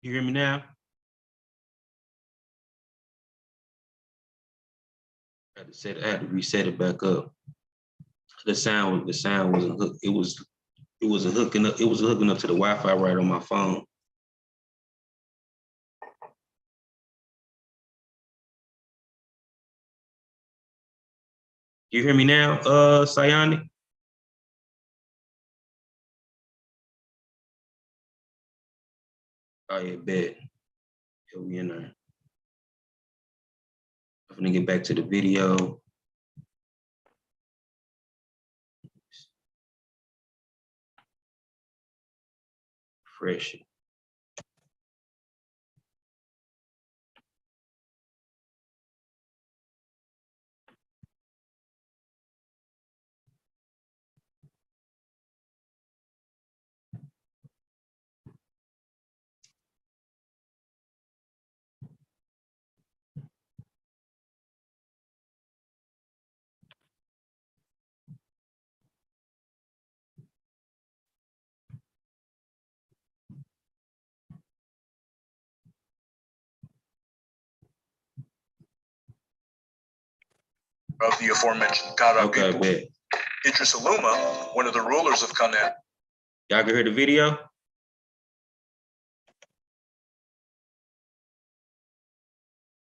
You hear me now? I had to reset it back up. The sound wasn't hooked. It was hooking up to the Wi-Fi right on my phone. You hear me now, Sayani? Oh yeah, bet. Yeah, we in there. I'm gonna get back to the video. Fresh. Of the aforementioned Kara Okay, people. bet. Idris Aluma, one of the rulers of Kanet. Y'all can hear the video?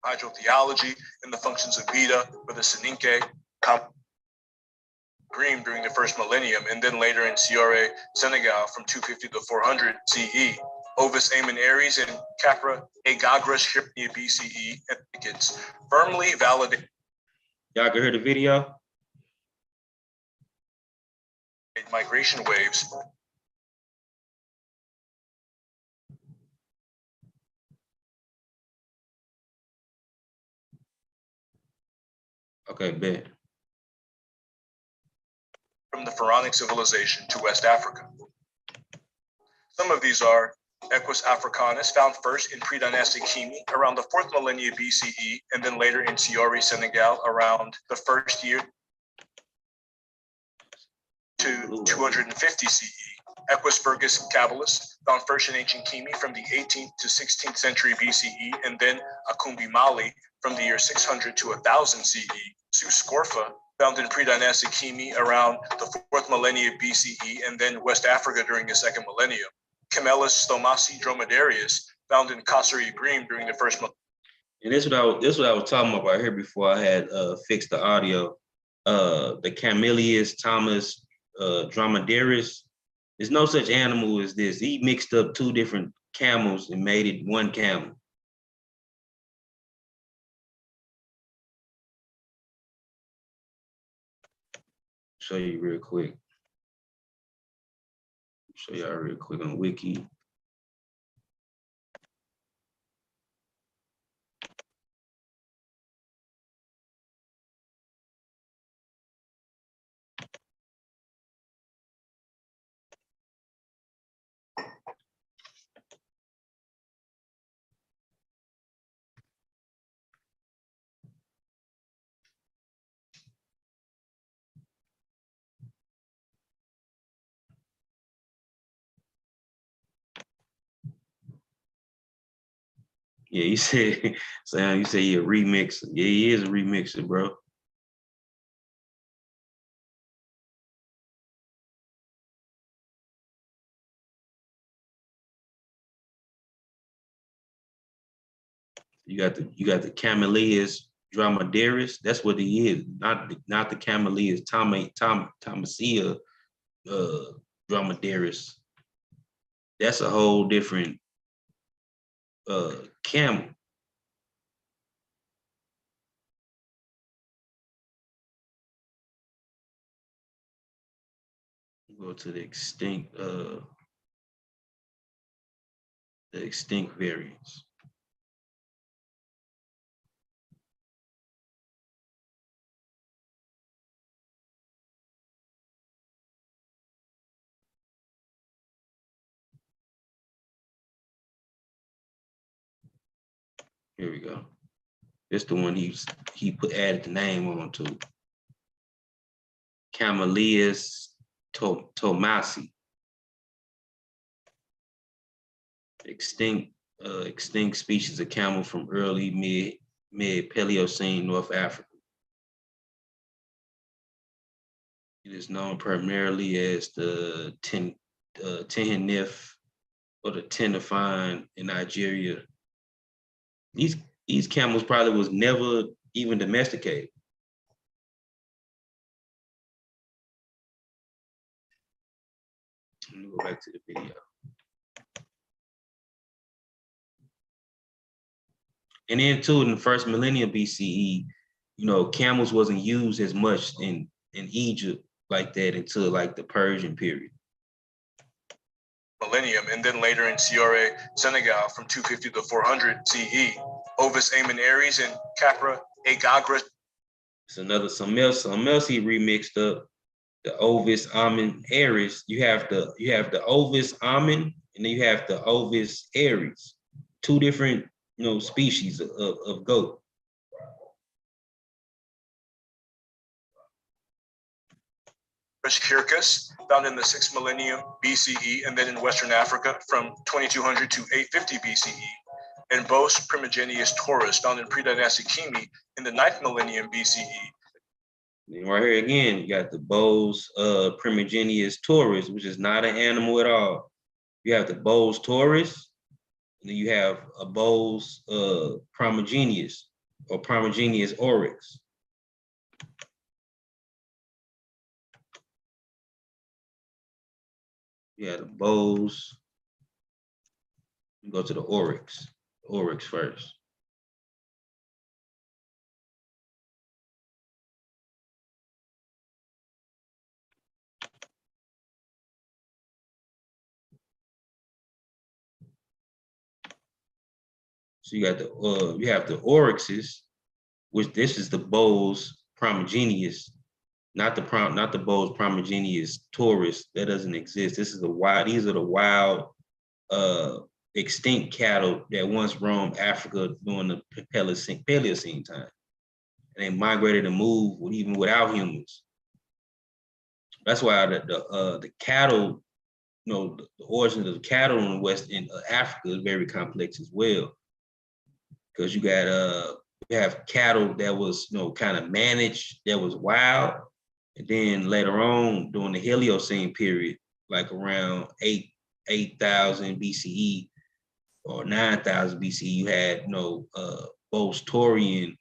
Hydrotheology and the functions of Beta with the Seninke, Green during the first millennium, and then later in Siore, Senegal from 250 to 400 CE. Ovis Amun Aries and Capra Agagras Hypnia BCE ethnicates firmly validate. Y'all can hear the video? Migration waves. Okay, bet. From the Pharaonic civilization to West Africa. Some of these are Equus africanus, found first in pre-dynastic Kimi around the 4th millennia BCE, and then later in Siori, Senegal around the first year to 250 CE. Equus virgus caballus, found first in ancient Kimi from the 18th to 16th century BCE, and then Akumbi Mali from the year 600 to 1000 CE. Sus Scorfa, found in pre-dynastic Kimi around the 4th millennia BCE, and then West Africa during the 2nd millennium. Camelus stomasi dromedarius, found in Kasser Ibrim during the 1st millennium. And this is what I was talking about here before I had fixed the audio. The Camellius Thomas dromedaris. There's no such animal as this. He mixed up two different camels and made it one camel. Show you real quick. Show y'all real quick on Wiki. Yeah, you said, Sam, you say he a remixer. Yeah, he is a remixer, bro. You got the Camellias dromedaris. That's what he is. Not the Camellias Thomasia dromedaris. That's a whole different camel. Go to the extinct variants. Here we go. This the one he added the name on to. Camellias Tomasi. Extinct extinct species of camel from early mid Paleocene North Africa. It is known primarily as the Tihinif or the Tenafine in Nigeria. These camels probably was never even domesticated. Let me go back to the video. And then too, in the first millennium BCE, you know, camels wasn't used as much in Egypt like that until like the Persian period. Millennium, and then later in Siore, Senegal from 250 to 400 CE. Ovis Amon Aries and Capra Agagra. It's something else he remixed up. The Ovis Amon Aries. You have the Ovis Amon, and then you have the Ovis Aries. Two different, you know, species of goat. Hircus, found in the 6th millennium BCE, and then in Western Africa from 2200 to 850 BCE. And Bos primigenius taurus, found in pre-dynastic Kimi in the 9th millennium BCE. And right here again, you got the Bos primigenius taurus, which is not an animal at all. You have the Bos taurus, and then you have a Bos primigenius or primigenius oryx. Yeah, the Bos. Go to the oryx. Oryx first. So you got you have the oryxes, which this is the Bos primigenius, not the Bos primigenius taurus. That doesn't exist. This is the wild. These are the wild, extinct cattle that once roamed Africa during the Paleocene time, and they migrated and moved even without humans. That's why the cattle, you know, the origins of the cattle in Africa is very complex as well, because you have cattle that was, you know, kind of managed, that was wild, and then later on during the Heliocene period, like around 8,000 BCE or 9,000 BCE, you had, you know, Bos taurian,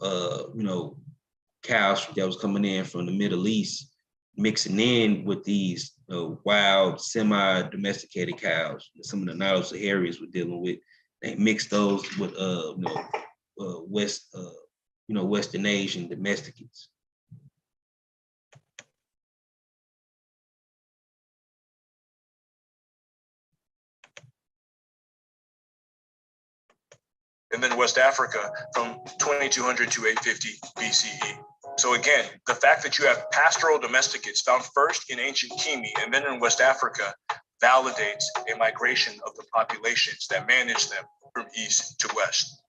you know, cows that was coming in from the Middle East, mixing in with these, you know, wild, semi-domesticated cows. Some of the Nilo-Saharas were dealing with. They mixed those with, you know, Western Asian domesticates. And then West Africa from 2200 to 850 BCE. So again, the fact that you have pastoral domesticates found first in ancient Kimi and then in West Africa validates a migration of the populations that managed them from east to west.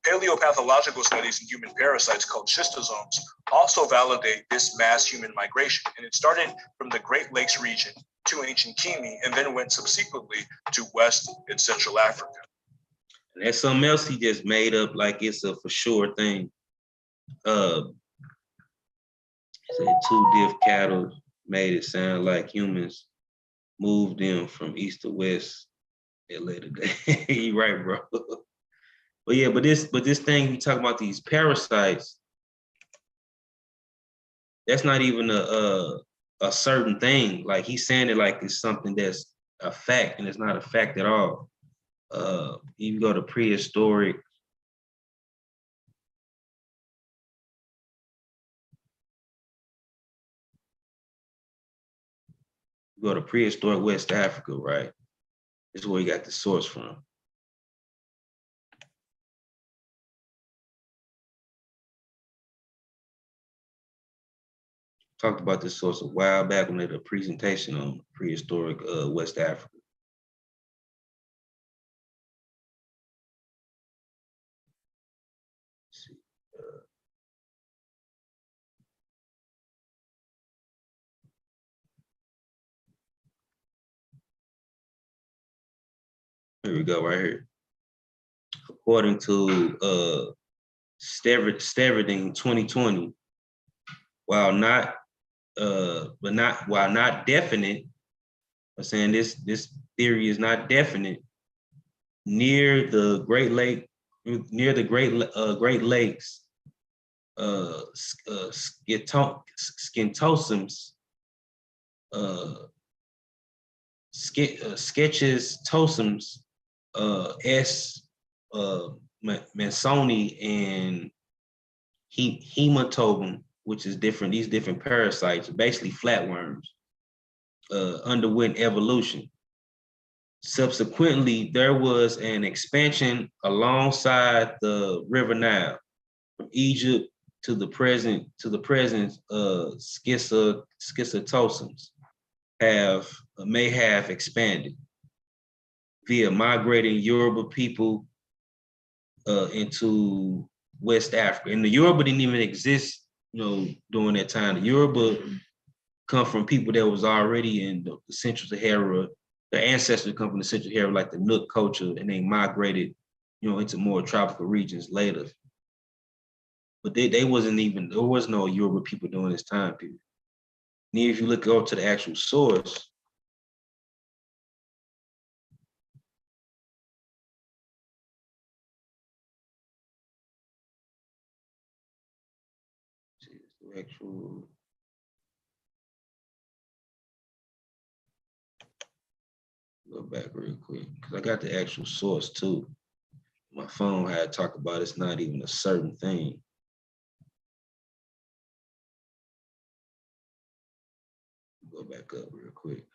Paleopathological studies in human parasites called schistosomes also validate this mass human migration, and it started from the Great Lakes region to ancient Kimi and then went subsequently to West and Central Africa. And that's something else he just made up like it's a for sure thing. Said 2 diff cattle made it sound like humans moved them from east to west at later day. You right, bro. But yeah, but this thing we talk about, these parasites, that's not even a certain thing. Like he's saying it like it's something that's a fact, and it's not a fact at all. You go to prehistoric. You go to prehistoric West Africa, right? This is where you got the source from. Talked about this source a while back when they did a presentation on prehistoric West Africa. Let's see. Here we go, right here. according to Stavriding 2020, while not definite. I'm saying this theory is not definite. Near the Great Lakes, skintosums, sketches tosums, S. Mansoni and hematobum, which is different. These different parasites, basically flatworms, underwent evolution. Subsequently, there was an expansion alongside the River Nile, from Egypt to the present schistosums may have expanded via migrating Yoruba people into West Africa. And the Yoruba didn't even exist, during that time. The Yoruba come from people that was already in the Central Sahara. Their ancestors come from the Central Sahara, like the Nook culture, and they migrated, into more tropical regions later. But there was no Yoruba people during this time period. And if you look up to the actual source, actual go back real quick because I got the actual source too. My phone had talked about it's not even a certain thing. Go back up real quick.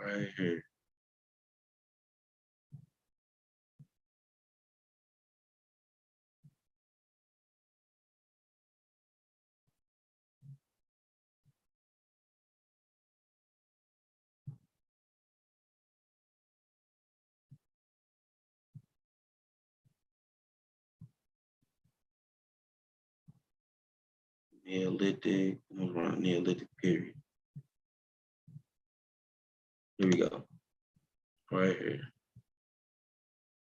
Right here. Neolithic, around Neolithic period. Here we go. Right here.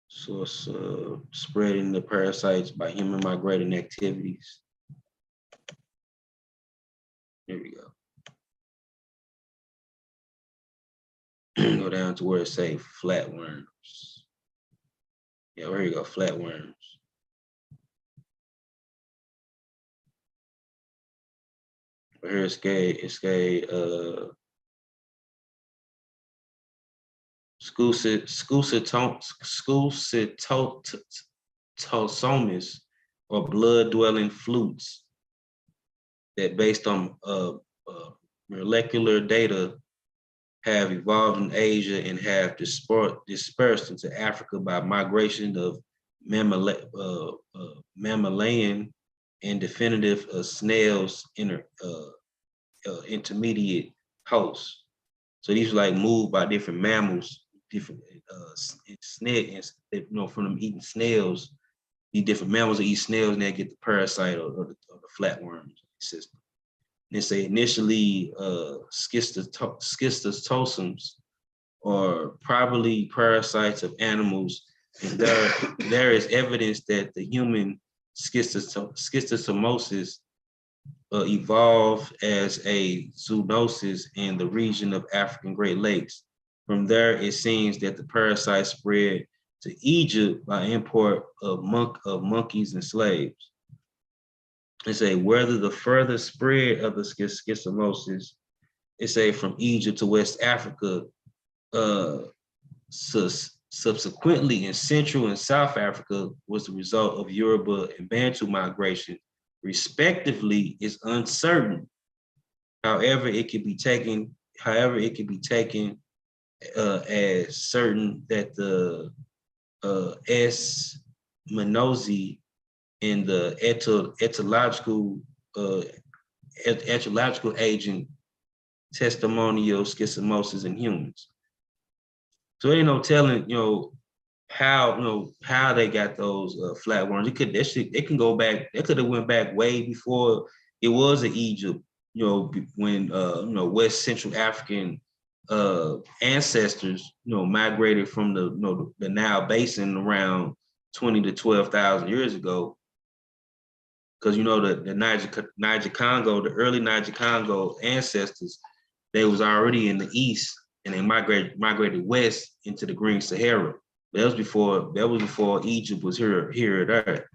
Source of spreading the parasites by human migrating activities. Here we go. Go down to where it say flatworms. Yeah, there you go, flatworms. Here it's Schusitosomus, or blood-dwelling flutes, that based on molecular data have evolved in Asia and have dispersed into Africa by migration of mammalian and definitive snails intermediate hosts. So these are like moved by different mammals, different snails, from them eating snails. These different mammals that eat snails and they get the parasite or the flatworms system. And they say initially schistosums are probably parasites of animals. And there is evidence that the human schistosomosis evolved as a zoonosis in the region of African Great Lakes. From there, it seems that the parasite spread to Egypt by import of monkeys and slaves. They say whether the further spread of the schistosomosis, it say from Egypt to West Africa, subsequently in Central and South Africa was the result of Yoruba and Bantu migration, respectively, is uncertain. However, it can be taken as certain that the S. Minosi in the etiological agent testimonial schistosomosis in humans. So ain't no telling, how they got those flatworms. It can go back. They could have went back way before it was in Egypt. When West Central African ancestors, migrated from the Nile Basin around 20 to 12,000 years ago. Because the Niger Congo, the early Niger Congo ancestors, they was already in the east, and they migrated west into the Green Sahara. That was before Egypt was here or there.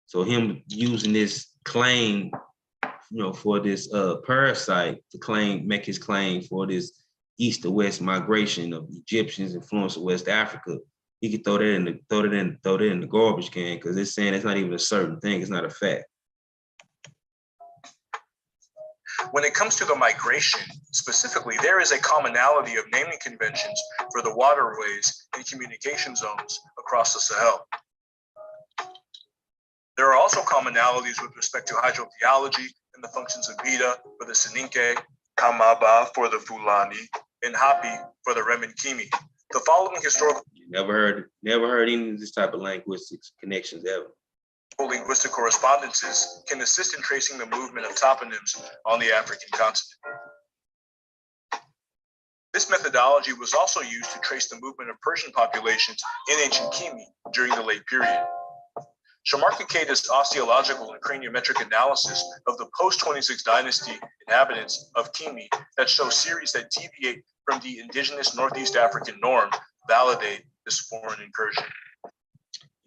So him using this claim, for this parasite to make his claim for this east to west migration of Egyptians influence of West Africa, he could throw that in the garbage can, because it's saying it's not even a certain thing. It's not a fact. When it comes to the migration, specifically, there is a commonality of naming conventions for the waterways and communication zones across the Sahel. There are also commonalities with respect to hydrotheology and the functions of Bida for the Soninke, Kamaba for the Fulani, and Hapi for the Remenkimi. The following historical never heard any of this type of linguistics connections ever. Linguistic correspondences can assist in tracing the movement of toponyms on the African continent. This methodology was also used to trace the movement of Persian populations in ancient Kimi during the late period. Shamarka Keita's osteological and craniometric analysis of the post-26 dynasty inhabitants of Kimi that show series that deviate from the indigenous Northeast African norm validate this foreign incursion.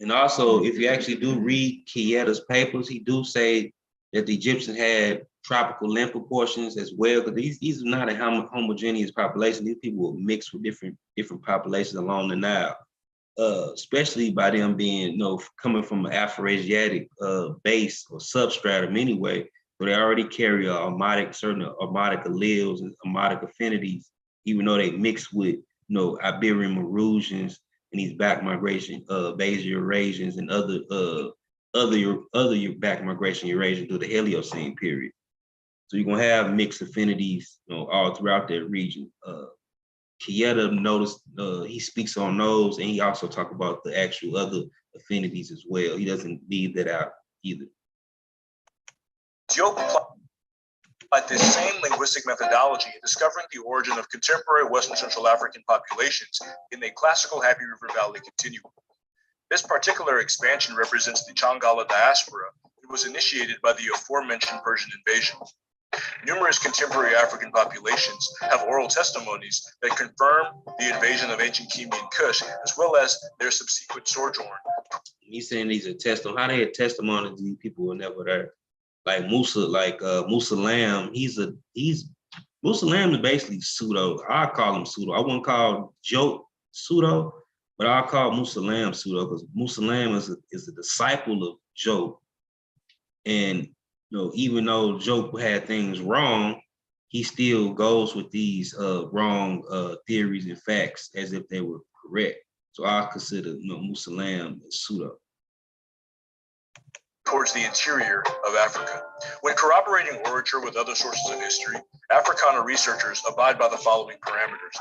And also, if you actually do read Keita's papers, he do say that the Egyptians had tropical land proportions as well, because these are not a homogeneous population. These people were mixed with different populations along the Nile, especially by them being, coming from an Afro-Asiatic base or substratum anyway, so they already carry certain armadic alleles and armadic affinities, even though they mix with, Iberian Maurutians and these back migration, Basic Eurasians and other back migration Eurasians through the Heliocene period. So you're gonna have mixed affinities, all throughout that region. Keita noticed, he speaks on those, and he also talks about the actual other affinities as well. He doesn't leave that out either. Diop applied this same linguistic methodology in discovering the origin of contemporary Western Central African populations in a classical Happy River Valley continuum. This particular expansion represents the Changala diaspora. It was initiated by the aforementioned Persian invasion. Numerous contemporary African populations have oral testimonies that confirm the invasion of ancient Kimi and Kush, as well as their subsequent sojourn. He's saying these are testimonies. How they had testimonies, these people were never there. Like Musa Lam, Musa Lam is basically pseudo. I call him pseudo. I wouldn't call Joke pseudo, but I'll call Musa Lam pseudo, because Musa Lam is a disciple of Joke. And even though Joke had things wrong, he still goes with these wrong theories and facts as if they were correct. So I consider Musa Lam as pseudo. Towards the interior of Africa. When corroborating orature with other sources of history, Africana researchers abide by the following parameters.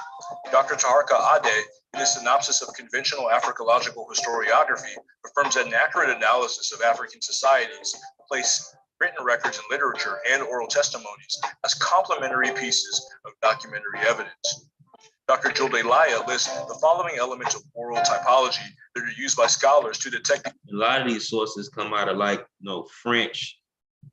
Dr. Taharka Ade, in his synopsis of conventional Africological historiography, affirms that an accurate analysis of African societies place written records in literature and oral testimonies as complementary pieces of documentary evidence. Dr. Jolde Laya lists the following elements of oral typology that are used by scholars to detect. A lot of these sources come out of French,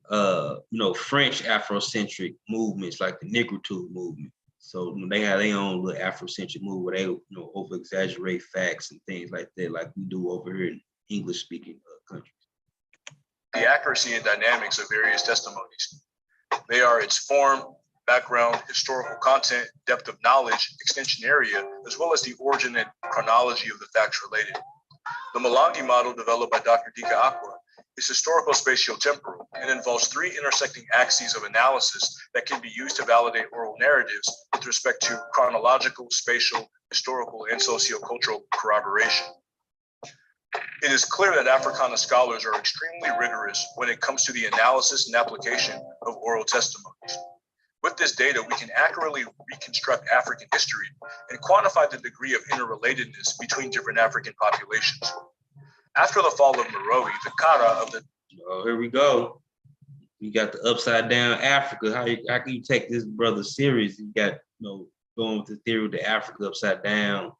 French Afrocentric movements, like the Negritude movement. So they have their own little Afrocentric movement where they, over exaggerate facts and things like that, like we do over here in English-speaking countries. The accuracy and dynamics of various testimonies. They are its form, background, historical content, depth of knowledge, extension area, as well as the origin and chronology of the facts related. The Malangi model developed by Dr. Dika Aqua is historical spatio-temporal and involves three intersecting axes of analysis that can be used to validate oral narratives with respect to chronological, spatial, historical, and sociocultural corroboration. It is clear that Africana scholars are extremely rigorous when it comes to the analysis and application of oral testimonies. With this data, we can accurately reconstruct African history and quantify the degree of interrelatedness between different African populations. After the fall of Meroe, the Kara of the... Oh, here we go. You got the upside down Africa. How can you take this brother serious? You got, going with the theory of the Africa upside down.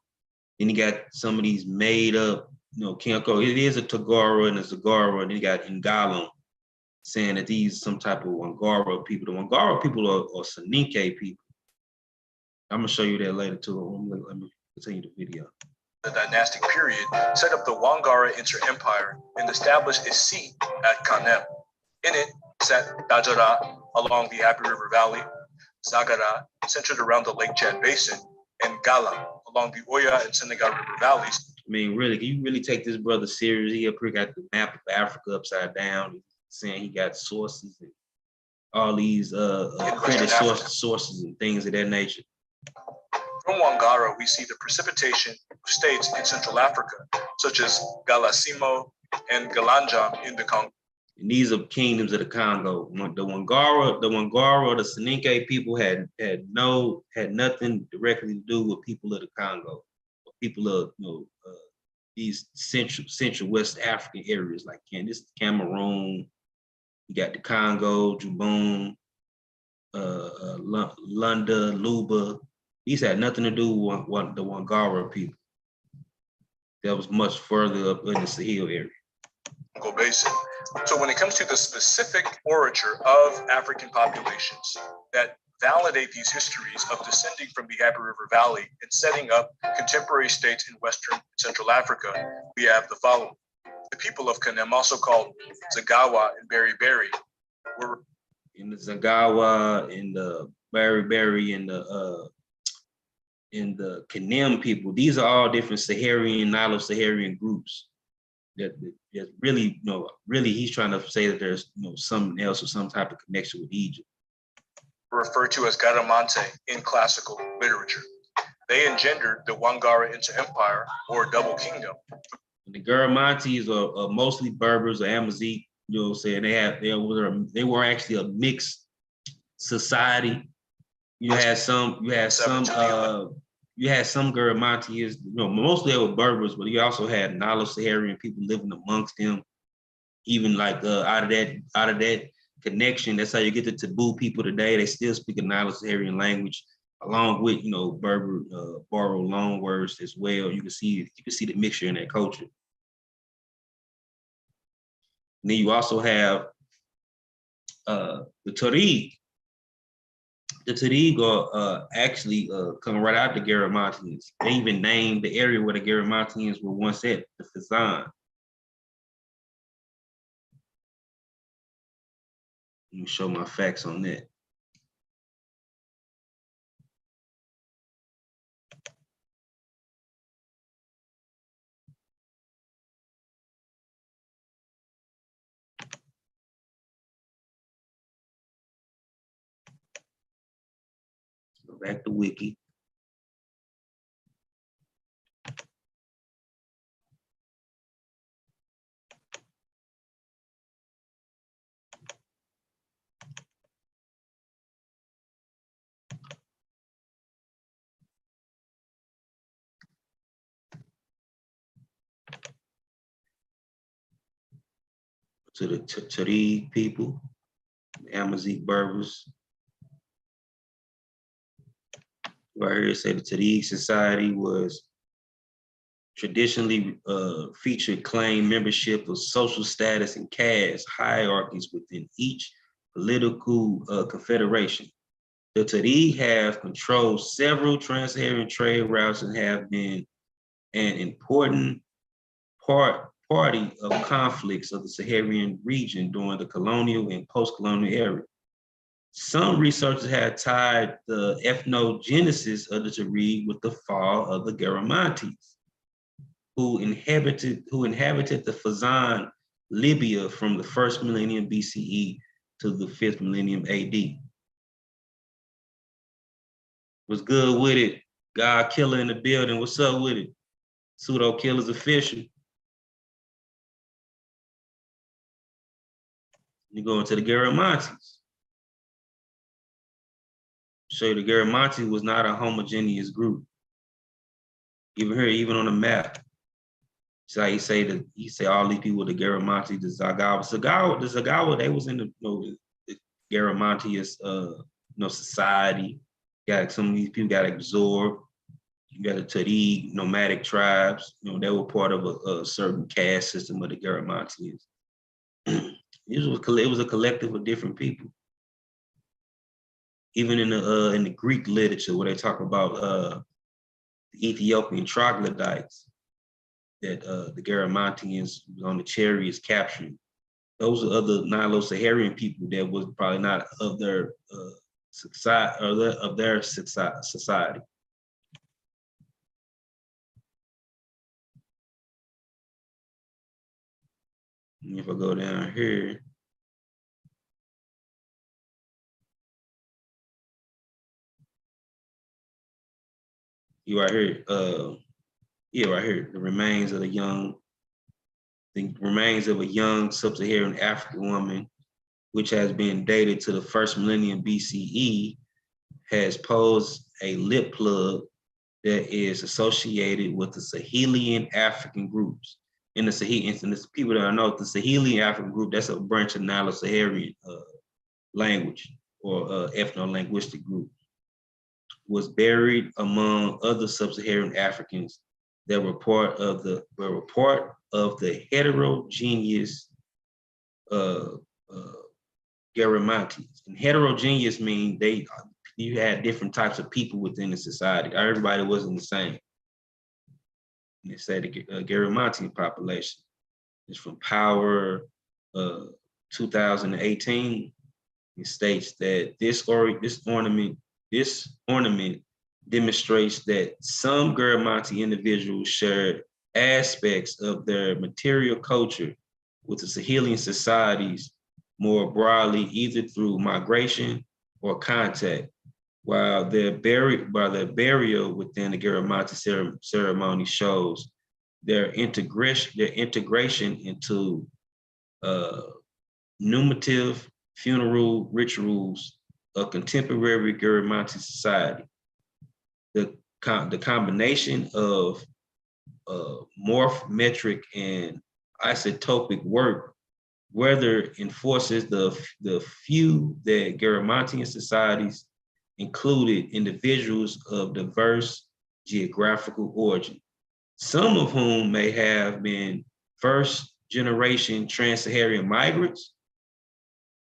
Then you got some of these made up, Kinko. It is a Tagara and a Zagara, and then you got Ngalo saying that these some type of Wangara people. The Wangara people are Soninke people. I'm gonna show you that later too. Let me continue the video. The dynastic period set up the Wangara inter-empire and established its seat at Kanem. In it sat Dajara along the Happy River Valley, Zagara centered around the Lake Chad Basin, and Gala along the Oya and Senegal River valleys. I mean, really, can you really take this brother serious? He up here got the map of Africa upside down. He's saying he got sources and all these credit sources and things of that nature. From Wangara, we see the precipitation of states in Central Africa, such as Galasimo and Galanjam in the Congo. And these are kingdoms of the Congo. The Wangara, the Soninke people had nothing directly to do with people of the Congo, people of these central West African areas like Cameroon. You got the Congo, Jabon, Lunda, Luba. These had nothing to do with the Wangara people. That was much further up in the Sahel area. Congo Basin. So when it comes to the specific orature of African populations that validate these histories of descending from the Happy River Valley and setting up contemporary states in Western and Central Africa, we have the following. The people of Kanem, also called Zagawa and Beriberi, were in the Zagawa, in the Beriberi, in the Kanem people. These are all different Nilo-Saharan groups. That really, really, he's trying to say that there's something else or some type of connection with Egypt. Referred to as Garamante in classical literature. They engendered the Wangara inter-empire or double kingdom. The Garamantes are mostly Berbers or Amazigh. Saying they were actually a mixed society. You had some Garamantes, mostly they were Berbers, but you also had Nilo-Saharan people living amongst them. Even like out of that connection, that's how you get the Taboo people today. They still speak a Nilo-Saharan language, along with Berber borrowed loan words as well. You can see the mixture in that culture. And then you also have the Tuareg. The Tuareg are actually coming right out the Garamantians. They even named the area where the Garamantians were once at, the Fezzan. Let me show my facts on that. Go back to Wiki. To the Tuareg people, the Amazigh Berbers. Right here, it said the Tuareg society was traditionally featured claimed membership of social status and caste hierarchies within each political confederation. The Tuareg have controlled several trans-Saharan trade routes and have been an important party of conflicts of the Saharan region during the colonial and post-colonial era. Some researchers have tied the ethnogenesis of the Tuareg with the fall of the Garamantes, who inhabited the Fezzan, Libya from the 1st millennium BCE to the 5th millennium AD. What's good with it? God Killer in the building. What's up with it? Pseudo Killers official. You go into the Garamantes. Show you the Garamantes was not a homogeneous group. Even here, even on the map, so he say that he say all these people, the Garamantes, the Zagawa, they was in the Garamantes, society. Got some of these people got absorbed. You got the Tuareg nomadic tribes. They were part of a certain caste system of the Garamantes. It was a collective of different people. Even in the Greek literature, where they talk about the Ethiopian troglodytes that the Garamantians on the chariots captured. Those are other Nilo-Saharan people that was probably not of their society or of their society. And if I go down here, you right here, right here, the remains of a young sub-Saharan African woman, which has been dated to the first millennium BCE, has posed a lip plug that is associated with the Sahelian African groups. In the Sahelian, and the people that I know, the Sahelian African group, that's a branch of Nilo-Saharan language or ethno-linguistic group, was buried among other sub-Saharan Africans that were part of the heterogeneous Garamantes. And heterogeneous mean you had different types of people within the society. Everybody wasn't the same. And they say the Garamantes population is from Power 2018. It states that this ornament demonstrates that some Garamante individuals shared aspects of their material culture with the Sahelian societies more broadly, either through migration or contact, while their burial within the Garamante ceremony shows their integration into normative funeral rituals of contemporary Garamante society. The combination of morphometric and isotopic work whether enforces the few that Garamantian societies included individuals of diverse geographical origin, some of whom may have been first-generation trans-Saharan migrants.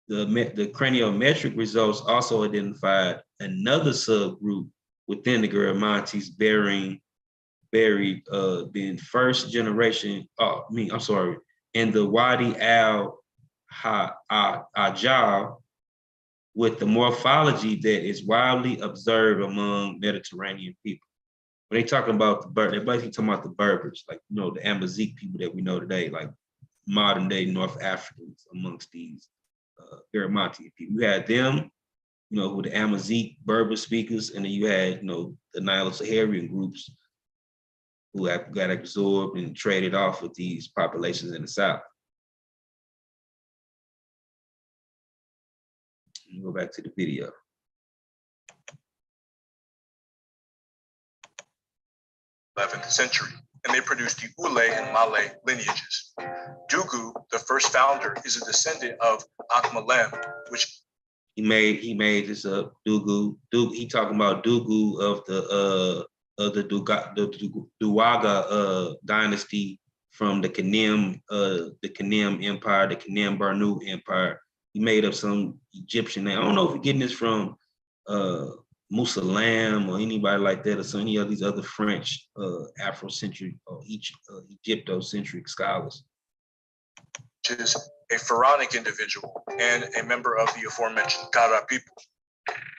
The craniometric results also identified another subgroup within the Garamantes buried being first generation, in the Wadi al-Ajal, with the morphology that is widely observed among Mediterranean people. When they talking about they're basically talking about the Berbers, like the Amazigh people that we know today, like modern day North Africans amongst these Garamantian people. You had them, who the Amazigh Berber speakers, and then you had, the Nilo-Saharan groups who have got absorbed and traded off with these populations in the South. Go back to the video. 11th century, and they produced the Ule and Malay lineages. Dugu, the first founder, is a descendant of Akmalem, which he made this up. Dugu. He talking about Dugu of the Duwaga dynasty from the Kanem Empire, the Kanem Barnu Empire. He made up some Egyptian name. I don't know if we're getting this from Musalam or anybody like that, or some any of these other French Afrocentric or Egyptocentric scholars. Which is a pharaonic individual and a member of the aforementioned Kara people.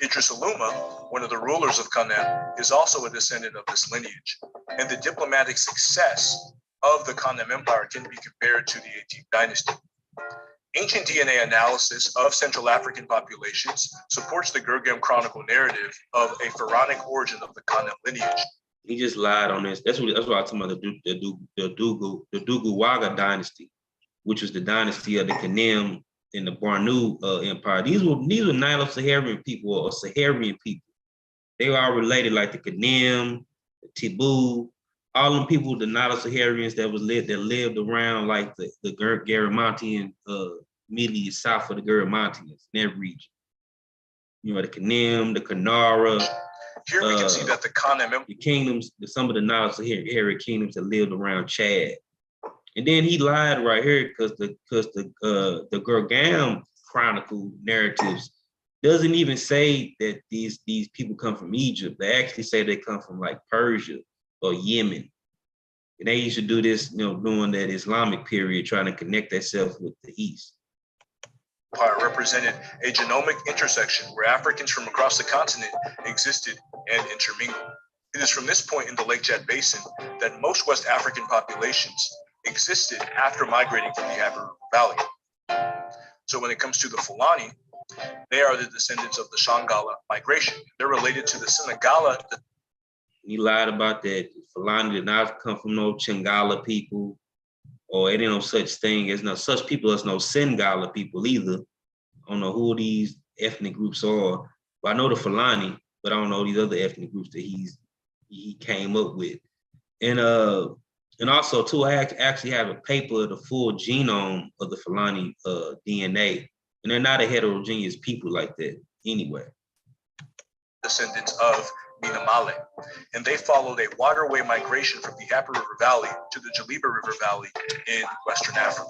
Idris Aluma, one of the rulers of Kanem, is also a descendant of this lineage, and the diplomatic success of the Kanem Empire can be compared to the 18th dynasty. Ancient DNA analysis of Central African populations supports the Gurgem Chronicle narrative of a pharaonic origin of the Kanem lineage. He just lied on this. That's what I'm talking about, the Duguwaga dynasty, which was the dynasty of the Kanem in the Bornu Empire. These were Nilo-Saharan people or Saharian people. They were all related, like the Kanem, the Tibu, all them people, the Nilo-Saharians that lived around like the Garamantian, immediately south of the Garamantians in that region. You know, the Kanem, the Kanara. Here we can see that the Kanem, the kingdoms, some of the Nilo-Saharan kingdoms that lived around Chad. And then he lied right here because the Gurgam Chronicle narratives doesn't even say that these people come from Egypt. They actually say they come from like Persia or Yemen. And they used to do this, you know, during that Islamic period, trying to connect themselves with the East. Represented a genomic intersection where Africans from across the continent existed and intermingled. It is from this point in the Lake Chad Basin that most West African populations existed after migrating from the Abu Valley. So when it comes to the Fulani, they are the descendants of the Shangala migration. They're related to the Senegala. He lied about that. Fulani did not come from no Chingala people, or it ain't no such thing as no such people as no Sengala people either. I don't know who these ethnic groups are, but I know the Fulani, but I don't know these other ethnic groups that he came up with. And also too, I actually have a paper of the full genome of the Fulani DNA, and they're not a heterogeneous people like that anyway. Descendants of Minamale, and they followed a waterway migration from the Upper River Valley to the Jaliba River Valley in Western Africa.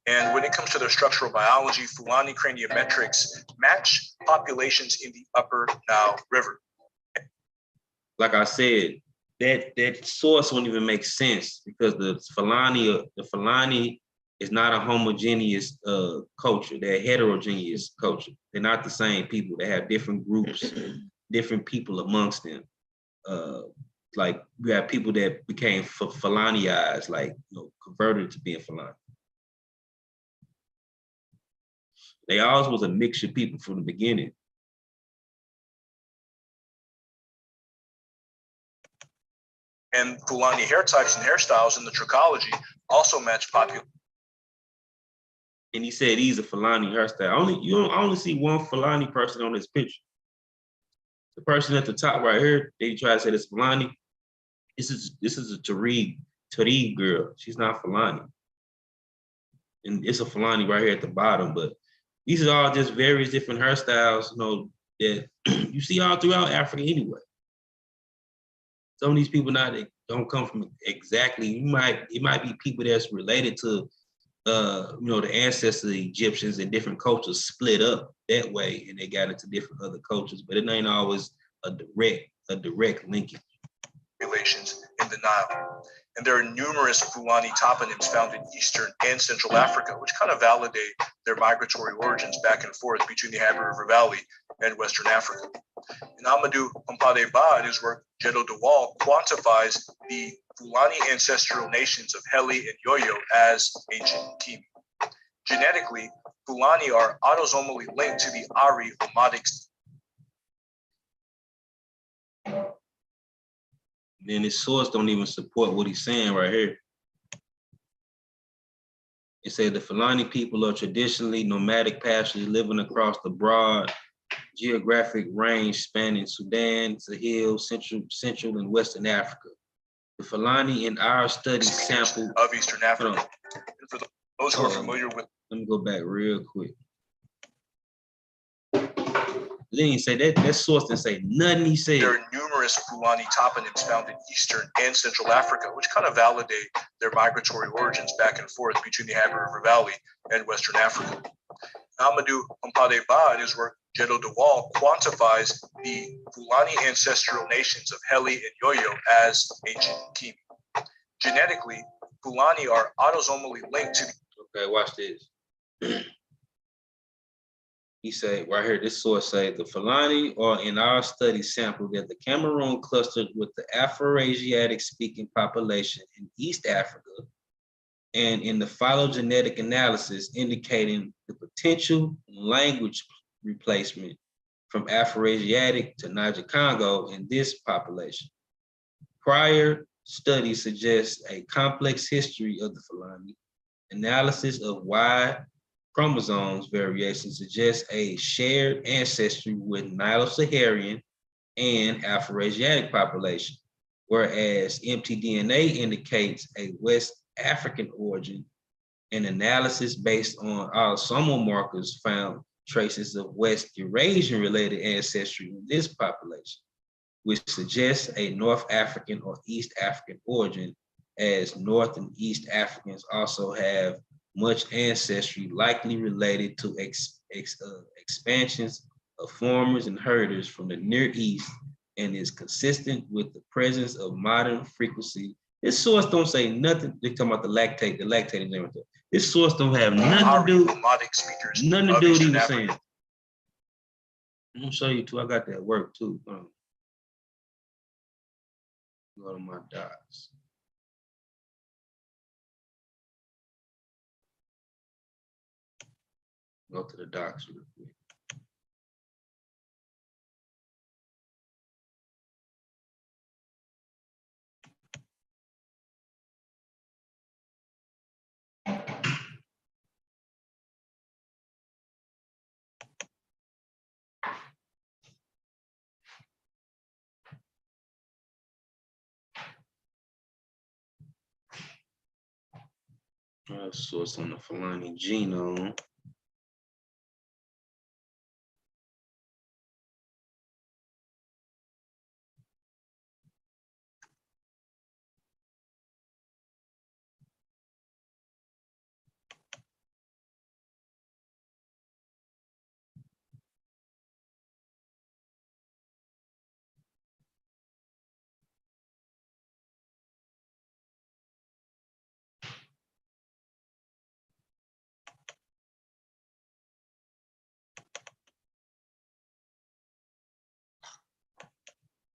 And when it comes to their structural biology, Fulani craniometrics match populations in the Upper Nile River. Like I said, that source wouldn't even make sense because the Fulani is not a homogeneous culture. They're a heterogeneous culture. They're not the same people. They have different groups, different people amongst them. Like you have people that became Fulaniized, like, you know, converted to being Fulani. They always was a mixture of people from the beginning. And Fulani hair types and hairstyles in the trichology also match population. And he said he's a Fulani hairstyle. You only see one Fulani person on this picture. The person at the top right here, they try to say this Fulani. This is a Tariq girl. She's not Fulani. And it's a Fulani right here at the bottom, but these are all just various different hairstyles, you know, that you see all throughout Africa anyway. Some of these people now, they don't come from exactly, it might be people that's related to, you know, the ancestors of the Egyptians and different cultures split up that way and they got into different other cultures, but it ain't always a direct linkage. Relations in the Nile. And there are numerous Fulani toponyms found in Eastern and Central Africa, which kind of validate their migratory origins back and forth between the Haber River Valley and Western Africa. And Amadou Hampade Ba, in his work Jedo Dewal, quantifies the Fulani ancestral nations of Heli and Yoyo as ancient Kimi. Genetically, Fulani are autosomally linked to the Ari Omadics. Then his source don't even support what he's saying right here. It said the Fulani people are traditionally nomadic pastors living across the broad geographic range spanning Sudan, Sahel, Central and Western Africa. The Fulani in our study sample of Eastern Africa. And for those who are familiar with, let me go back real quick. Then he say that source didn't say nothing. He said there are numerous Fulani toponyms found in Eastern and Central Africa, which kind of validate their migratory origins back and forth between the Haber River Valley and Western Africa. Amadou Hampade Ba, in his work Jedo Dewal, quantifies the Fulani ancestral nations of Heli and Yoyo as ancient Kimi. Genetically, Fulani are autosomally linked to the... Okay, watch this. He said right here, this source say the Fulani are in our study sample that the Cameroon clustered with the Afro-Asiatic speaking population in East Africa, and in the phylogenetic analysis indicating the potential language replacement from Afro-Asiatic to Niger-Congo in this population. Prior studies suggest a complex history of the Fulani, analysis of why chromosomes variation suggests a shared ancestry with Nilo-Saharan and Afro-Asiatic population, whereas mtDNA indicates a West African origin. An analysis based on autosomal markers found traces of West Eurasian-related ancestry in this population, which suggests a North African or East African origin, as North and East Africans also have much ancestry likely related to expansions of farmers and herders from the Near East, and is consistent with the presence of modern frequency. This source don't say nothing. They talking about the lactating and everything. This source don't have nothing to do. Nothing to do with what he was saying. I'm gonna show you too. I got that work too. Go to my docs. Go to the docs real quick. Source on the Fulani genome.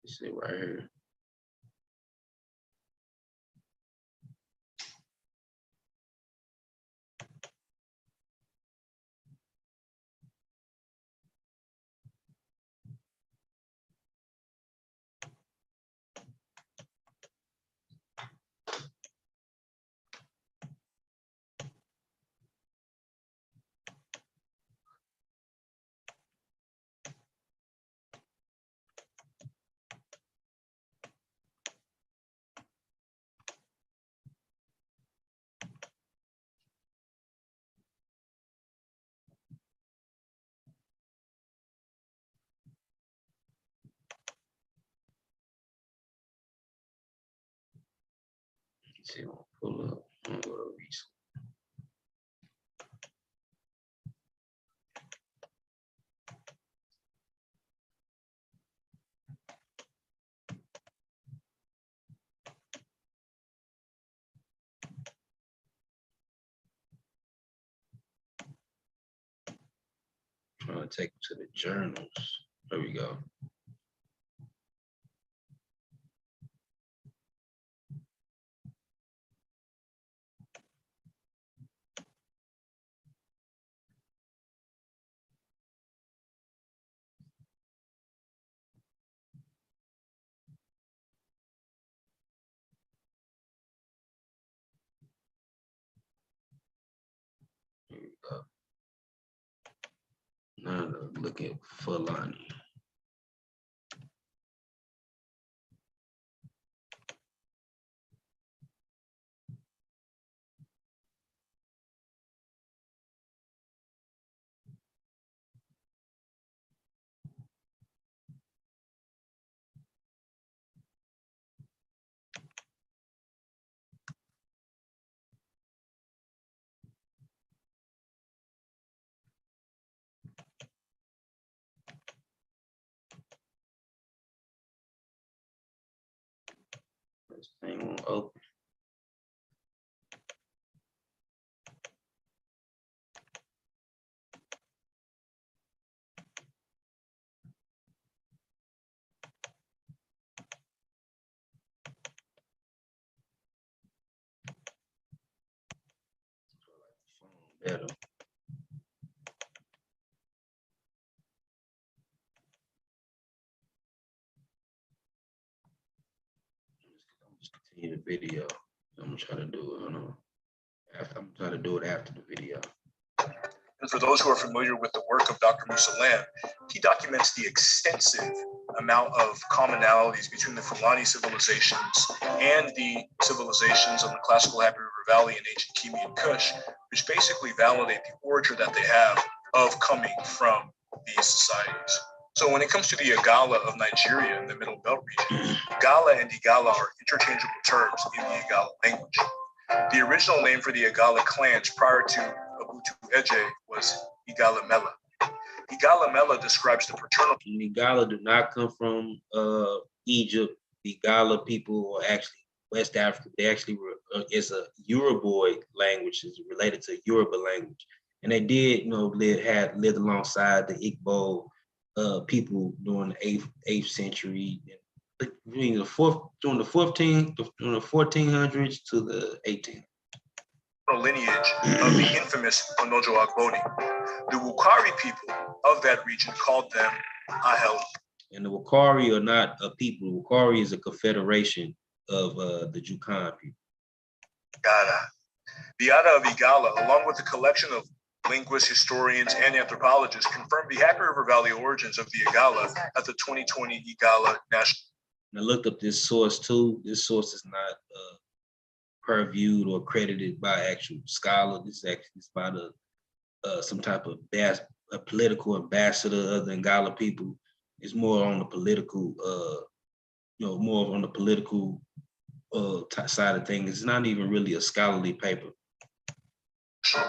See right here. See, I'll pull up. I'm gonna go to recent. Trying to take it to the journals. There we go. Here we go. Now look at Fulani. This thing won't open. Better. Just continue the video. I'm gonna try to do it. After I'm trying to do it after the video. And for those who are familiar with the work of Dr. Musa Lamb, he documents the extensive amount of commonalities between the Fulani civilizations and the civilizations of the classical Happy River Valley and ancient Kimi and Kush, which basically validate the origin that they have of coming from these societies. So when it comes to the Igala of Nigeria in the Middle Belt region, Igala and Igala are interchangeable terms in the Igala language. The original name for the Igala clans prior to Abutu Eje was Igala Mela. Igala Mela describes the paternal. The Igala do not come from Egypt. The Igala people are actually West Africa. They actually were, it's a Yoruboid language, it's related to Yoruba language. And they did, lived alongside the Igbo people during the 8th century, during the 1400s to the 1800s. Lineage of the infamous Onojo Agboni. The Wukari people of that region called them Ahel. And the Wukari are not a people. Wukari is a confederation of the Jukan people. Gara. The Ada of Igala, along with a collection of linguists, historians, and anthropologists, confirmed the Happy River Valley origins of the Igala at the 2020 Igala National. And I looked up this source too. This source is not peer-reviewed or credited by actual scholar. This actually is by some type of a political ambassador of the Igala people. It's more on the political, more on the political side of things. It's not even really a scholarly paper.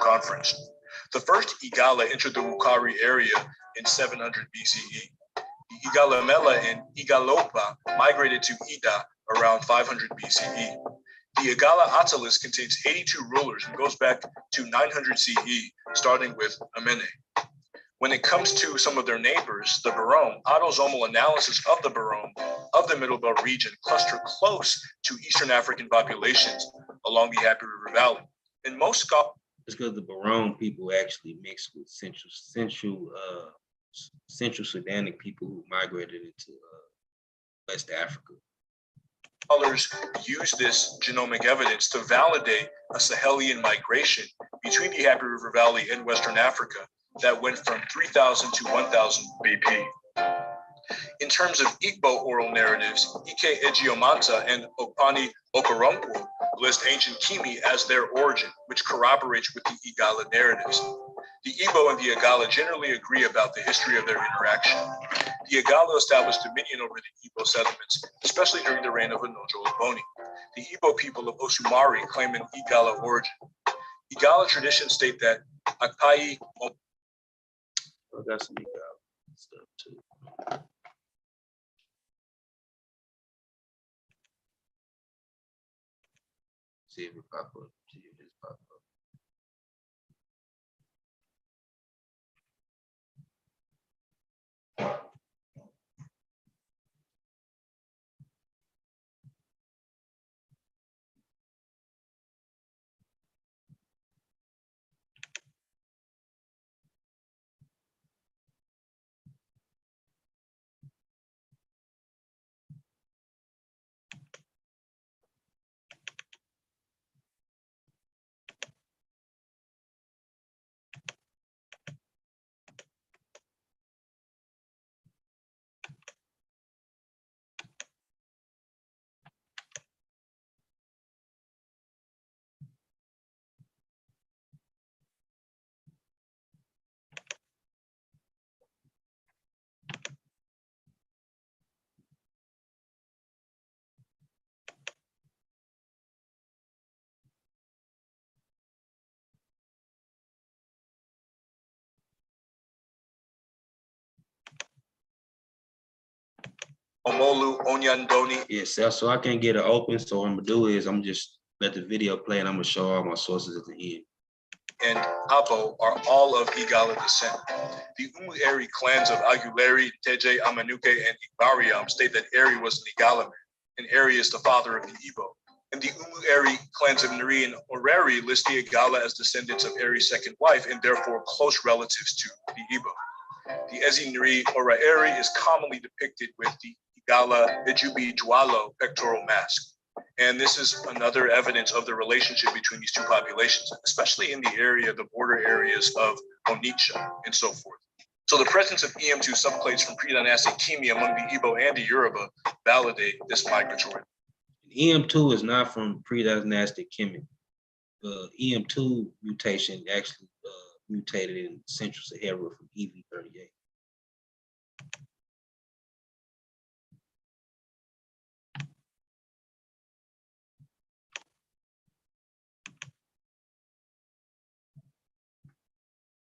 Conference. The first Igala entered the Wukari area in 700 BCE. The Igala Mela and Igalopa migrated to Ida around 500 BCE. The Igala Attalus contains 82 rulers and goes back to 900 CE, starting with Amene. When it comes to some of their neighbors, the Barome, autosomal analysis of the Barome of the Middle Belt region cluster close to Eastern African populations along the Happy River Valley. In most scholars, it's because the Barome people actually mixed with Central Sudanic people who migrated into West Africa. Scholars use this genomic evidence to validate a Sahelian migration between the Happy River Valley and Western Africa that went from 3000 to 1000 BP. In terms of Igbo oral narratives, Ike Ejiomanta and Okpani Okorompo list ancient Kimi as their origin, which corroborates with the Igala narratives. The Igbo and the Igala generally agree about the history of their interaction. The Igala established dominion over the Igbo settlements, especially during the reign of Onojo Ogboni. The Igbo people of Osumari claim an Igala origin. Igala traditions state that Akpai. Oh, that's some Igala stuff too. See if it pop up. See if this pop up. Omolu Onyandoni. Yes, so I can't get it open. So what I'm gonna do is I'm just let the video play and I'm gonna show all my sources at the end. And Abo are all of Igala descent. The Umu-Eri clans of Aguleri, Teje, Amanuke, and Igbariam state that Eri was an Igala man, and Eri is the father of the Igbo. And the Umu-Eri clans of Nri and Oreri list the Igala as descendants of Eri's second wife and therefore close relatives to the Igbo. The Ezi Nri Ora Eri is commonly depicted with the Igala Ejubi Jualo pectoral mask. And this is another evidence of the relationship between these two populations, especially in the area, the border areas of Onitsha and so forth. So the presence of EM2 subclades from pre-dynastic Kimi among the Igbo and the Yoruba validate this migratory. EM2 is not from pre-dynastic Kimi. EM2 mutation actually mutated in Central Sahara from EV38.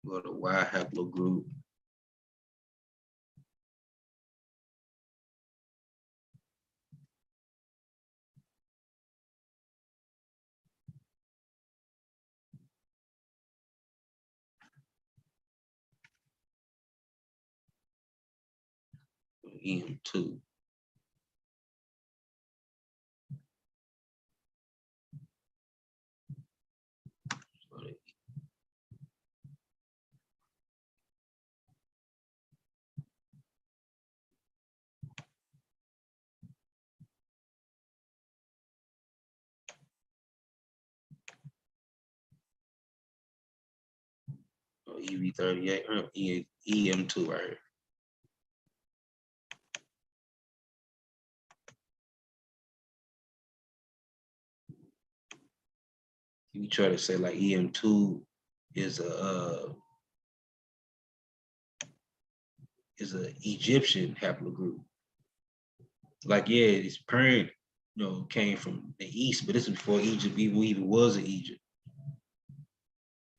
Go to Y haplogroup. EM2. EV38 or EM2 right here. You try to say like EM2 is a Egyptian haplogroup. Like, yeah, its parent, came from the east, but this is before Egypt even was in Egypt.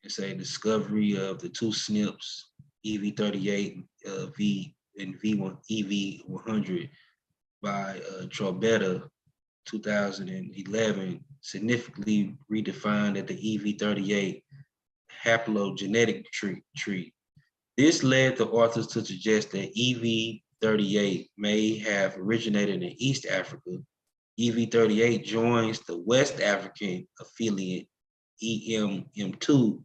It's a discovery of the two SNPs, EV38 V and V1 EV100 by Trombetta, 2011, significantly redefined at the EV38 haplogenetic tree. This led the authors to suggest that EV38 may have originated in East Africa. EV38 joins the West African affiliate EM2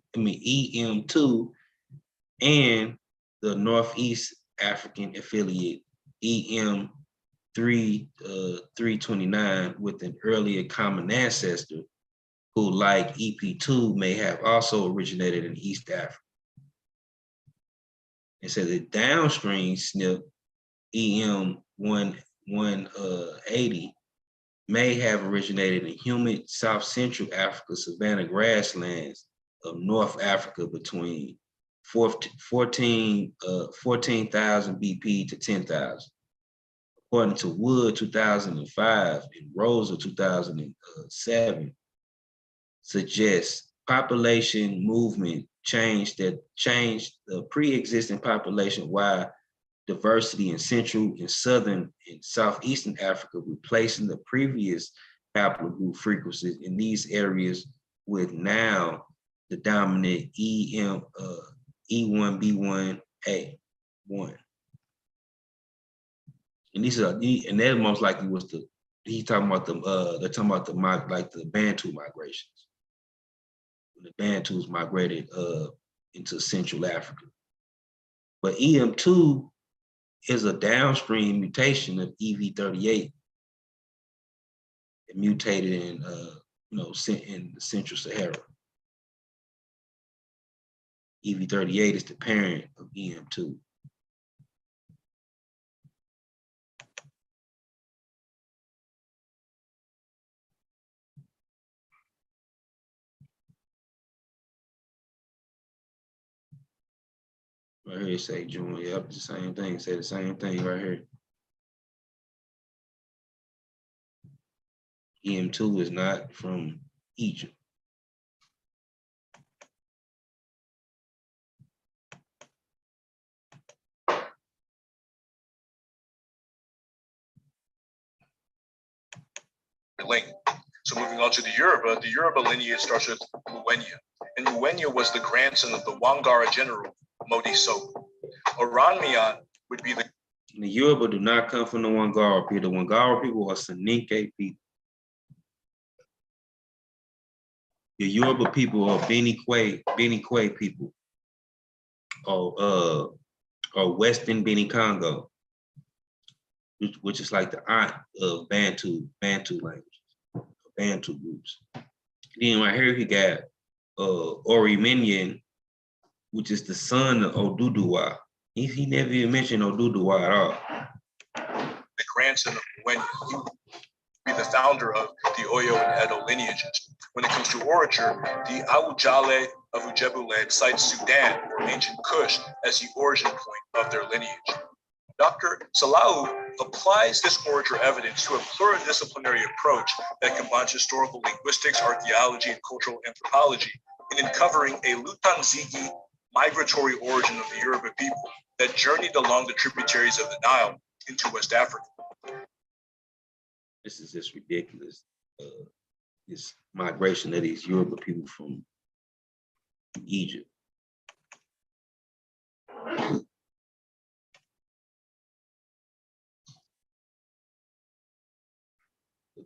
and the Northeast African affiliate EM329 with an earlier common ancestor who, like EP2, may have also originated in East Africa. It says the downstream SNP EM180 may have originated in humid South Central Africa savanna grasslands of North Africa between 14,000 BP to 10,000. According to Wood 2005 and Rosa 2007, suggests population movement changed the pre-existing population-wide diversity in Central and Southern and Southeastern Africa, replacing the previous haplogroup frequencies in these areas with now the dominant E1B1A1. And that most likely was they're talking about the Bantu migrations. When the Bantus migrated into Central Africa. But EM2 is a downstream mutation of EV38. It mutated in in the Central Sahara. EV38 is the parent of EM2. Right here, say join. Yep, the same thing. Say the same thing right here. EM2 is not from Egypt. Link. So moving on to the Yoruba lineage starts with Muwenya. And Muwenya was the grandson of the Wangara general, Modi So. Oranmiyan would be the Yoruba do not come from the Wangara people. The Wangara people are Soninke people. The Yoruba people are Beni Kwe people, or Western Beni Congo, which is like the aunt of Bantu languages, Bantu groups. Then right here he got Oriminian, which is the son of Oduduwa. He never even mentioned Oduduwa at all. The grandson of Mwenya, he would be the founder of the Oyo and Edo lineages. When it comes to orature, the Awujale of Ujebuled cites Sudan or ancient Kush as the origin point of their lineage. Dr. Salau applies this orature evidence to a pluridisciplinary approach that combines historical linguistics, archaeology, and cultural anthropology in uncovering a Lutanzigi migratory origin of the Yoruba people that journeyed along the tributaries of the Nile into West Africa. This is just ridiculous. This migration of these Yoruba people from Egypt.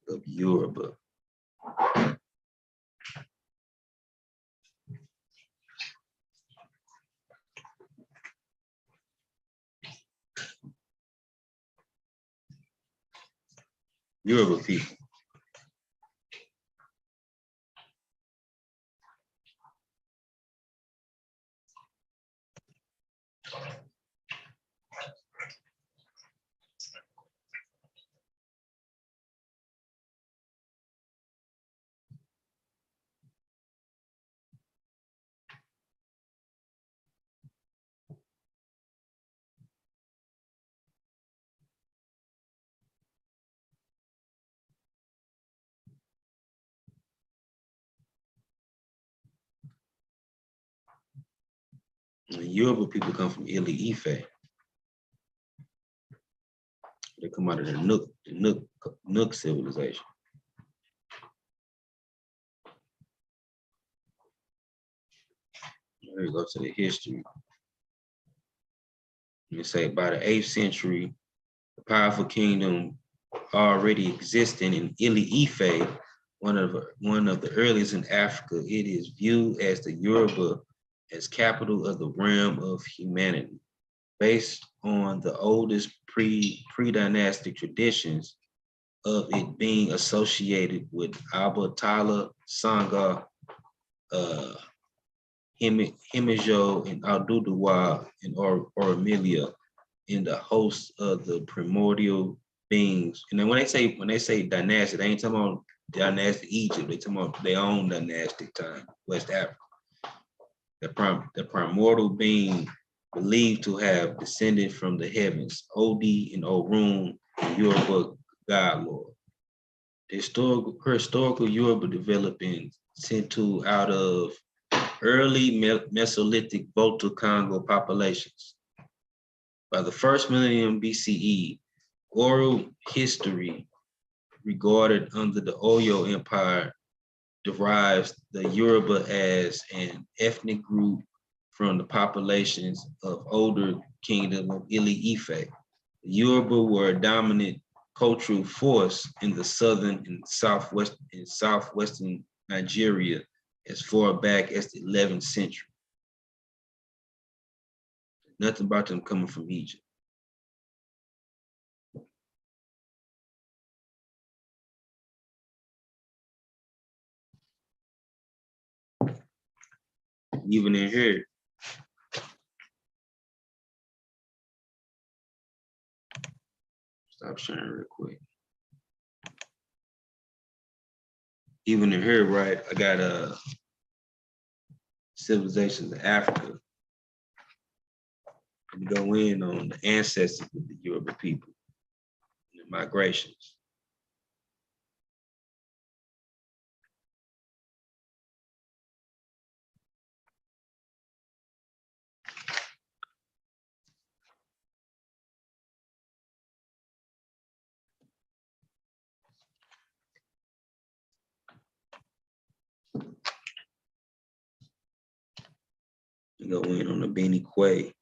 Of Yoruba. Yoruba people. The Yoruba people come from Ili Ife. They come out of the Nook civilization. Here we go to the history. You say by the 8th century, the powerful kingdom already existing in Ili Ife, one of the earliest in Africa. It is viewed as the Yoruba as capital of the realm of humanity, based on the oldest pre-dynastic traditions of it being associated with Abatala, Sanga, Himijo, and Alduduwa, and Orimilia, in the host of the primordial beings. And then when they say dynastic, they ain't talking about dynastic Egypt. They talking about their own dynastic time, West Africa. The primordial being believed to have descended from the heavens, Odi and Orun, Yoruba god lord. The historical Yoruba developed in Sintu out of early Mesolithic Volta Congo populations. By the first millennium BCE, oral history regarded under the Oyo Empire derives the Yoruba as an ethnic group from the populations of older kingdom of Ili Ife. The Yoruba were a dominant cultural force in the southern and southwestern Nigeria as far back as the 11th century. Nothing about them coming from Egypt. Even in here, stop sharing real quick. Even in here, right, I got civilizations of Africa. And go in on the ancestors of the Yoruba people, and the migrations. Go in on the Beni Quay.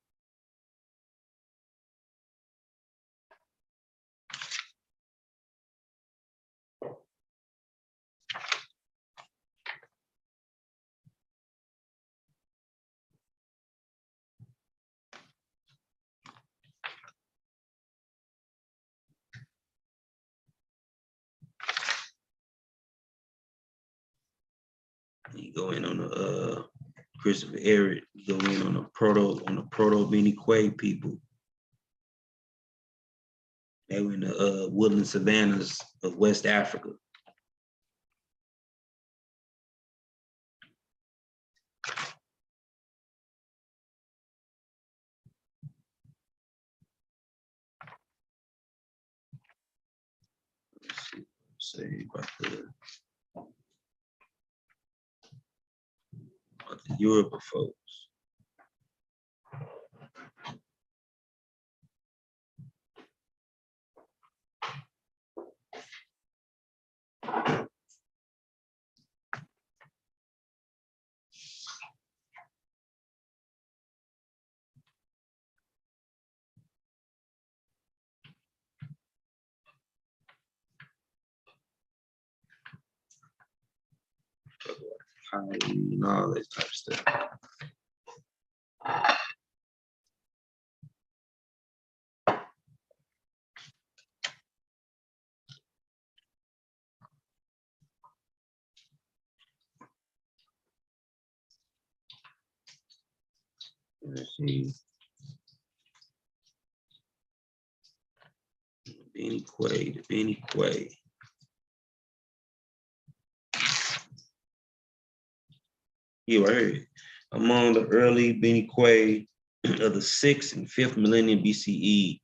You go in on the Christopher Ehret, you go in on the proto Benny Quay people. They were in the woodland savannas of West Africa. Let's see, say about the Yoruba folks. And all that type of stuff. Let's see. Benny Quay, the Benny Quay. You heard among the early Benny Quay of the 6th and 5th millennium BCE,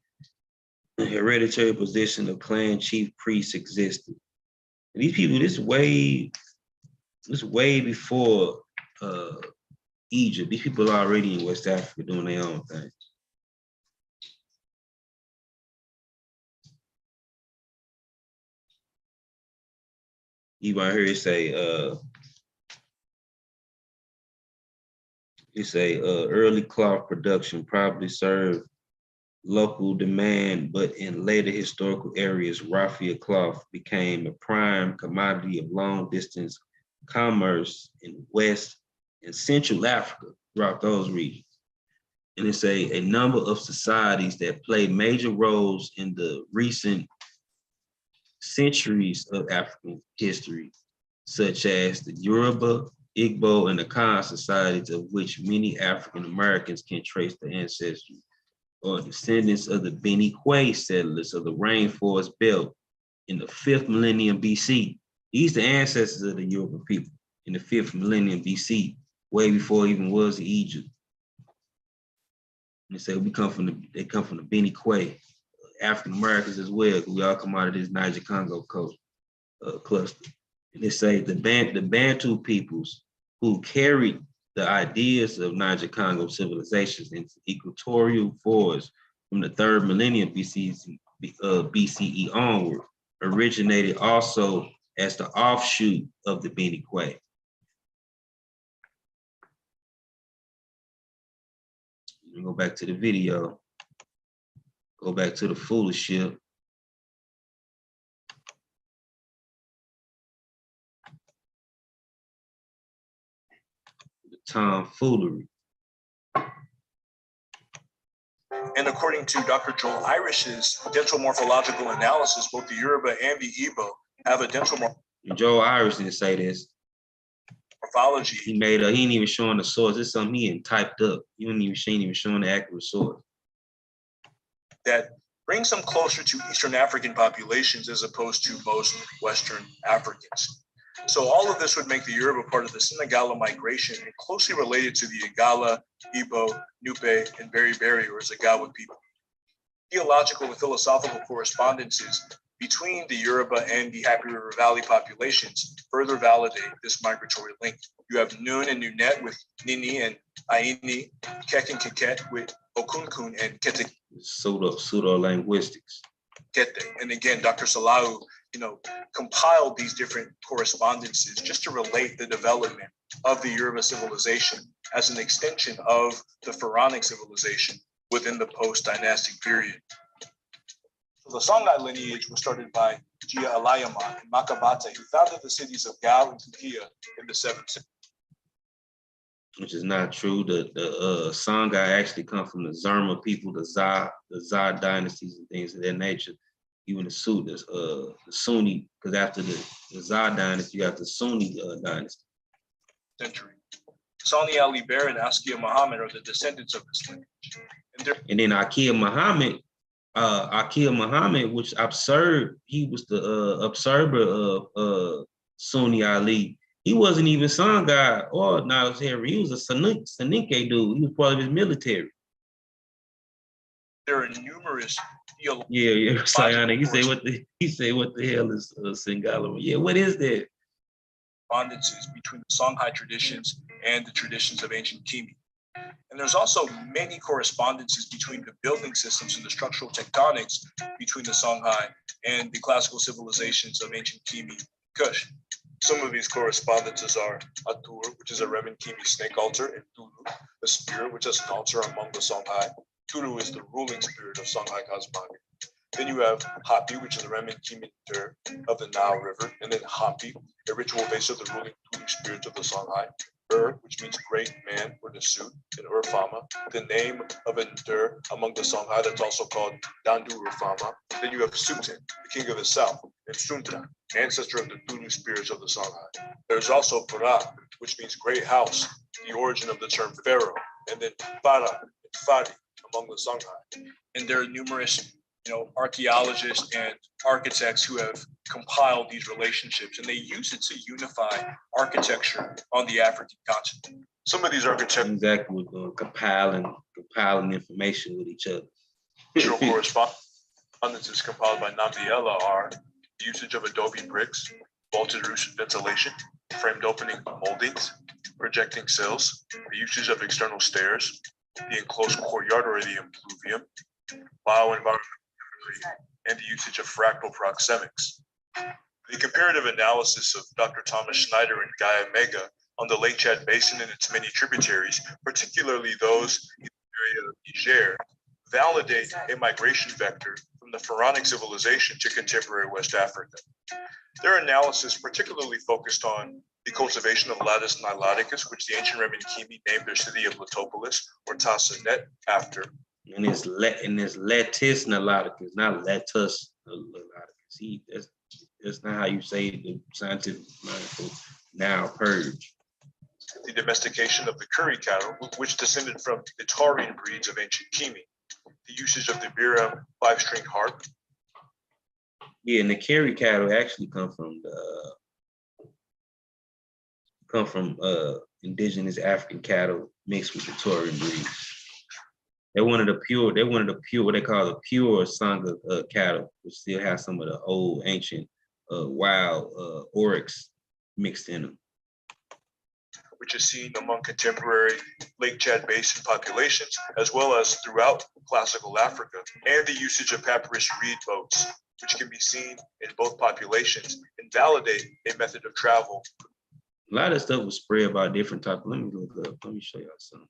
a hereditary position of clan chief priests existed. And these people, this way before Egypt. These people are already in West Africa doing their own thing. You might hear it say, early cloth production probably served local demand, but in later historical areas, raffia cloth became a prime commodity of long distance commerce in West and Central Africa throughout those regions. And it's a number of societies that played major roles in the recent centuries of African history, such as the Yoruba, Igbo, and Akan societies, of which many African Americans can trace the ancestry or descendants of the Benny Quay settlers of the rainforest belt in the 5th millennium BC. These are the ancestors of the Yoruba people in the 5th millennium BC, way before it even was Egypt. And they say they come from the Benny Quay, African Americans as well, because we all come out of this Niger Congo coast cluster. And they say the Bantu peoples who carried the ideas of Niger Congo civilizations into equatorial forests from the 3rd millennium BCE onward originated also as the offshoot of the Benny Quay. Go back to the video. Go back to the foolish ship. The tomfoolery. And according to Dr. Joel Irish's dental morphological analysis, both the Yoruba and the Igbo have a dental Joel Irish didn't say this. Morphology. He ain't even showing the source. It's something he ain't typed up. He ain't even showing the accurate source. That brings them closer to Eastern African populations as opposed to most Western Africans. So all of this would make the Yoruba part of the Senegala migration and closely related to the Igala, Igbo, Nupe, and Beriberi or Zagawa people. Theological and philosophical correspondences between the Yoruba and the Happy River Valley populations further validate this migratory link. You have Nun and Nunet with Nini and Aini, Kek and Keket with Okunkun and Kete. Pseudo linguistics. Kete. And again, Dr. Salahu, compiled these different correspondences just to relate the development of the Yoruba civilization as an extension of the Pharaonic civilization within the post-dynastic period. So the Songhai lineage was started by Gia Alayama and Makabate, who founded the cities of Gao and Kukia in the 7th century. Which is not true. The Songhai actually come from the Zerma people, the Za dynasties and things of that nature. Even the Sunni, because after the Za dynasty, you have the Sunni dynasty. century. Sani Ali Bear and Askia Muhammad are the descendants of this lineage. And then Akil Muhammad, which observed, he was the observer of Sunni Ali. He wasn't even Sun God or Nile Harry. He was a Sanike dude. He was part of his military. There are numerous Yeah. Sayana. He say what the hell is Singala? Yeah, what is that? Correspondences between the Songhai traditions and the traditions of ancient Kimi. And there's also many correspondences between the building systems and the structural tectonics between the Songhai and the classical civilizations of ancient Kimi, Kush. Some of these correspondences are Atur, which is a Remen Kimi snake altar, and Tulu, a spirit which is an altar among the Songhai. Tulu is the ruling spirit of Songhai cosmogony. Then you have Hapi, which is the Remen Kimi of the Nile River, and then Hampi, a ritual base of the ruling Tulu spirits of the Songhai. Which means great man or the suit, and Urfama, the name of a Ndur among the Songhai that's also called Dandu Urfama. Then you have Sutin, the king of the south, and Sunta, ancestor of the Tulu spirits of the Songhai. There's also Para, which means great house, the origin of the term pharaoh, and then Para and Fadi among the Songhai. And there are numerous archaeologists and architects who have compiled these relationships, and they use it to unify architecture on the African continent. Some of these architects exactly compiling information with each other. Correspondences compiled by Nambiela are the usage of adobe bricks, vaulted roof ventilation, framed opening moldings, projecting sills, the usage of external stairs, the enclosed courtyard or the impluvium, bioenvironmental, and the usage of fractal proxemics. The comparative analysis of Dr. Thomas Schneider and Gaia Mega on the Lake Chad Basin and its many tributaries, particularly those in the area of Niger, validate a migration vector from the Pharaonic civilization to contemporary West Africa. Their analysis particularly focused on the cultivation of Latus niloticus, which the ancient Remen Kimi named their city of Letopolis or Tassanet after. And it's Latus niloticus, not Latus niloticus. That's not how you say the scientific mind. Now purge. The domestication of the curry cattle, which descended from the Taurian breeds of ancient Kimi. The usage of the Biram 5-string harp. Yeah, and the curry cattle actually come from indigenous African cattle mixed with the Taurian breeds. They're one of the pure, what they call the pure Sangha cattle, which still have some of the old ancient wild oryx mixed in them. Which is seen among contemporary Lake Chad Basin populations, as well as throughout classical Africa, and the usage of papyrus reed boats, which can be seen in both populations and validate a method of travel. A lot of stuff was spread by different types. Let me look up. Let me show y'all something.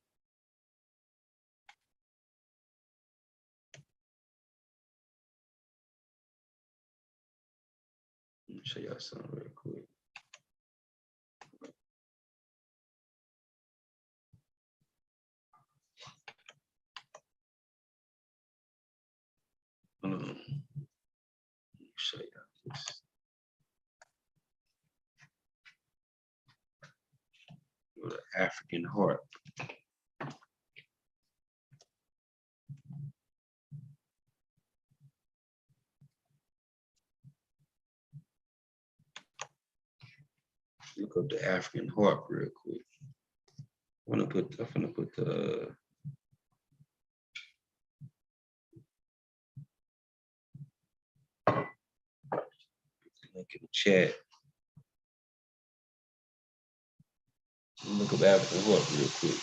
Let me show y'all something real quick. Let me show y'all this. Go to African harp. Look up the African harp real quick. I'm gonna put the link in the chat. Look up African harp real quick.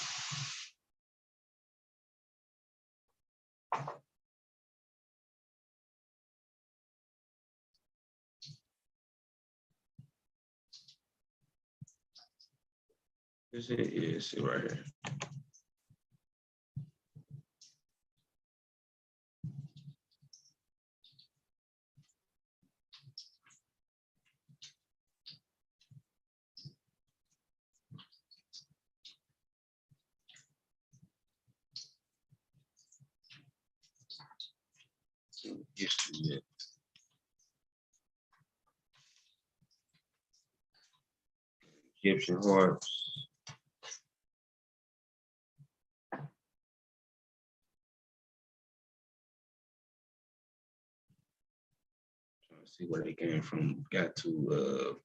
Is it? Yes, right here. History. Egyptian harps. Let's see where they came from. Got to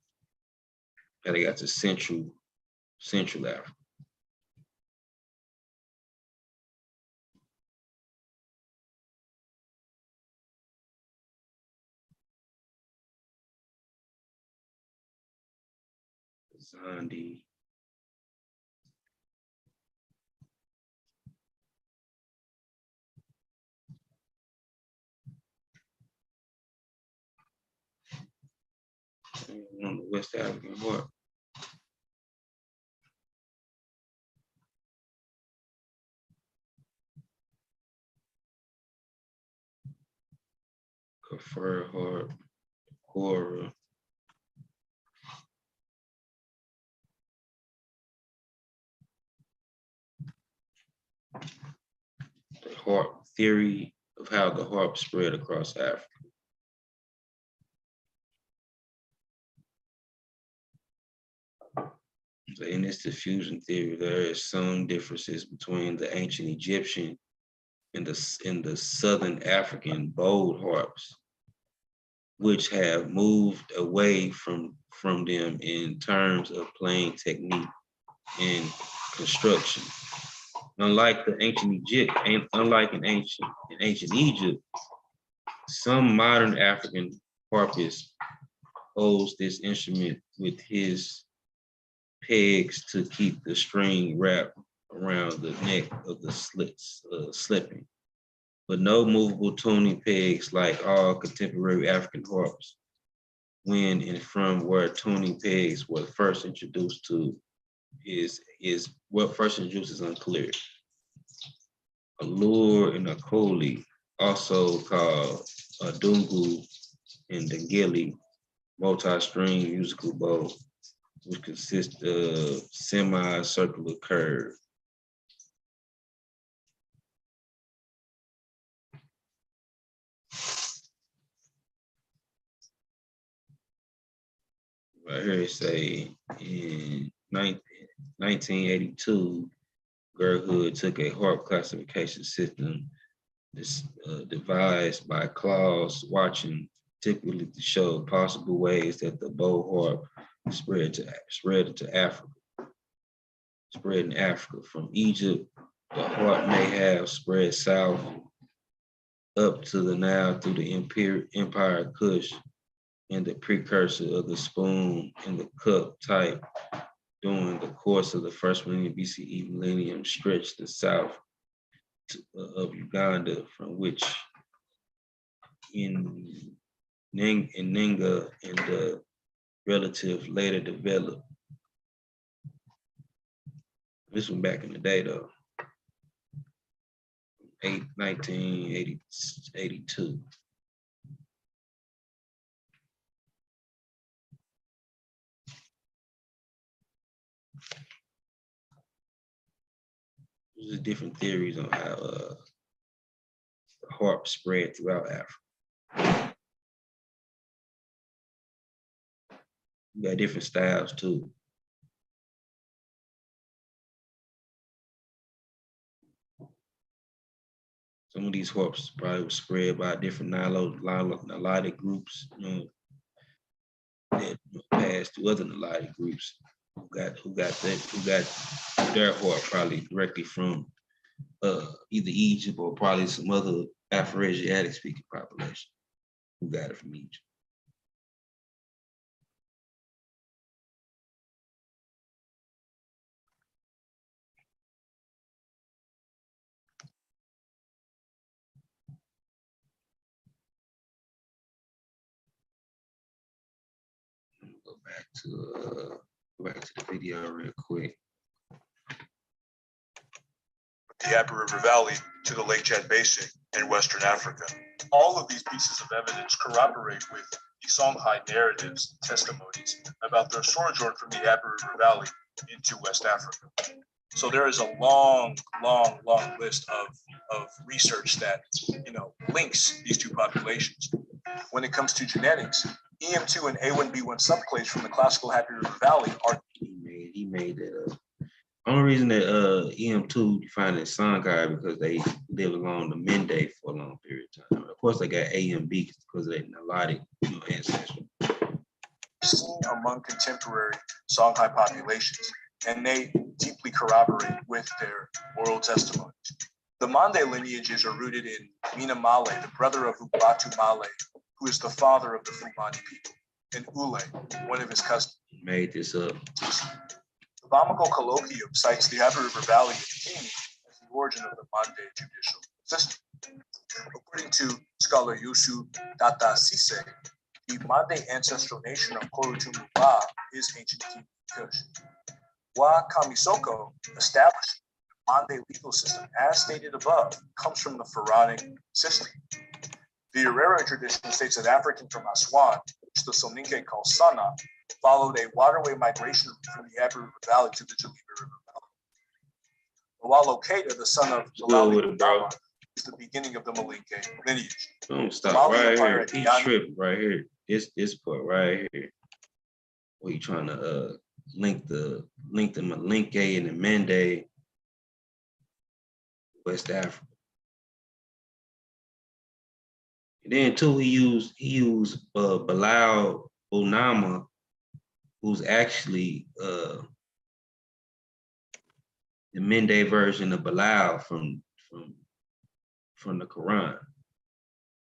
they got to Central Africa. Zandi. On the West African Horse. Kafir Harp, Cora. The harp theory of how the harp spread across Africa. So in this diffusion theory, there is some differences between the ancient Egyptian and the Southern African bowed harps, which have moved away from them in terms of playing technique and construction. Unlike in ancient Egypt, some modern African harpists holds this instrument with his pegs to keep the string wrapped around the neck of the slipping, but no movable tuning pegs like all contemporary African harps. When and from where tuning pegs were first introduced to is what first introduced is unclear. Allure and Akoli, also called a dungu and dangili, multi-string musical bow, which consists of semi-circular curve. Right here it say in 1982, Gerthood took a harp classification system devised by Klaus Watson, typically to show possible ways that the bow harp spread in Africa. From Egypt, the harp may have spread south up to the Nile through the Empire Kush, and the precursor of the spoon and the cup type during the course of the first millennium BCE millennium stretched the south of Uganda, from which in Ninga and the relative later developed. This one back in the day though, 1982. There's different theories on how the harp spread throughout Africa. You got different styles too. Some of these harps probably were spread by different Nilotic groups, that passed to other Nilotic groups who got their harp probably directly from either Egypt or probably some other Afro-Asiatic speaking population who got it from Egypt. Go back to the video real quick. The Upper River Valley to the Lake Chad Basin in Western Africa. All of these pieces of evidence corroborate with the Songhai narratives and testimonies about their sojourn from the Upper River Valley into West Africa. So there is a long list of research that links these two populations. When it comes to genetics, EM2 and A1B1 subclades from the classical Happy River Valley are. He made it Only reason that EM2 you find in Songhai because they live along the Mende for a long period of time. Of course, they got A and B because of their Nilotic ancestry. Seen among contemporary Songhai populations, and they deeply corroborate with their oral testimony. The Mande lineages are rooted in Mina Male, the brother of Ubatu Male, who is the father of the Fumani people, and Ule, one of his cousins. Made this up. The Bamako colloquium cites the Abu River Valley of Kini as the origin of the Mande judicial system. According to scholar Yusu Data Sise, the Mande ancestral nation of Korutumu is ancient Kini Kush. Wa Kamisoko established the Mande legal system, as stated above, comes from the Pharaonic system. The Herrera tradition states that Africans from Aswan, which the Soninke call Sana, followed a waterway migration from the Abu River Valley to the Jaliba River Valley. Awalo Keita, the son of Jalali Dama, is the beginning of the Malinke lineage. Don't stop right here. He tripped right here. This part right here. Where you trying to link the Malinke and the Mende, West Africa. And then too, he used Bilal Onama, who's actually the Mende version of Bilal from the Quran.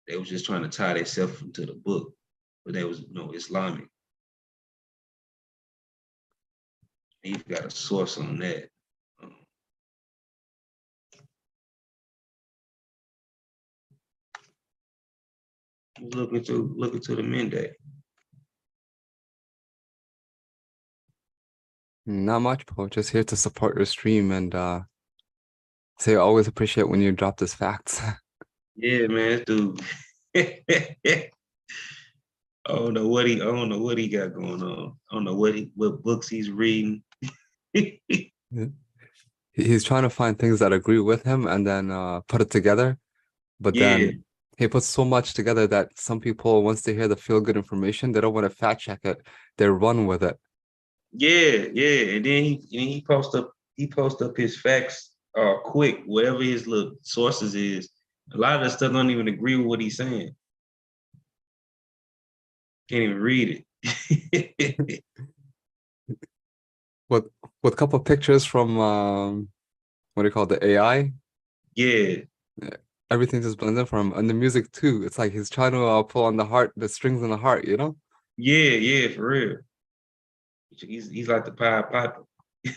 They was just trying to tie themselves into the book, but they was Islamic. You've got a source on that. Look into the Mende. Not much, Poe. Just here to support your stream and say I always appreciate when you drop these facts. Yeah, man, dude. I don't know what he got going on. I don't know what books he's reading. He's trying to find things that agree with him and then put it together. But then he puts so much together that some people, once they hear the feel-good information, they don't want to fact check it. They run with it. Yeah. And then he posts up his facts quick, whatever his little sources is. A lot of that stuff don't even agree with what he's saying. Can't even read it. With a couple of pictures from what do you call it, the AI? Yeah. Everything just blends in for him. And the music too. It's like he's trying to pull on the strings in the heart, you know? Yeah, for real. He's like the Pied Piper.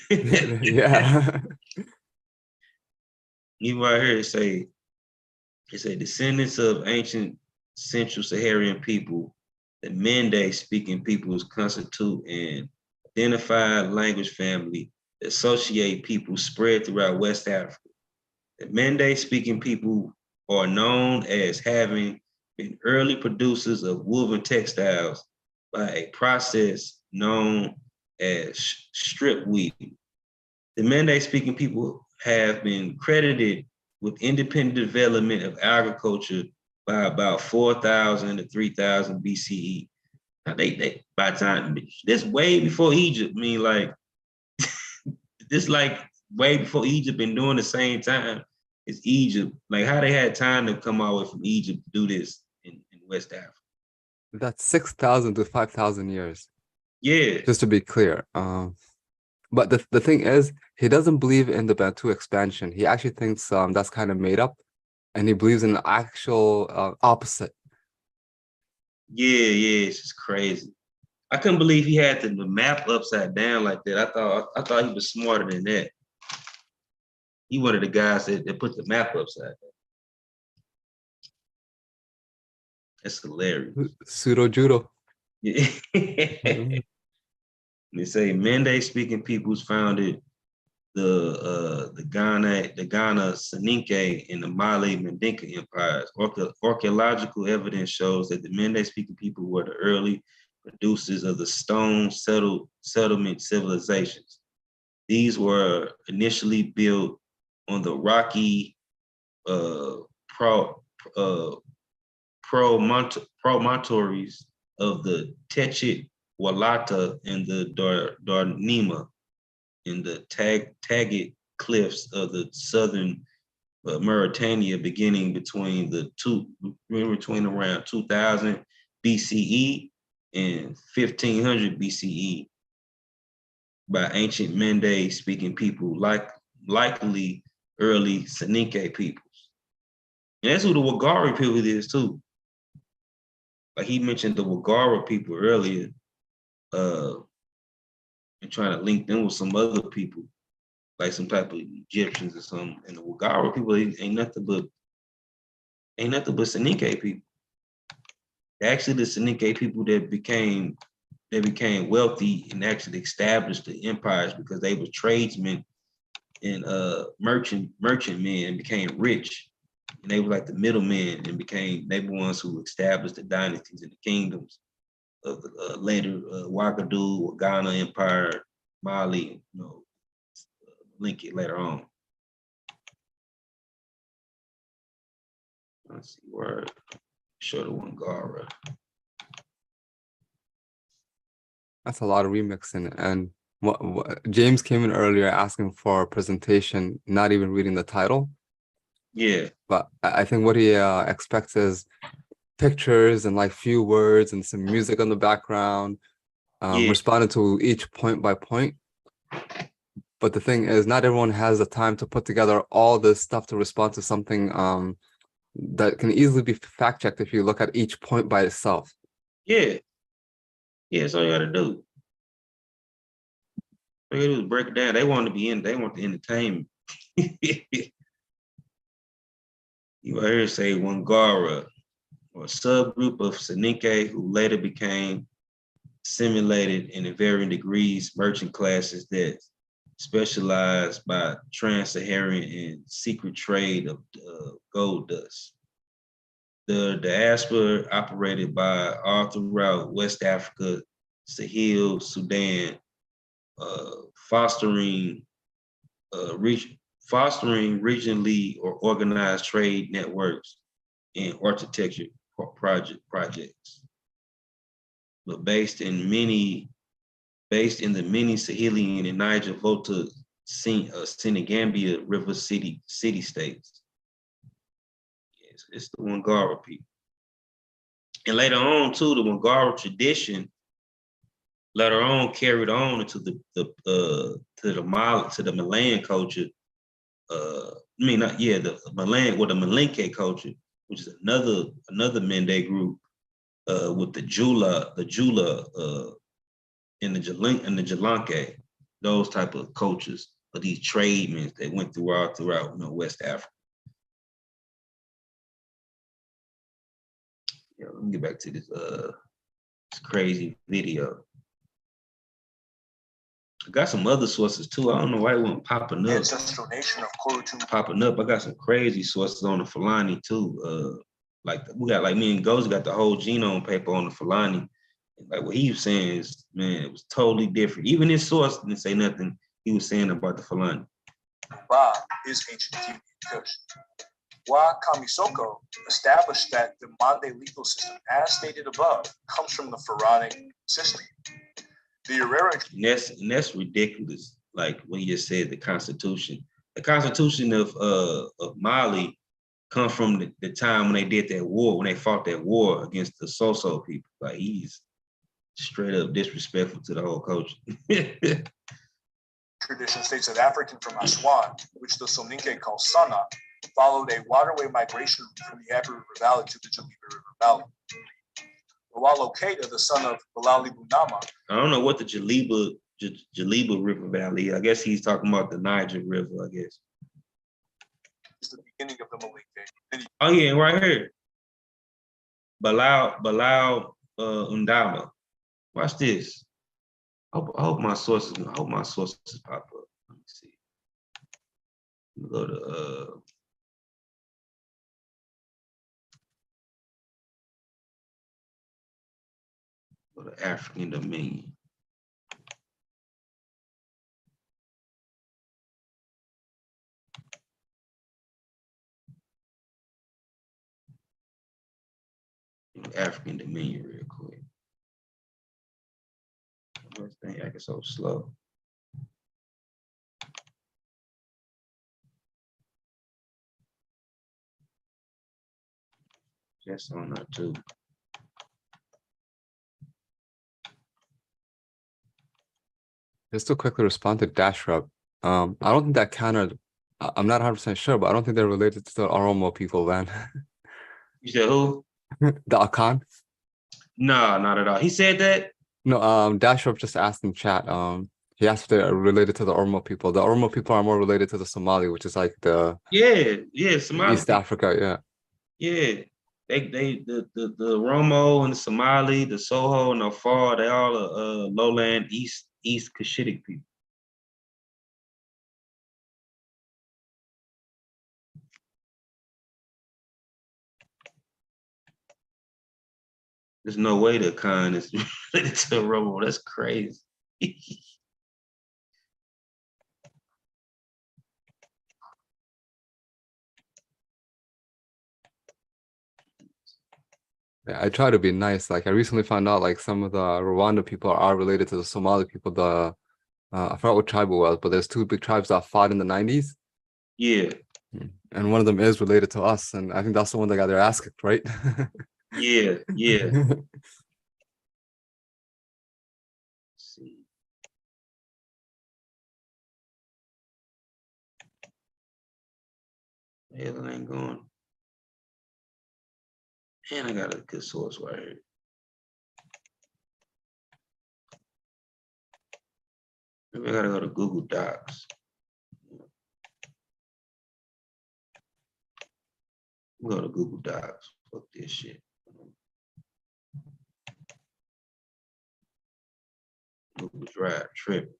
Yeah. Even right here, it say descendants of ancient Central Saharan people, the Mende speaking peoples constitute an identified language family that associate people spread throughout West Africa. The Mende speaking people are known as having been early producers of woven textiles by a process known as strip weaving. The Mende speaking people have been credited with independent development of agriculture by about 4,000 to 3,000 BCE. Now they by the time this way before Egypt, I mean like this like way before Egypt and during the same time as Egypt. Like how they had time to come all the way from Egypt to do this in West Africa. That's 6,000 to 5,000 years. Yeah. Just to be clear. But the thing is, he doesn't believe in the Bantu expansion. He actually thinks that's kind of made up, and he believes in the actual opposite. Yeah, it's just crazy. I couldn't believe he had the map upside down like that. I thought he was smarter than that. He one of the guys that put the map upside down. That's hilarious. Pseudo judo. Yeah. They say Mende speaking peoples founded the Ghana Soninke and the Mali Mandinka empires. Archaeological evidence shows that the Mende speaking people were the early producers of the stone settlement civilizations. These were initially built on the rocky promontories of the Techit Walata and the Darnima. in the Taggart Cliffs of the southern Mauritania, beginning between around 2000 BCE and 1500 BCE by ancient Mende speaking people, likely early Soninke peoples. And that's who the Wagari people is too. Like he mentioned the Wagara people earlier, and trying to link them with some other people, like some type of Egyptians or something. And the Wagara people ain't nothing but Soninke people. Actually, the Soninke people that became wealthy and actually established the empires because they were tradesmen and merchant men and became rich. And they were like the middlemen and they were ones who established the dynasties and the kingdoms of the later Ouagadougou, Ghana Empire, Mali, link it later on. Let's see where show the Wangara. That's a lot of remixing. And what James came in earlier asking for a presentation, not even reading the title. Yeah. But I think what he expects is pictures and like few words and some music on the background, responding to each point by point. But the thing is, not everyone has the time to put together all this stuff to respond to something that can easily be fact checked if you look at each point by itself. Yeah. Yeah, that's all you gotta do. All you gotta do is break it down. They want the entertainment. You hear here say Wangara, or a subgroup of Soninke who later became simulated and in varying degrees merchant classes that specialized by trans-Saharan and secret trade of gold dust. The diaspora operated by all throughout West Africa, Sahel, Sudan, fostering regionally or organized trade networks and architecture projects. But based in the many Sahelian and Niger Volta Senegambia River city-states. Yes, it's the Wangara people. And later on, too, the Wangara tradition later on carried on into the Malayan culture. The Malinke culture, which is another Mende group with the Jula and the Jalanke, those type of cultures of these tradesmen that went throughout West Africa. Yeah, let me get back to this crazy video. I got some other sources too. I don't know why it wasn't popping up. Ancestral nation of Korutu. Popping up. I got some crazy sources on the Fulani too. Like we got me and Goz got the whole genome paper on the Fulani. Like what he was saying is, man, it was totally different. Even his source didn't say nothing he was saying about the Fulani. Ba is ancient Kiwi Kush. Wa Kamisoko established that the Mande legal system, as stated above, comes from the Pharaonic system. The Herero. And that's ridiculous. Like when you just said the Constitution. The Constitution of Mali come from the time when they did that war, when they fought that war against the Soso people. Like he's straight up disrespectful to the whole culture. Tradition states that African from Aswan, which the Soninke call Sana, followed a waterway migration from the Abu River Valley to the Jaliba River Valley. Lawalo Keita, the son of Bilali Bunama. I don't know what the Jaliba River Valley. I guess he's talking about the Niger River, I guess. It's the beginning of the Malinke. Oh yeah, right here. Bilal Undama. Watch this. I hope my sources pop up. Let me see. Let me go to African Dominion. African Dominion real quick. This thing acting so slow. That's on that too. Just to quickly respond to Dashrub, I don't think that countered. I'm not 100% sure, but I don't think they're related to the Oromo people, then. You said who? The Akan? No, not at all. He said that. No, Dashrub just asked in chat. He asked if they're related to the Oromo people. The Oromo people are more related to the Somali, which is like the Yeah, Somali East people. Africa, yeah. Yeah. The Romo and the Somali, the Soho and the Afar, they all are lowland East Cushitic people. There's no way the Khan is related to the Romo. That's crazy. Yeah, I try to be nice. Like I recently found out like some of the Rwanda people are related to the Somali people. I forgot what tribe it was, but there's two big tribes that fought in the 90s. Yeah. And one of them is related to us. And I think that's the one that got their ass kicked, right? Yeah. See. Hell, it ain't going. And I got a good source right here. Maybe I gotta go to Google Docs. Go to Google Docs. Fuck this shit. Google Drive trip.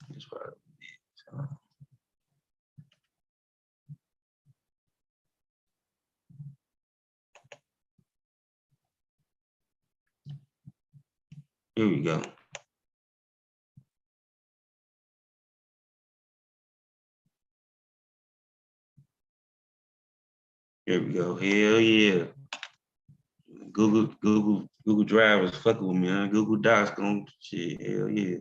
That's what I did. Here we go. Here we go. Hell yeah. Google Drive is fucking with me, huh? Google Docs gonna shit. Hell yeah.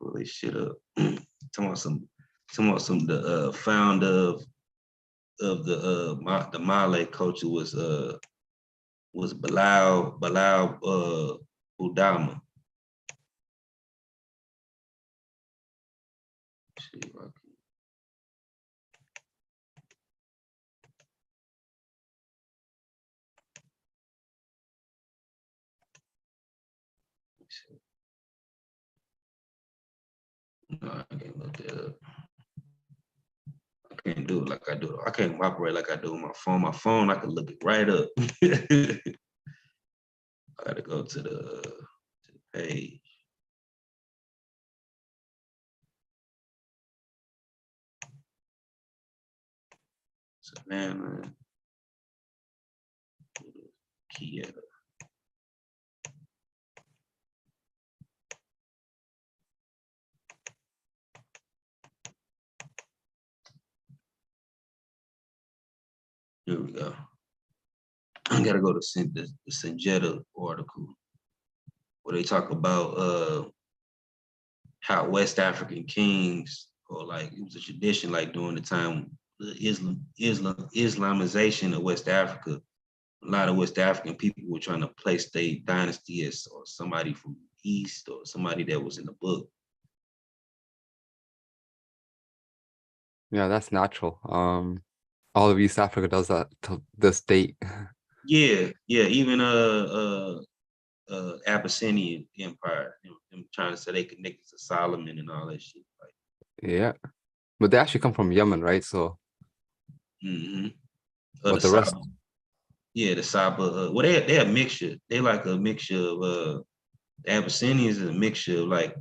Pull this shit up. Talking about some the founder of the Male culture was Bilal Budama. See if I can. No, I can't look that up. I can't do it like I do. I can't operate like I do on my phone. My phone, I can look it right up. I gotta go to the page. Savannah. Kia. Here we go. I gotta go to the Sanjeta article where they talk about how West African kings, or like it was a tradition like during the time the Islamization of West Africa. A lot of West African people were trying to place their dynasty as or somebody from the East or somebody that was in the book. Yeah, that's natural. All of East Africa does that to this date. Yeah, even Abyssinian Empire. Them trying to say they connected to Solomon and all that shit. Like, Yeah, but they actually come from Yemen, right? So, but the rest, yeah, the Saba. Well, they're a mixture. They like a mixture of the Abyssinians is a mixture of like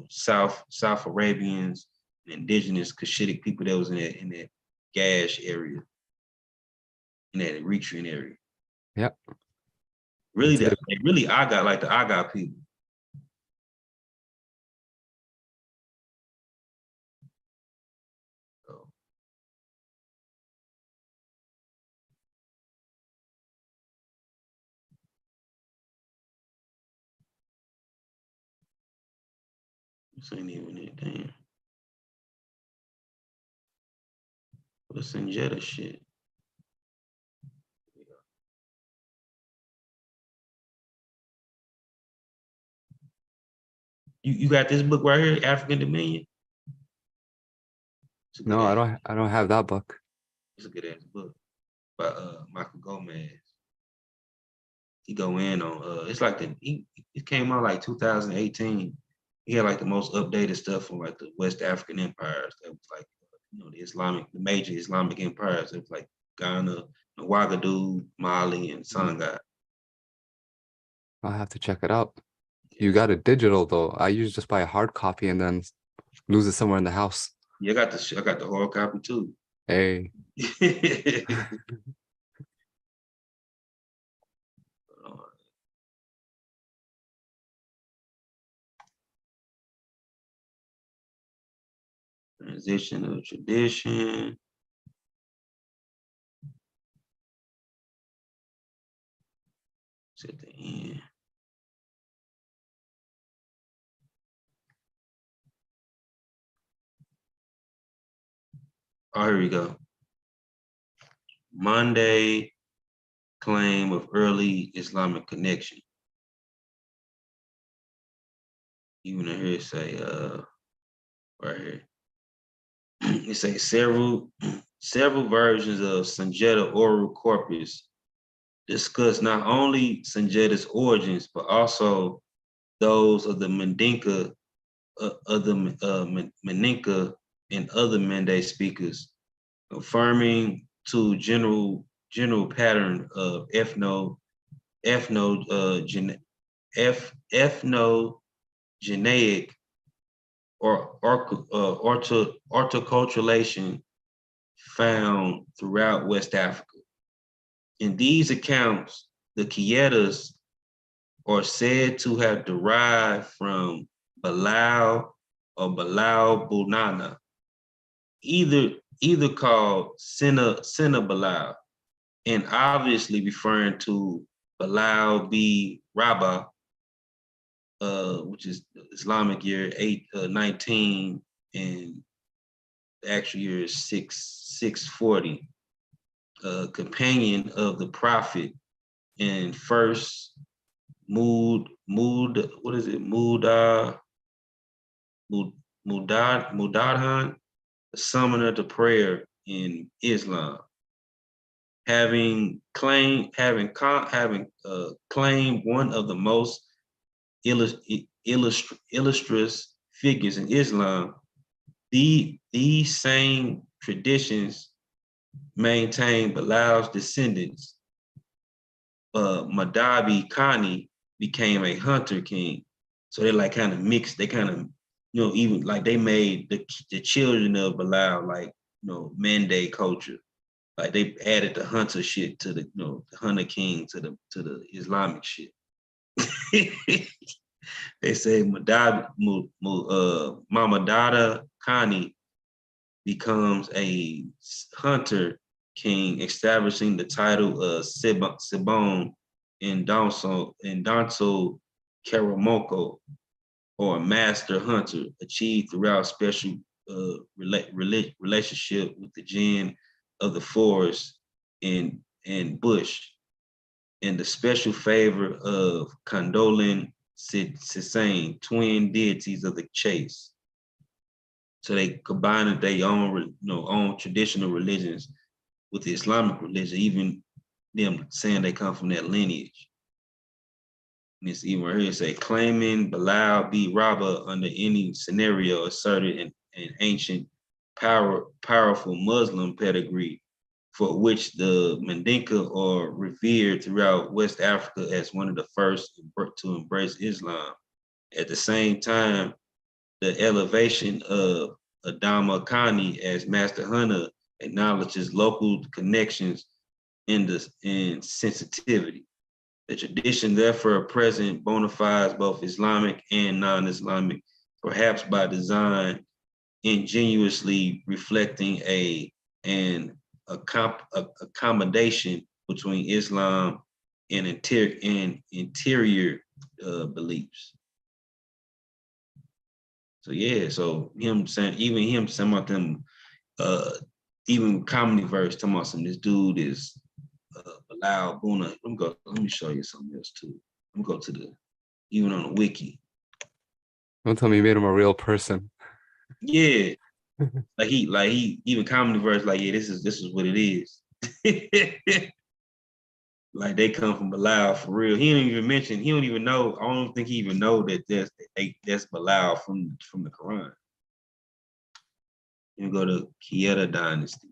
South Arabians, and indigenous Cushitic people that was in that Gash area, in that Eritrean area. Yep. Really, the Aga people. This ain't even it, damn. The Sanjetta shit. You got this book right here, African Dominion? No, I don't have that book. It's a good ass book by Michael Gomez. He go in on it's like it came out like 2018. He had like the most updated stuff from like the West African empires. That was like the major Islamic empires. It was like Ghana, Ouagadougou, Mali, and Songhai. I'll have to check it out. You got it digital though. I usually just buy a hard copy and then lose it somewhere in the house. Yeah, I got the hard copy too. Hey. Transition of tradition. It's at the end. Oh, here we go. Monday claim of early Islamic connection. Even here it say right here. It say several versions of Sanjetta oral corpus discuss not only Sanjetta's origins, but also those of the Mandinka, Maninka and other Mende speakers, confirming to general pattern of ethnogeneic or horticulturalization found throughout West Africa. In these accounts, the Quietas are said to have derived from Balau or Balau Bunana, either called Sina Balau, and obviously referring to Balau B. Rabah, which is Islamic year 19, and the actual year is 640. Companion of the Prophet in first Mudadhan, the summoner to prayer in Islam, having claimed one of the most illustrious figures in Islam. These same traditions maintain Bilal's descendants. Madabi Khani became a hunter king. So they like kind of mixed, they kind of, even like they made the children of Bilal, like, Mende culture. Like they added the hunter shit to the, the hunter king to the Islamic shit. They say Mamadada Khani becomes a hunter king, establishing the title of Sibon in Danso Karamoko, or master hunter, achieved throughout special relationship with the jinn of the forest and bush, and the special favor of Condolin Sisane, twin deities of the chase. So they combined their own, own traditional religions with the Islamic religion, even them saying they come from that lineage. And it's even here say claiming Bilal B. Rabah under any scenario asserted an ancient powerful Muslim pedigree, for which the Mandinka are revered throughout West Africa as one of the first to embrace Islam. At the same time, the elevation of Adama Khani as Master Hunter acknowledges local connections and sensitivity. The tradition therefore present bona fides both Islamic and non-Islamic, perhaps by design, ingenuously reflecting an accommodation between Islam and interior beliefs. So yeah, so him saying, even him saying about them, even comedy verse talking about some, this dude is Bilal Buna. Let me show you something else too. Let me go to the, even on the wiki. Don't tell me you made him a real person. Yeah. like he even comedy verse, like, yeah, this is what it is. Like they come from Bilal for real. He don't even know. I don't think he even know that that's Bilal from the Quran. You go to Qiyadah dynasty.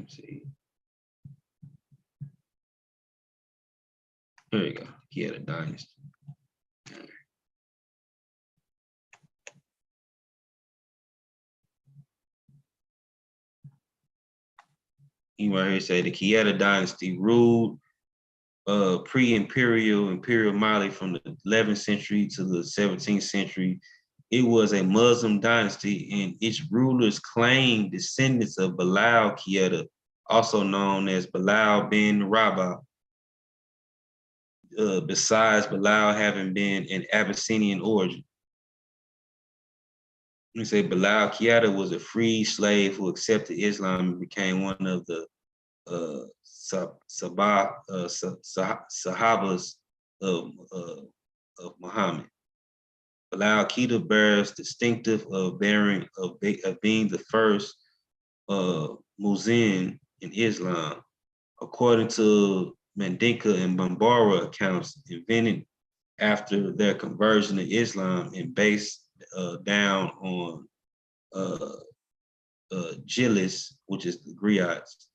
See. There you go. Qiyadah dynasty. He right here say the Qiyadah dynasty ruled imperial Mali from the 11th century to the 17th century. It was a Muslim dynasty, and its rulers claimed descendants of Bilal Qiyadah, also known as Bilal bin Rabah. Besides Bilal having been an Abyssinian origin. We say Bilal Qiyadah was a free slave who accepted Islam and became one of the Sahabas of Muhammad. Bilal Qiyadah bears distinctive of being the first Muezzin in Islam, according to Mandinka and Bambara accounts, invented after their conversion to Islam and based down on Jilis, which is the griots,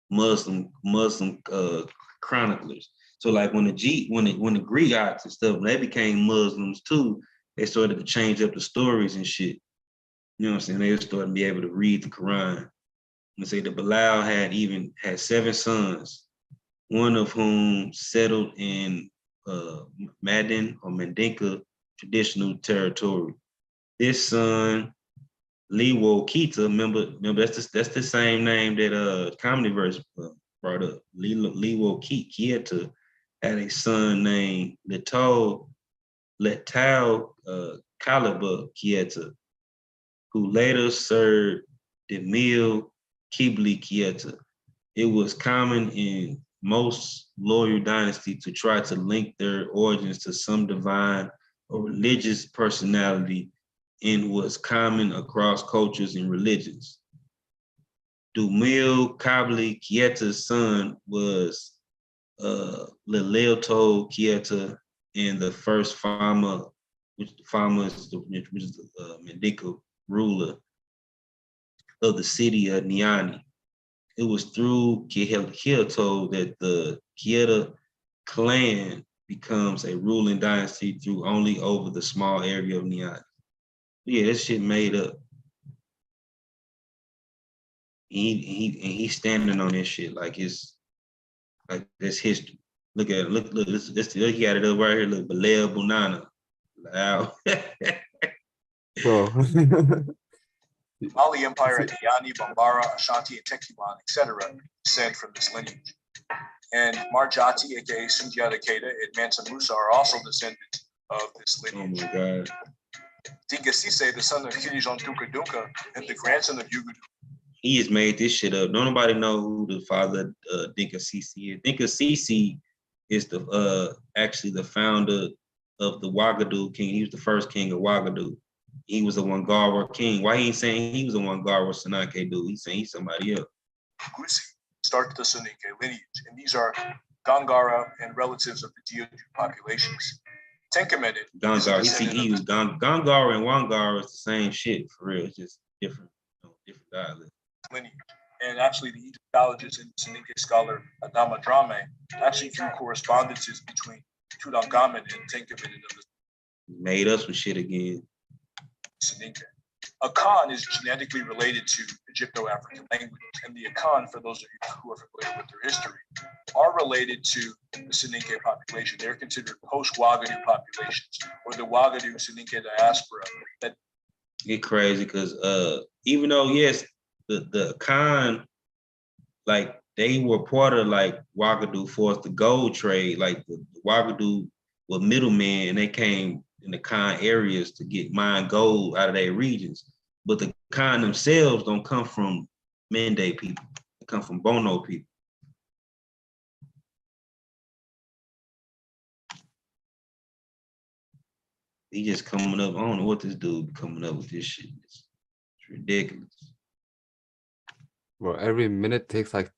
Muslim chroniclers. So like when the griots and stuff, when they became Muslims too, they started to change up the stories and shit. You know what I'm saying? They started to be able to read the Quran. And say that Bilal had 7 sons, one of whom settled in Madin or Mandinka traditional territory. This son, Liwo Kita, remember that's the same name that Comedy Verse brought up. Liwo Kita had a son named Letao Kalaba Kieta, who later served Demil Kibli Kieta. It was common in most loyal dynasties to try to link their origins to some divine or religious personality, and was common across cultures and religions. Dumil Kabli Kieta's son was Leleoto Kieta, and the first Fama, which is the Mandinka ruler of the city of Niani. It was through Kyoto that the Kieta clan becomes a ruling dynasty through only over the small area of Niani. Yeah, that shit made up. He's standing on this shit like it's like that's history. Look at it. Look, he got it up right here. Look, Balea Bunana. Wow. Bro. Mali Empire, Adiyani, Bambara, Ashanti, and Tekiman, etc., descend from this lineage. And Marjati, aka Sundiata Keita, and Mansa Musa are also descendants of this lineage. Oh my God. Dinka Sise, the son of Kilijon Duka Dunka, and the grandson of Yugudu. He has made this shit up. Don't nobody know who the father Dinka Sisi is. Dinka Sisi is the actually the founder of the Ouagadougou king. He was the first king of Ouagadougou. He was a Wangara king. Why he ain't saying he was a Wangara Sanake dude? He's saying he's somebody else. Gusi start the Sanike lineage, and these are Gangara and relatives of the Diadu populations. Tenkamedet. Gangara, Gangara and Wangara is the same shit for real. It's just different, different dialects. Lineage. And actually, the Egyptologist and Sanike scholar Adama Drame actually drew correspondences between Tutankhamun and Tenkamedet of the made us some shit again. Sanike. Akan is genetically related to Egypto-African languages, and the Akan, for those of you who are familiar with their history, are related to the Soninke population. They're considered post-Ouagadougou populations, or the Ouagadougou Soninke diaspora. That it's crazy because even though yes, the Akan, like they were part of like Ouagadougou for the gold trade, like the Ouagadougou were middlemen, and they came in the Khan areas to get mine gold out of their regions. But the Khan themselves don't come from Mende people. They come from Bono people. He just coming up. I don't know what this dude coming up with this shit. It's ridiculous. Well, every minute takes like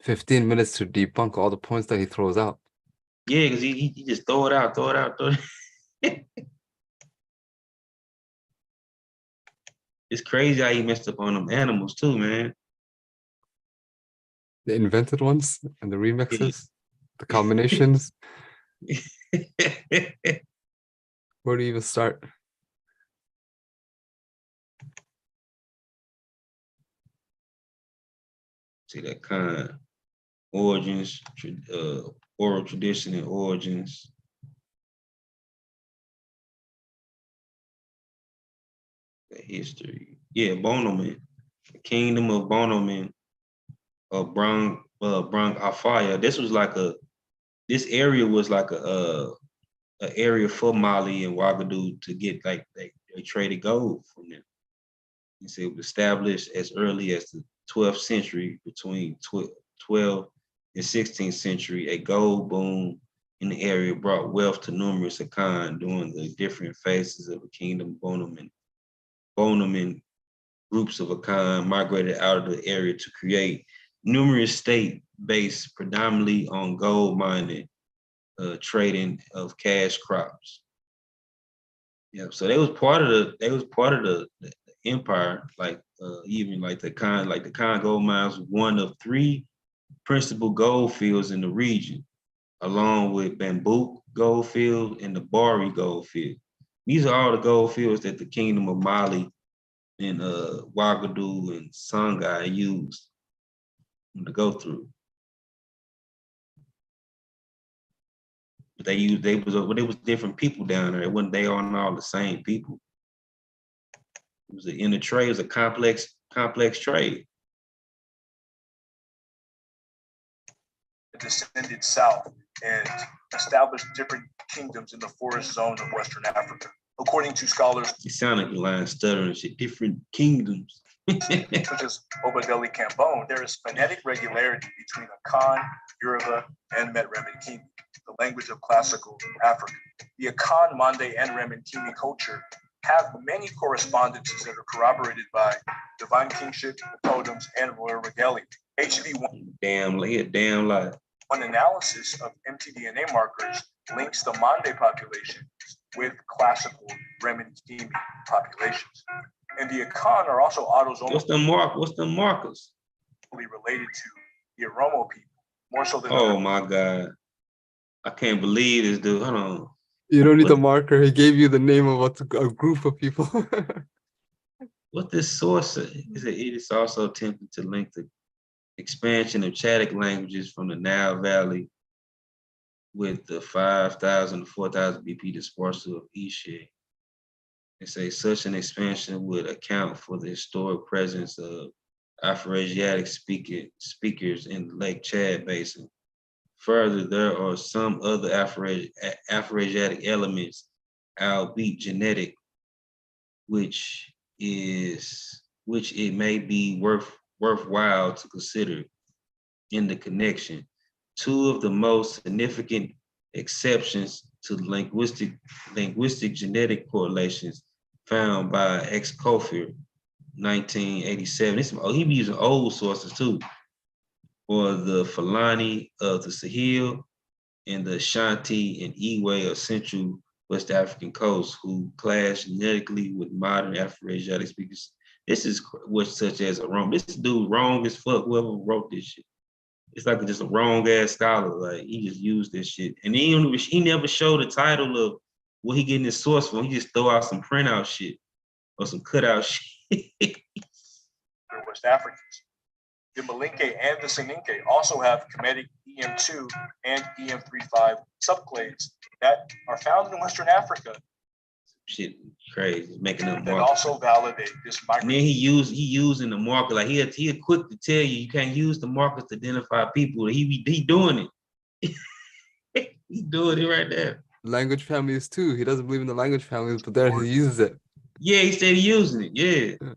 15 minutes to debunk all the points that he throws out. Yeah, because he just throw it out. It's crazy how he messed up on them animals too, man. The invented ones and the remixes, the combinations. Where do you even start? See that kind of origins, oral tradition and origins. The history. Yeah, Bonoman. The kingdom of Bonoman, Brong Afaya. This area was like a area for Mali and Ouagadougou to get like they traded gold from them. It was established as early as the 12th century, between 12th and 16th century. A gold boom in the area brought wealth to numerous Akan during the different phases of the kingdom. Bonoman groups of Akan migrated out of the area to create numerous state based predominantly on gold mining, trading of cash crops. Yeah, so they was part of the empire, like even like the Khan gold mines, one of 3 principal gold fields in the region, along with Bambouk gold field and the Bari gold field. These are all the gold fields that the Kingdom of Mali and Ouagadougou and Songhai used to go through. But it was different people down there. They aren't all the same people. It was in the trade, it was a complex trade. descended south and established different kingdoms in the forest zone of Western Africa. According to scholars, You sound like a line stuttering shit. Different kingdoms. such as Obadeli Cambone, there is phonetic regularity between Akan, Yoruba, and Met-Remenkimi, the language of classical Africa. The Akan, Mande, and Remenkimi culture have many correspondences that are corroborated by divine kingship, totems, and royal regalia. HV1 Damn lie. One analysis of mtDNA markers links the Mande population with classical Remenkimi populations. And the Akan are also autosomal. What's the markers? Related to the Oromo people, more so than Oh my God. I can't believe this dude. Hold on. You don't need the marker. He gave you the name of a group of people. What this source is, it is also attempted to link the expansion of Chadic languages from the Nile Valley with the 5,000 to 4,000 BP dispersal of Ishe. They say such an expansion would account for the historic presence of Afroasiatic speakers in the Lake Chad Basin. Further, there are some other Afroasiatic elements, albeit genetic, which it may be worthwhile to consider in the connection. Two of the most significant exceptions to linguistic genetic correlations found by X. Kofier, 1987. He be using old sources too, for the Fulani of the Sahel and the Ashanti and Ewe of Central West African coast, who clash genetically with modern Afroasiatic speakers. This is such as a wrong. This dude wrong as fuck. Whoever wrote this shit, it's like just a wrong ass scholar. Like he just used this shit, and he never showed the title of what he getting his source from. He just throw out some printout shit or some cutout shit. They're West Africans. The Malinke and the Soninke also have Kemetic EM2 and EM35 subclades that are found in Western Africa. Shit, crazy, making up that markers. also validate this And then he using the marker, like he quick to tell you can't use the markers to identify people. He doing it. He doing it right there. Language families too. He doesn't believe in the language families, but there he uses it. Yeah, he said he using it. Yeah. From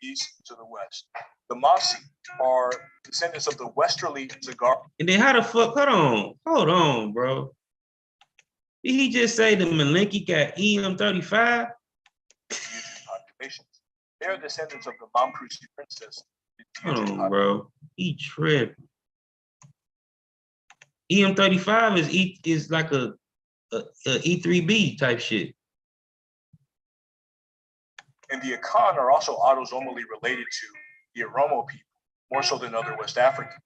the east to the west. The Masi are descendants of the westerly Zagara. And then how the fuck? Hold on, bro. Did he just say the Malinke got EM35? Populations. They are descendants of the Mamprusi princess. Hold on, bro. He tripped. EM35 is like a E3B type shit. And the Akan are also autosomally related to the Oromo people, more so than other West Africans.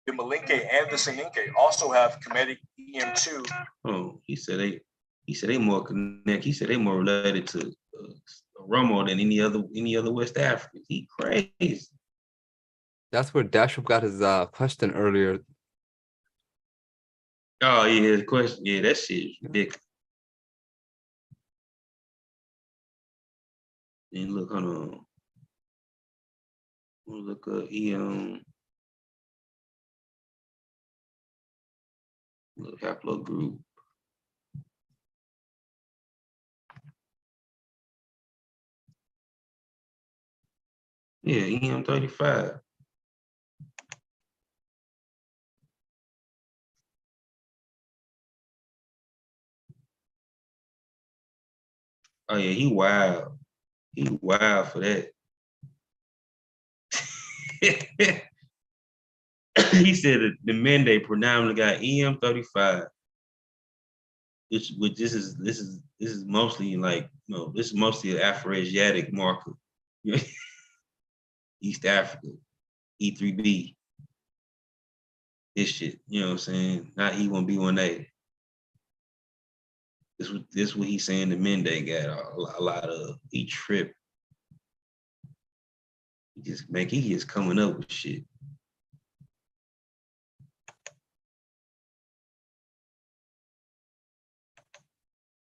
The Malinke and the Soninke also have Kemetic EM2. Oh, he said they more connect. He said they more related to Oromo than any other West Africans. He crazy. That's where Dashup got his question earlier. Oh yeah, his question. Yeah, that shit is ridiculous. And look, hold on. We'll look up look haplogroup. Yeah, EM35. Oh yeah, he wild. He wild for that. He said that the Mende predominantly got EM35. This is mostly like, this is mostly an Afro-Asiatic marker. East Africa, E3B. This shit, you know what I'm saying? Not E1B1A. This what he's saying the Mende got a lot of. He tripped. He just coming up with shit.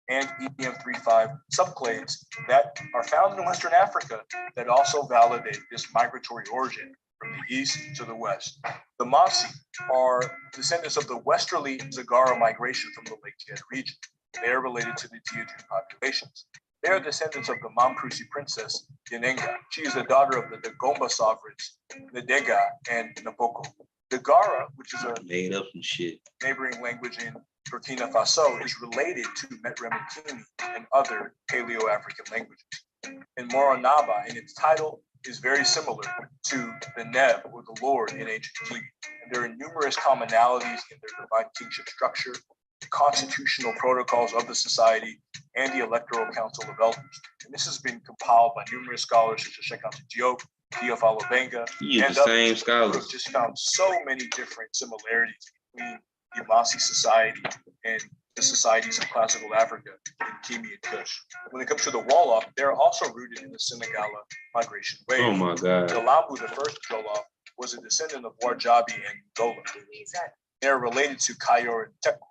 And EM35 subclades that are found in Western Africa that also validate this migratory origin from the east to the west. The Masi are descendants of the westerly Zagara migration from the Lake Chad region. They are related to the Diadem populations. They are descendants of the Mamprusi princess, Yanenga. She is the daughter of the Dagomba sovereigns, Ndega and Naboko. Dagara, which is a made up some shit neighboring language in Burkina Faso, is related to Metremekini and other Paleo-African languages. And Moronaba, in its title, is very similar to the Neb, or the Lord, in ancient Guinea. And there are numerous commonalities in their divine kingship structure, the constitutional protocols of the society, and the electoral council of elders. And this has been compiled by numerous scholars such as Sheikh Anta Diop, Theophilo Benga, and the same scholars. Who have just found so many different similarities between the Masi society and the societies of classical Africa in Kimi and Kush. When it comes to the Wolof, they're also rooted in the Senegala migration wave. Oh my God. The Lambu, the first Jollof, was a descendant of Warjabi and Gola. They're related to Kayor and Teku.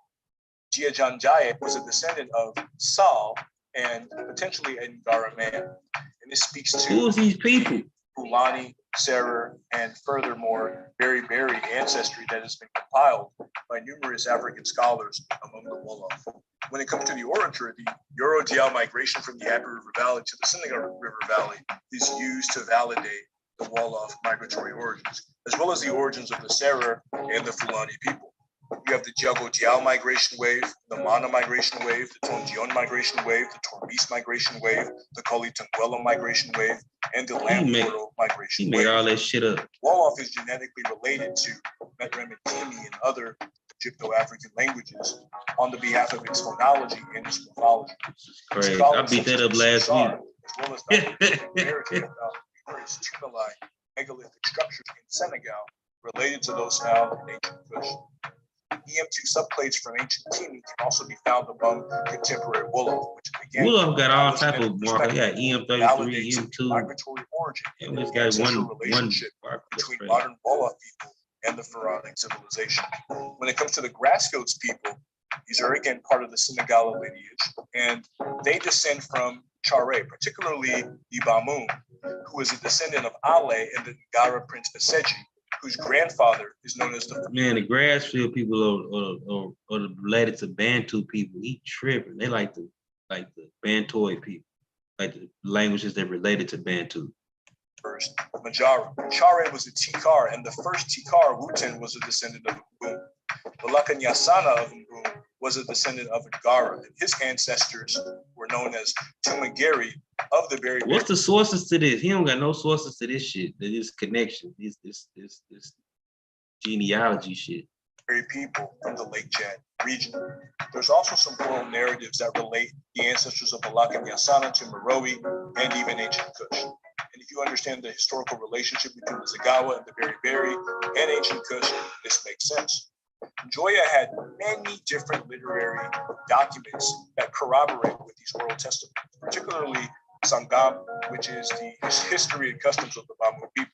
Giajanjaye was a descendant of Sal and potentially a Ngara man. And this speaks to who is these people? Fulani, Serer, and furthermore, Berry ancestry that has been compiled by numerous African scholars among the Wolof. When it comes to the orature, the Euro-Diao migration from the Abbey River Valley to the Senegal River Valley is used to validate the Wolof migratory origins, as well as the origins of the Serer and the Fulani people. You have the Diogo Diao migration wave, the Mana migration wave, the Tondion migration wave, the Torbis migration wave, the Kolitanguela migration wave, and the Lamporto migration he wave. Made all that shit up. Wolof is genetically related to Metremekini and other Egypto-African languages on the behalf of its phonology and its morphology. Crazy. I beat that up last week. As well as numerous tumuli, megalithic structures in Senegal related to those found in ancient Kush. EM2 subclades from ancient Kimi can also be found among contemporary Wolof, which again, Wolof got all type of markers. Yeah, EM33, validates the EM2. migratory origin And and it's the got ancestral one relationship marker. between modern Wolof people and the Pharaonic civilization. When it comes to the Grassfields people, these are again part of the Sinagala lineage, and they descend from Chare, particularly Ibamun, who is a descendant of Ale and the Ngara prince Aseji, whose grandfather is known as the the Grassfield people are related to Bantu people. He tripping. They like the Bantoid people, like the languages that related to Bantu. First, Majara. Chare was a Tikar, and the first Tikar, Wuten, was a descendant of Mbum. Balaka Nyasana of Mbum was a descendant of Ngara, and his ancestors were known as Tumageri of the Berry. What's the sources to this? He don't got no sources to this shit. This connection, this genealogy shit. Berry people from the Lake Chad region. There's also some oral narratives that relate the ancestors of Balaka Nyasana to Meroe and even ancient Kush. And if you understand the historical relationship between the Zagawa and the Beriberi and ancient Kush, this makes sense. Joya had many different literary documents that corroborate with these oral testaments, particularly Sangam, which is the history and customs of the Bamu people.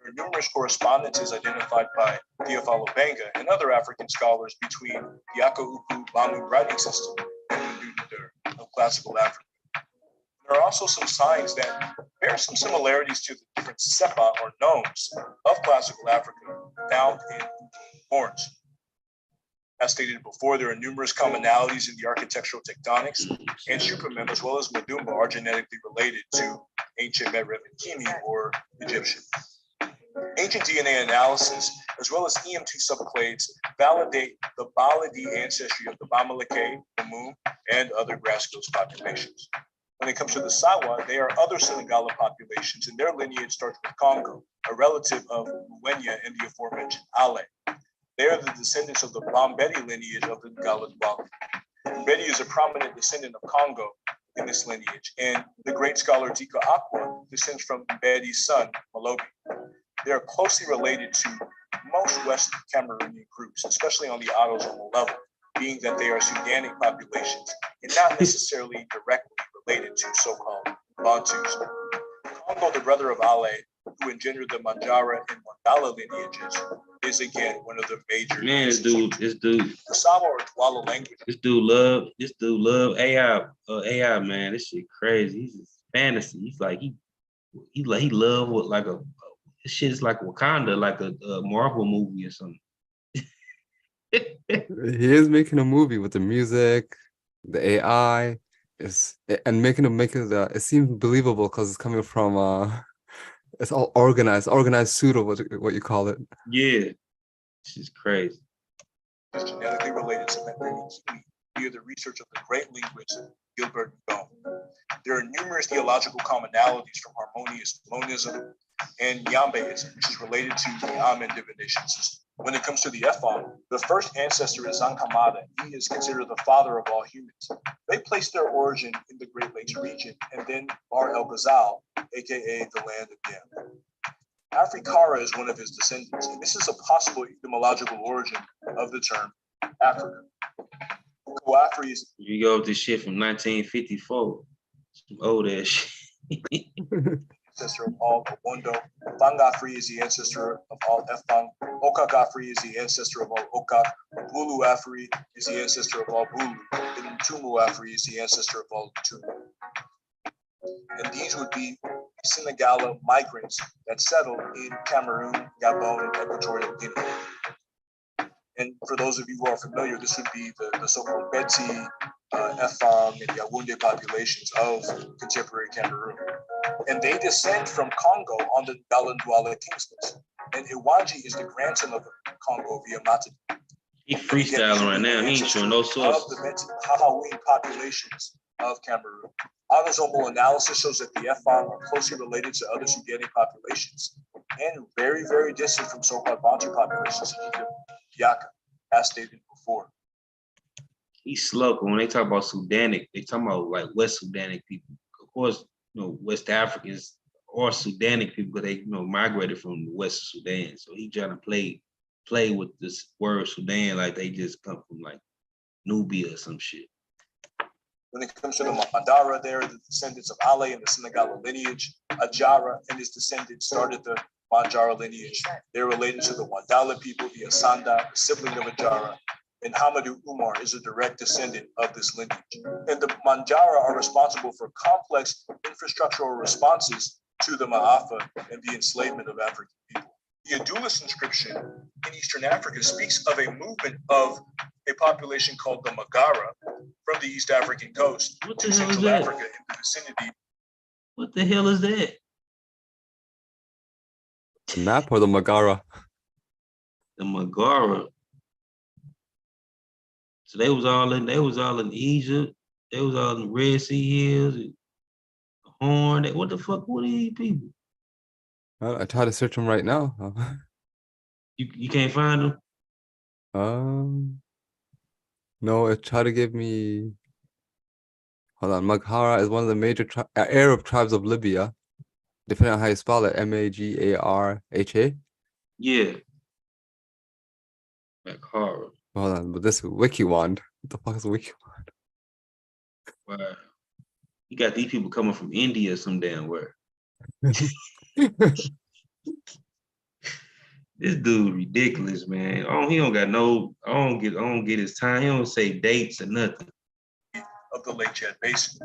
There are numerous correspondences identified by Theophilo Benga and other African scholars between the Akauku Bamu writing system and the Ndunadur of classical Africa. There are also some signs that bear some similarities to the different sepa or gnomes of classical Africa found in horns. As stated before, there are numerous commonalities in the architectural tectonics, and Shupamem as well as Medumba are genetically related to ancient Merev and Kimi or Egyptian. Ancient DNA analysis, as well as EM2 subclades, validate the Baladi ancestry of the Bamileke, the Moon, and other Grassfields populations. When it comes to the Sawa, they are other Sinagala populations, and their lineage starts with Congo, a relative of Luenya and the aforementioned Ale. They are the descendants of the Bombedi lineage of the Ngala Dwali. Bombedi is a prominent descendant of Congo in this lineage, and the great scholar Dika Aqua descends from Mbedi's son, Malobi. They are closely related to most West Cameroonian groups, especially on the autosomal level, being that they are Sudanic populations and not necessarily directly related to so-called Bantus. Congo, the brother of Ale, who engendered the Manjara and Mandala lineages, is again one of the major. Man, this dude. The Sama or Douala language. This dude love AI, man. This shit crazy. He's just fantasy. He's like he love what like this shit is like Wakanda, like a Marvel movie or something. He is making a movie with the music, the AI, and making it seems believable because it's coming from it's all organized pseudo, what you call it. Yeah, this is crazy. Is genetically related to Mebreni Kimi via the research of the great linguist Gilbert Ngom. There are numerous theological commonalities from harmonious monism and Yambeism, which is related to the Amen divination system. When it comes to the Ephon, the first ancestor is Zankamada. He is considered the father of all humans. They place their origin in the Great Lakes region and then Bar El Ghazal, aka the land of Yam. Afrikara is one of his descendants, and this is a possible etymological origin of the term Africa. Coafri is. You go with this shit from 1954, some old ass shit. Ancestor of all Owondo. Fangafri is the ancestor of all Efang. Okakafri is the ancestor of all Okak. Bulu Afri is the ancestor of all Bulu. And Tumu Afri is the ancestor of all Tumu. And these would be Sinagala migrants that settled in Cameroon, Gabon, and Equatorial Guinea. And for those of you who are familiar, this would be the so-called Beti, Efang, and Yaoundé populations of contemporary Cameroon. And they descend from Congo on the Galandwala Kingslets. And Iwanji is the grandson of Congo via Matadi. He freestyling right now. He ain't showing no source. Of the Beti Hahaween populations of Cameroon. Autosomal analysis shows that the Efang are closely related to other Sudanic populations and very, very distant from so-called Bantu populations in Egypt, Yaka, as stated before. He's slow. When they talk about Sudanic, they talk about like West Sudanic people. Of course, West Africans or Sudanic people, but they migrated from the West Sudan. So he trying to play play with this word Sudan like they just come from like Nubia or some shit. When it comes to the Mandara, they are the descendants of Ale and the Senegala lineage. Ajara and his descendants started the Manjara lineage. They're related to the Wadala people, the Asanda, the sibling of Ajara, and Hamadu Umar is a direct descendant of this lineage. And the Manjara are responsible for complex infrastructural responses to the Ma'afa and the enslavement of African people. The Adulis inscription in Eastern Africa speaks of a movement of a population called the Magara from the East African coast to Central Africa in the vicinity. What the hell is that? The map or the Magara? The Magara. So they was all in Egypt. They was all in Red Sea Hills, Horn. What the fuck were these people? I try to search them right now. You can't find them? No, it tried to give me. Hold on. Maghara is one of the major Arab tribes of Libya. Depending on how you spell it, Magharha. Yeah. Maghara. Hold on, but this Wikiwand. What the fuck is Wikiwand? Wow. You got these people coming from India some damn where. This dude ridiculous, man. He don't got no. I don't get his time. He don't say dates or nothing. Of the Lake Chad Basin.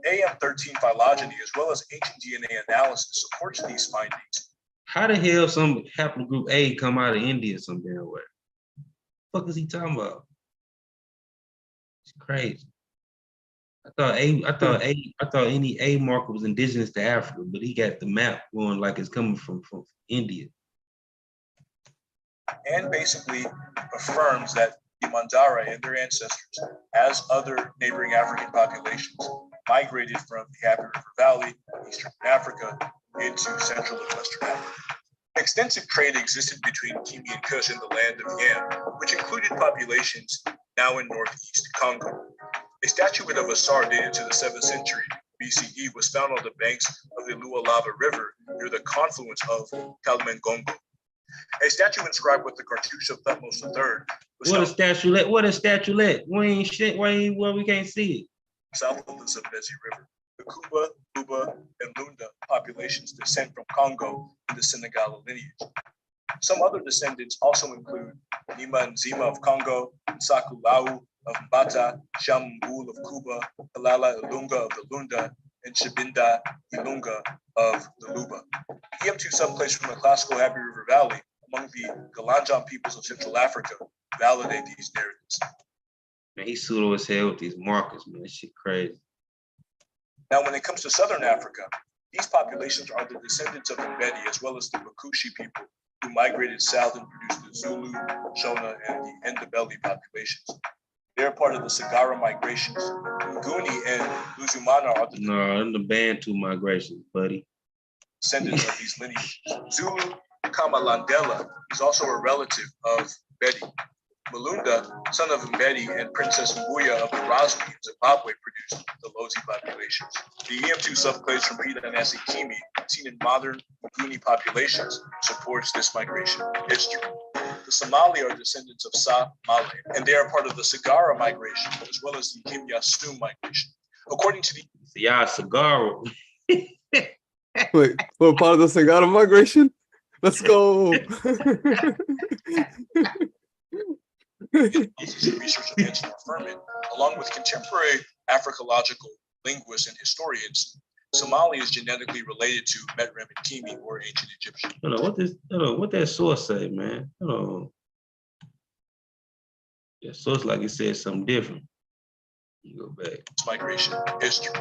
AM13 phylogeny, as well as ancient DNA analysis, supports these findings. How the hell some haplogroup A come out of India some damn way? What the fuck is he talking about? It's crazy. I thought any A marker was indigenous to Africa, but he got the map going like it's coming from India. And basically affirms that the Mandara and their ancestors, as other neighboring African populations, migrated from the Happy River Valley, Eastern Africa, into Central and Western Africa. Extensive trade existed between Kimi and Kush and the land of Yam, which included populations now in northeast Congo. A statuette of Asar dated to the 7th century BCE was found on the banks of the Lualaba River near the confluence of Kalmengongo. A statue inscribed with the cartouche of Thutmose III. What a statuette! What a statuette! We can't see it. South of the Zambezi River. The Kuba, Luba, and Lunda populations descend from Congo in the Senegala lineage. Some other descendants also include Nima Nzima of Congo, Nsaku Lau of Mbata, Shambul of Kuba, Kalala Ilunga of the Lunda, and Shabinda Ilunga of the Luba. EM2 subclades from the classical Happy River Valley among the Galanjan peoples of Central Africa validate these narratives. Man, he's pseudo as hell with these markers, man. That shit crazy. Now, when it comes to Southern Africa, these populations are the descendants of Mbedi, as well as the Bakushi people who migrated south and produced the Zulu, Shona, and the Ndebele populations. They're part of the Sagara migrations. Nguni and Luzumana are the Bantu migrations, buddy. Descendants of these lineages. Zulu Kamalandela is also a relative of Mbedi. Malunda, son of Mbedi and Princess Mbuya of the Rasmi in Zimbabwe, produced the Lozi populations. The EM2 subclades from Pita and Asikimi, seen in modern Nguni populations, supports this migration history. The Somali are descendants of Sa Male, and they are part of the Sagara migration, as well as the Himyasum migration. According to the Sagara. Wait, we're part of the Sagara migration? Let's go. Research of Angela Furman, along with contemporary Africological linguists and historians, Somali is genetically related to Metrem and Kimi, or ancient Egyptian. What that source say, man? That source, like it said something different. You go back. Migration history.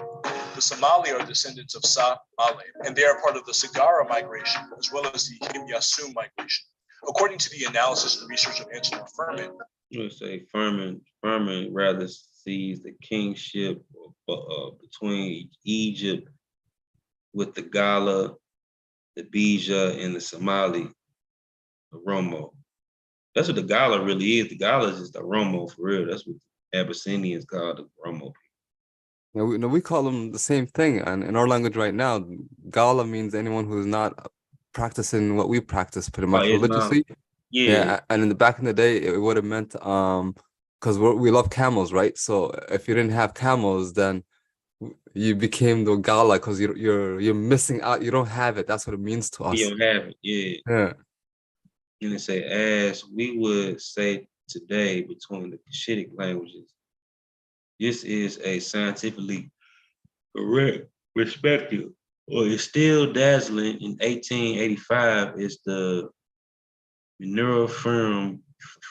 The Somali are descendants of Sa Male, and they are part of the Sagara migration, as well as the Himyasum migration. According to the analysis and research of Angela Furman, Furman rather sees the kingship between Egypt with the Gala, the Bija, and the Somali, the Romo. That's what the Gala really is. The Gala is just the Romo for real. That's what the Abyssinians call the Romo people. We call them the same thing, and in our language right now, Gala means anyone who's not practicing what we practice pretty much religiously. Yeah, and in the back in the day, it would have meant because we love camels, right? So if you didn't have camels, then you became the gala because you're missing out. You don't have it. That's what it means to we us. don't have it. Yeah. Yeah. And they say, as we would say today between the Cushitic languages, this is a scientifically correct perspective. What is still dazzling in 1885 is the mineral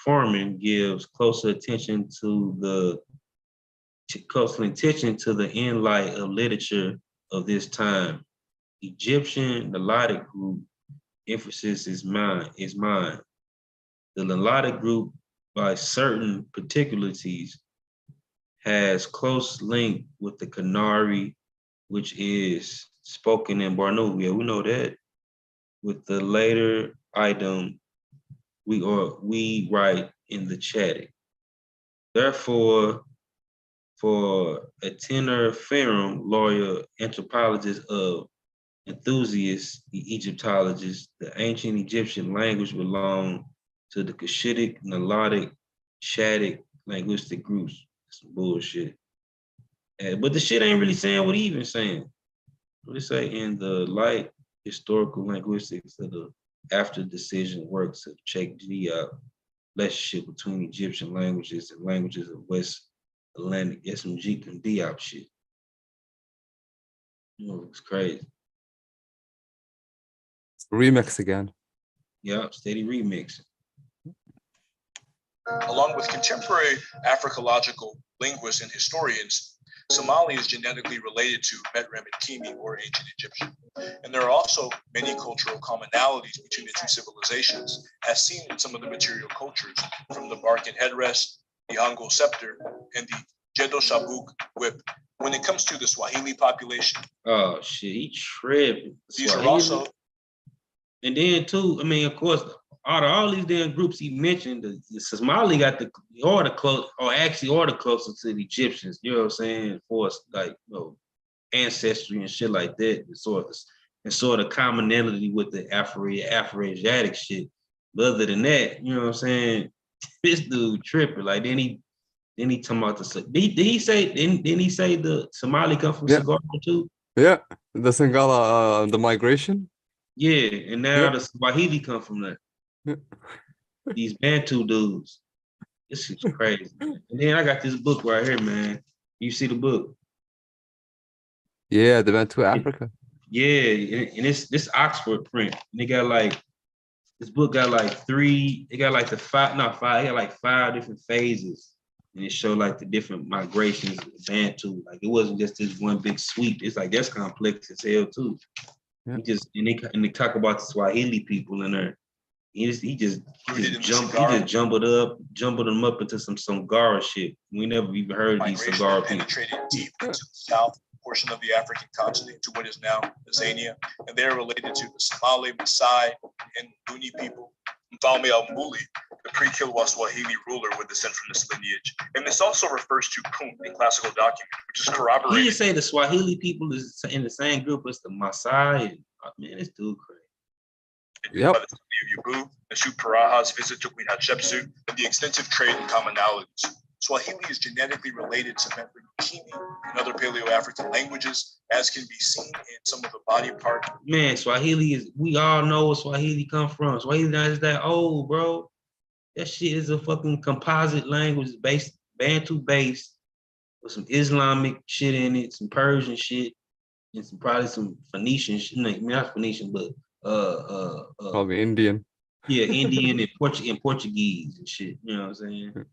farming gives closer attention to the inlight of literature of this time. Egyptian Nilotic group emphasis is mine. The Nilotic group, by certain particularities, has close link with the Kanari, which is spoken in Borno. Yeah, we know that. With the later item, we write in the chatting. Therefore, for a tenor firm lawyer, anthropologist of enthusiasts, the Egyptologists, the ancient Egyptian language belonged to the Cushitic, Nilotic, Chadic linguistic groups. Some bullshit. But the shit ain't really saying what he even saying. What it say in the light historical linguistics of the after decision works of Cheikh Diop, relationship between Egyptian languages and languages of West Atlantic, SMG and Diop shit. You know, it's crazy. Remix again. Yeah, steady remixing. Along with contemporary Africological linguists and historians, Somali is genetically related to Metrem and Kimi, or ancient Egyptian. And there are also many cultural commonalities between the two civilizations, as seen in some of the material cultures, from the Barcan headrest, the Angol scepter, and the Jedo Shabuk whip. When it comes to the Swahili population, oh shit, he tripping. These are also, and then too, I mean, of course, out of all these damn groups he mentioned, the Somali got the closest to the Egyptians, you know what I'm saying? For like, ancestry and shit like that, and sort of commonality with the Afro-Asiatic shit. But other than that, you know what I'm saying? This dude tripping. Like then he talking about did he say the Somali come from Sagara too? Yeah, the Singala, the migration. Yeah, and now the Swahili come from that. Yeah. These Bantu dudes. This is crazy. And then I got this book right here, man. You see the book? Yeah, the Bantu Africa. Yeah, and it's this Oxford print. And they got like this book got like five different phases. And it showed like the different migrations of Bantu. Like it wasn't just this one big sweep. It's like that's complex as hell too. Yeah. They talk about the Swahili people in there. He just jumbled them up into some Sangara shit. We never even heard of these Sangara people. Penetrated deep into the south portion of the African continent to what is now Tanzania, and they are related to the Somali, Maasai, and Nguni people. Mfalme al-Muli, the pre-Kilwa Swahili ruler, would descend from this lineage. And this also refers to Punt, a classical document, which is corroborated. He didn't say the Swahili people is in the same group as the Maasai. And, man, this dude crazy. Yep. By the study of Yabu, Nashu Paraha's visit to Queen Hatshepsut, and the extensive trade and commonalities. Swahili is genetically related to Metrem Kimi and other Paleo-African languages, as can be seen in some of the body part. Man, Swahili we all know where Swahili come from. Swahili not is that old, bro. That shit is a fucking composite language Bantu based, with some Islamic shit in it, some Persian shit, and probably some Phoenician shit. No, not Phoenician, but probably Indian. Yeah, Indian and Portuguese and shit. You know what I'm saying?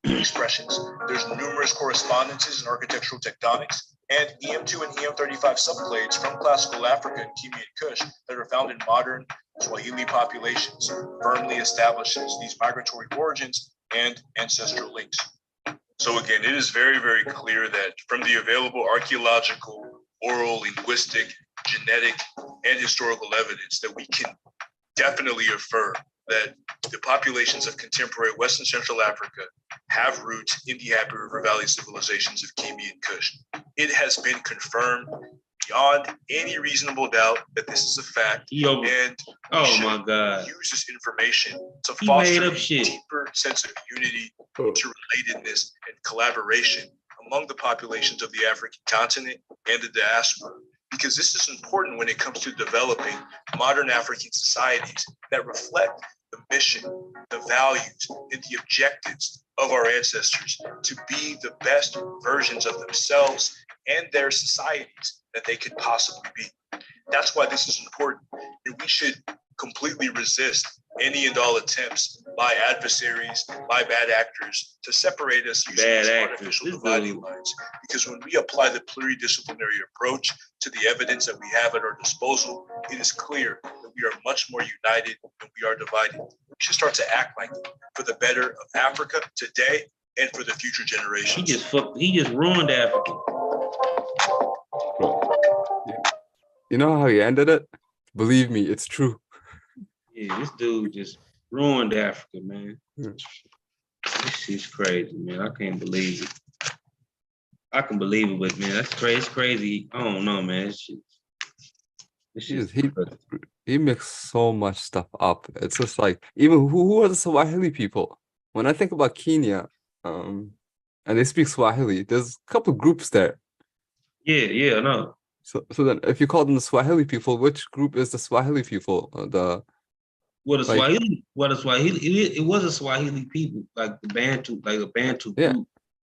Expressions. There's numerous correspondences in architectural tectonics and EM2 and EM35 subclades from classical Africa and Kimi and Kush that are found in modern Swahili populations, firmly establishes these migratory origins and ancestral links. So again, it is very, very clear that from the available archaeological, oral, linguistic, genetic, and historical evidence that we can definitely affirm that the populations of contemporary West and Central Africa have roots in the Happy River Valley civilizations of Kimi and Kush. It has been confirmed beyond any reasonable doubt that this is a fact, and oh my God, use this information to He foster made up a shit. deeper sense of unity, interrelatedness, and collaboration among the populations of the African continent and the diaspora. Because this is important when it comes to developing modern African societies that reflect the mission, the values, and the objectives of our ancestors to be the best versions of themselves and their societies that they could possibly be. That's why this is important. And we should completely resist any and all attempts by adversaries, by bad actors, to separate us using these artificial dividing lines. Because when we apply the pluridisciplinary approach to the evidence that we have at our disposal, it is clear that we are much more united than we are divided. We should start to act like it for the better of Africa today and for the future generations. He just ruined Africa. You know how he ended it? Believe me, it's true. Yeah, this dude just ruined Africa, man. This shit's crazy, man. I can't believe it. I can believe it, but man, that's crazy. It's crazy. I don't know, man. He mixed so much stuff up. It's just like, even who are the Swahili people? When I think about Kenya, and they speak Swahili, there's a couple groups there. Yeah, I know. So then, if you call them the Swahili people, which group is the Swahili people? Swahili. It was a Swahili people, like the Bantu, like a Bantu group.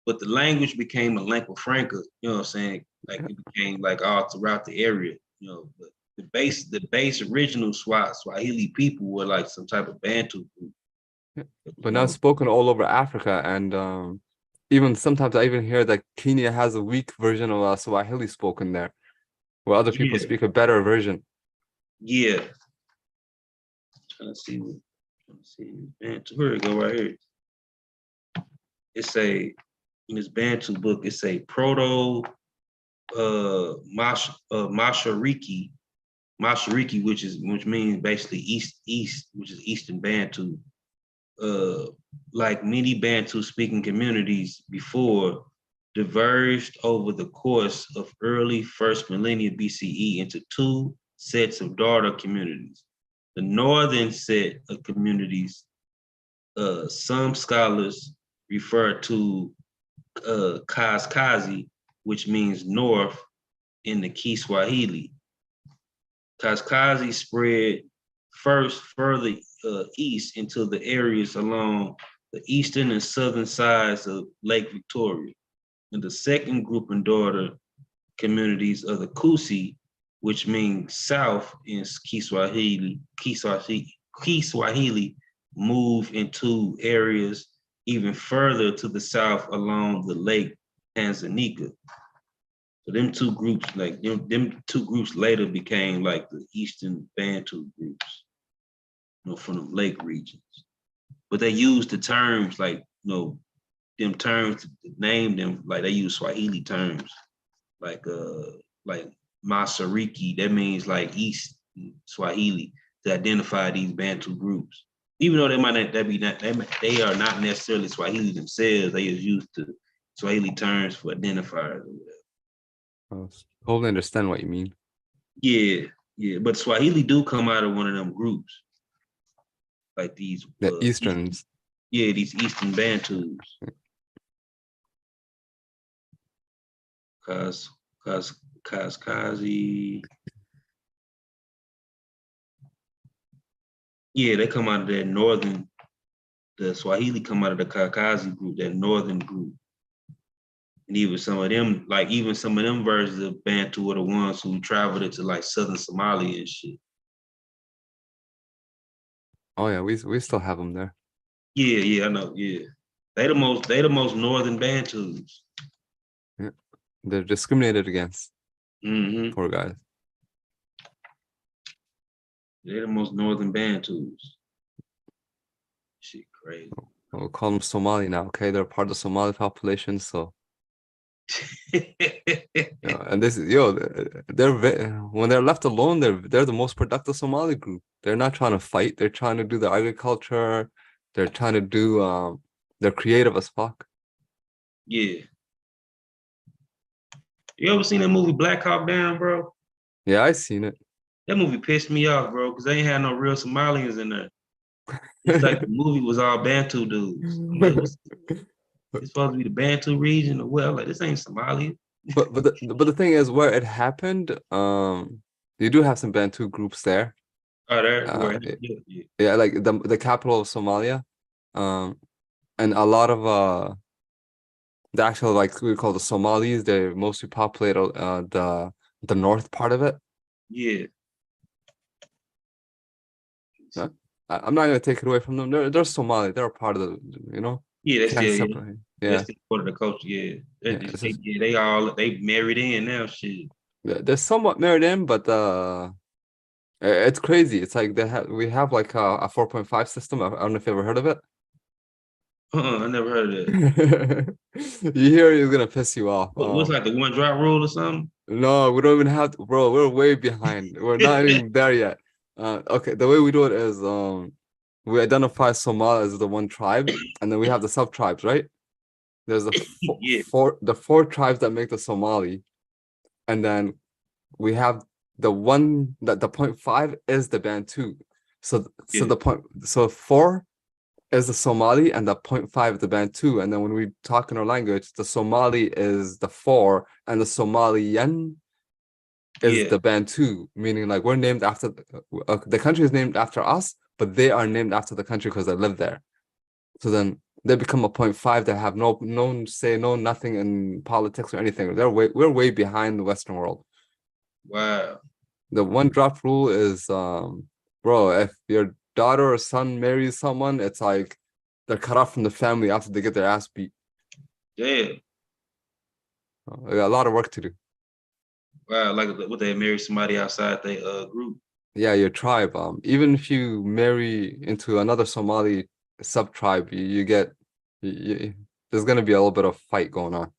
But the language became a lingua franca. You know what I'm saying? Like it became like all throughout the area. You know, but the base original Swahili people were like some type of Bantu group. But now it's spoken all over Africa, and even sometimes I even hear that Kenya has a weak version of Swahili spoken there, where other people speak a better version. Yeah. Trying to see. Bantu. Here we go, right here. It's in this Bantu book. It's a proto Mashariki, which means basically east, which is Eastern Bantu. Like many Bantu speaking communities before, diverged over the course of early first millennia BCE into two sets of daughter communities. The northern set of communities, some scholars refer to Kaskazi, which means north in the Kiswahili. Kaskazi spread first further east into the areas along the eastern and southern sides of Lake Victoria. And the second group and daughter communities of the Kusi, which means south in Kiswahili, move into areas even further to the south along the Lake Tanganyika. So them two groups, like them two groups later became like the Eastern Bantu groups, you know, from the lake regions. But they used the terms like, you know, them terms to name them, like they use Swahili terms, like Mashariki, that means like East Swahili, to identify these Bantu groups. Even though they are not necessarily Swahili themselves, they just use the Swahili terms for identifiers or whatever. I totally understand what you mean. Yeah, but Swahili do come out of one of them groups, like these Easterns. These Eastern Bantus. Kaskazi. Yeah, they come out of that northern, the Swahili come out of the Kaskazi group, that northern group. And even some of them versions of Bantu are the ones who traveled into like southern Somalia and shit. Oh yeah, we still have them there. Yeah, I know. Yeah, they the most northern Bantus. Yeah, they're discriminated against. Mm-hmm. Poor guys. They're the most northern Bantus. Shit, crazy. We'll call them Somali now. Okay, they're part of the Somali population, so. And this is when they're left alone, they're the most productive Somali group. They're not trying to fight. They're trying to do the agriculture. They're trying to do they're creative as fuck. Yeah. You ever seen that movie Black Hawk Down, bro? Yeah, I seen it. That movie pissed me off, bro, because they ain't had no real Somalians in there. It's like the movie was all Bantu dudes. I'm like, what's it's supposed to be the Bantu region or what? I'm like, this ain't Somalia. But the thing is, where it happened, you do have some Bantu groups there. Oh, there, Uh, where, y- yeah. yeah, like the capital of Somalia, um, and a lot of the actual like we call the Somalis, they mostly populate the north part of it. Yeah. Uh, I'm not gonna take it away from them. They're Somali. They're a part of the. Yeah, that's Can't still, separate. that's Yeah, still part of the culture. Yeah. yeah. It's just They all, they married in now, shit. they're somewhat married in, but it's crazy. It's like we have like a 4.5 system. I don't know if you ever heard of it. I never heard of that. You hear it's gonna piss you off. What's like the one drop rule or something? No, we don't even have to, bro. We're way behind. We're not even there yet. Okay, the way we do it is we identify Somal as the one tribe, and then we have the sub tribes, right? There's Yeah, the four tribes that make the Somali, and then we have the one that the point five is the Bantu. So yeah, the point so four is the Somali and the point five is the Bantu. And then when we talk in our language, the Somali is the four and the Somalian is yeah. the Bantu, meaning like we're named after the country is named after us, but they are named after the country because they live there. So then they become a point five that have no say, no nothing in politics or anything. We're way behind the Western world. Wow. The one drop rule is bro, if your daughter or son marries someone, it's like they're cut off from the family after they get their ass beat. Yeah. They got a lot of work to do. Wow. Like what they marry somebody outside their group. Yeah, your tribe. Even if you marry into another Somali sub tribe, you get there's gonna be a little bit of fight going on.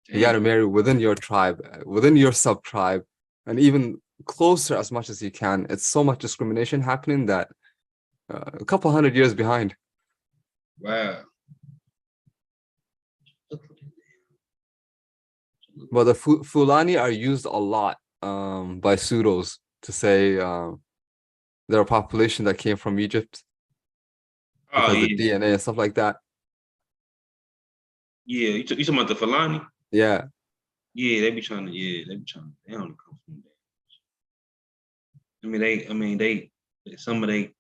You got to Damn. marry within your tribe, within your sub tribe, and even closer as much as you can. It's so much discrimination happening that a couple 100 years behind. Wow. But the Fulani are used a lot by pseudos to say they're a population that came from Egypt Oh because the yeah. DNA and stuff like that. Yeah. You talking about the Fulani? Yeah, Yeah, they be trying to, they only come from there. They some of they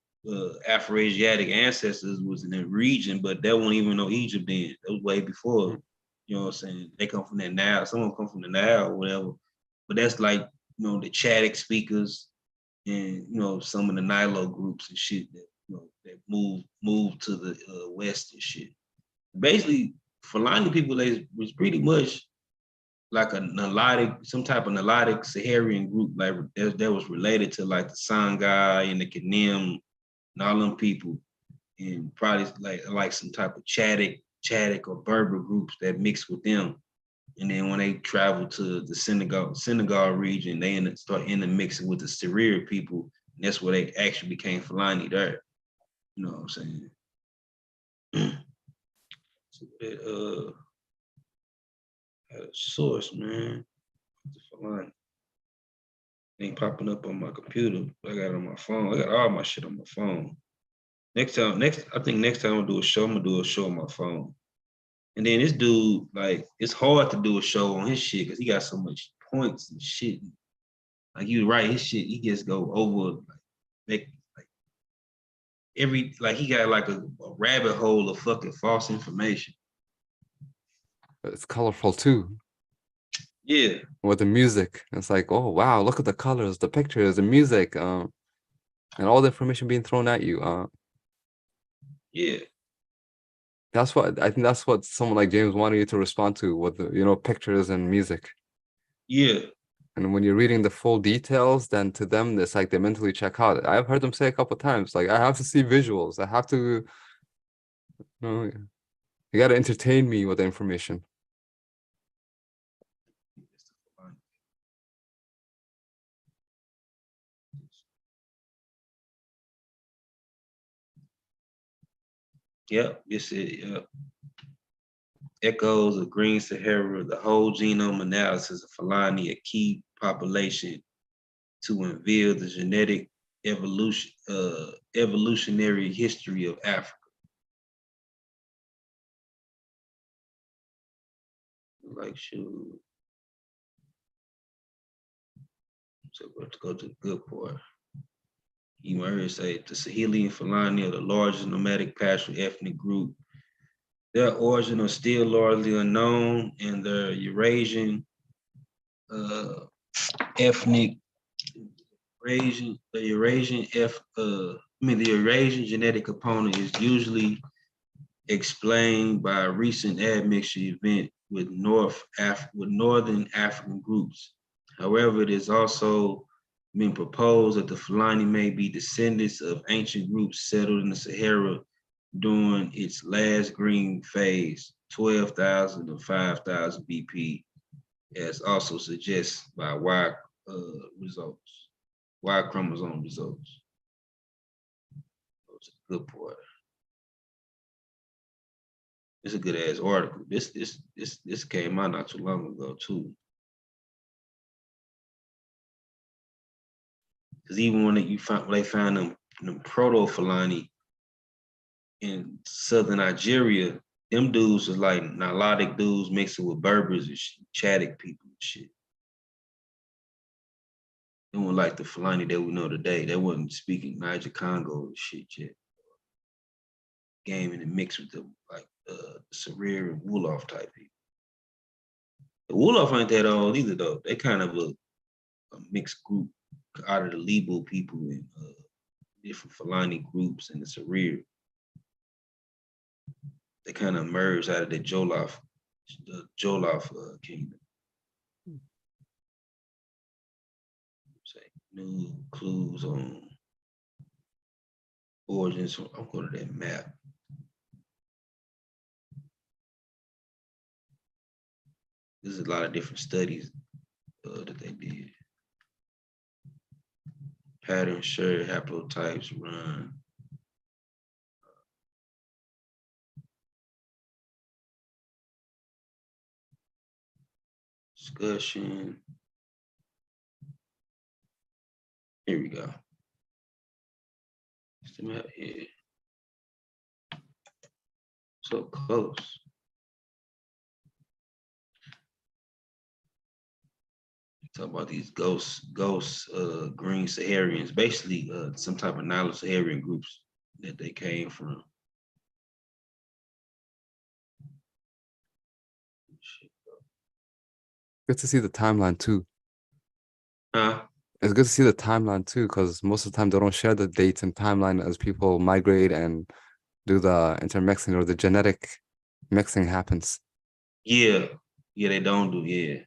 Afro-Asiatic ancestors was in the region, but that wasn't even no Egypt then. That was way before. You know what I'm saying? They come from the Nile. Some of them come from the Nile or whatever. But that's like, the Chadic speakers and some of the Nilo groups and shit that that moved to the west and shit. Basically, Fulani people they was pretty much like a Nilotic, some type of Nilotic Saharian group, like that was related to like the Songhai and the Kanem and all them people, and probably like some type of Chadic or Berber groups that mixed with them. And then when they traveled to the Senegal region, they start mixing with the Serer people, and that's where they actually became Fulani there. You know what I'm saying? So that had a source, man. The Fulani ain't popping up on my computer. I got it on my phone. I got all my shit on my phone. I think next time I'm gonna do a show on my phone. And then this dude, like, it's hard to do a show on his shit because he got so much points and shit. Like you write his shit, he just go over make like he got like a rabbit hole of fucking false information. it's colorful too Yeah, with the music. It's like, oh wow, look at the colors, the pictures, the music, and all the information being thrown at you. yeah, That's what I think. That's what someone like James wanted you to respond to with the pictures and music. yeah, And when you're reading the full details, then to them it's like they mentally check out. I've heard them say a couple times, like I have to see visuals. I have to, you got to entertain me with the information. yeah. It's it. Yeah. Echoes of Green Sahara, the whole genome analysis of Fulani, a key population to unveil the genetic evolutionary history of Africa. Like, shoot. So let's go to the good part. You heard it say the Sahelian Fulani are the largest nomadic pastoral ethnic group. Their origin are still largely unknown, and the Eurasian ethnic the Eurasian genetic component is usually explained by a recent admixture event with northern African groups. However, it is also been proposed that the Fulani may be descendants of ancient groups settled in the Sahara during its last green phase, 12,000 to 5,000 BP, as also suggests by Y results, Y chromosome results. That's a good part. It's a good ass article. This came out not too long ago too. Because even when they found them proto-Fulani in southern Nigeria, them dudes was like Nilotic dudes mixing with Berbers and Chadic people and shit. They weren't like the Fulani that we know today. They wasn't speaking Niger Congo and shit yet. Game in the mix with them, like Serer and Wolof type people. The Wolof ain't that old either though. They kind of a mixed group out of the Lebo people and different Fulani groups and the Serer. They kind of emerged out of the Jollof kingdom. Say new clues on origins. I'm going to that map. There's a lot of different studies that they did. Pattern, share, haplotypes, run. Discussion. Here we go. It's the map here. So close. Talk about these ghost green Saharians, basically some type of Nilo-Saharan groups that they came from. Good to see the timeline too. Huh? It's good to see the timeline too, because most of the time they don't share the dates and timeline as people migrate and do the intermixing or the genetic mixing happens. Yeah, they don't do, yeah.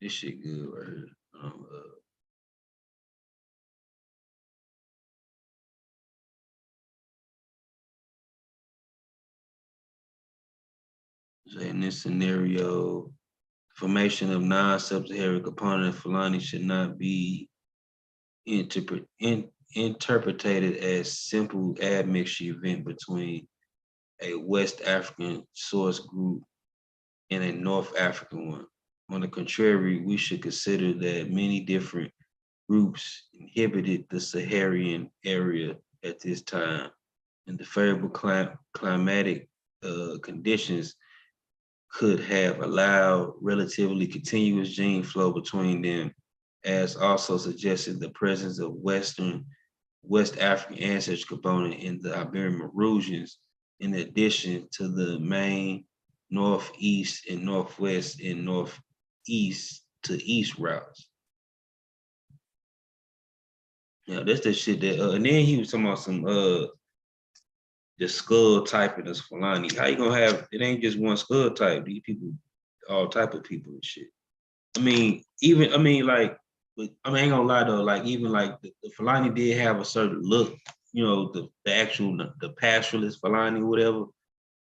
This shit good right here. So in this scenario, formation of non-sub-Saharan component of Fulani should not be interpreted as simple admixture event between a West African source group and a North African one. On the contrary, we should consider that many different groups inhabited the Saharan area at this time, and the favorable climatic conditions could have allowed relatively continuous gene flow between them, as also suggested the presence of West African ancestry component in the Iberian Maurutians, in addition to the main northeast and northwest and northeast to east routes. Yeah, that's the shit that, and then he was talking about some the skull type in this Fulani. How you gonna have, it ain't just one skull type, these people, all type of people and shit. I mean, like, I ain't gonna lie though, like even like the Fulani did have a certain look, you know, the pastoralist Fulani, whatever.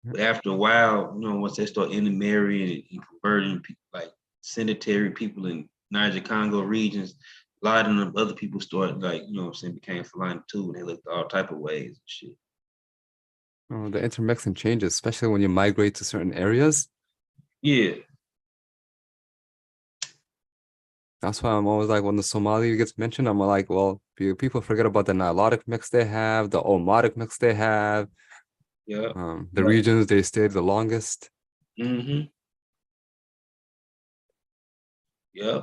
But after a while, you know, once they start intermarrying and converting people, like sedentary people in Niger Congo regions, a lot of them other people started, like, you know what I'm saying, became Fulani too, and they looked all type of ways and shit. The intermixing changes, especially when you migrate to certain areas. Yeah. That's why I'm always like, when the Somali gets mentioned, I'm like, well, people forget about the Nilotic mix they have, the Omotic mix they have, Yeah. the Right. regions they stayed the longest. Mm-hmm. Yeah.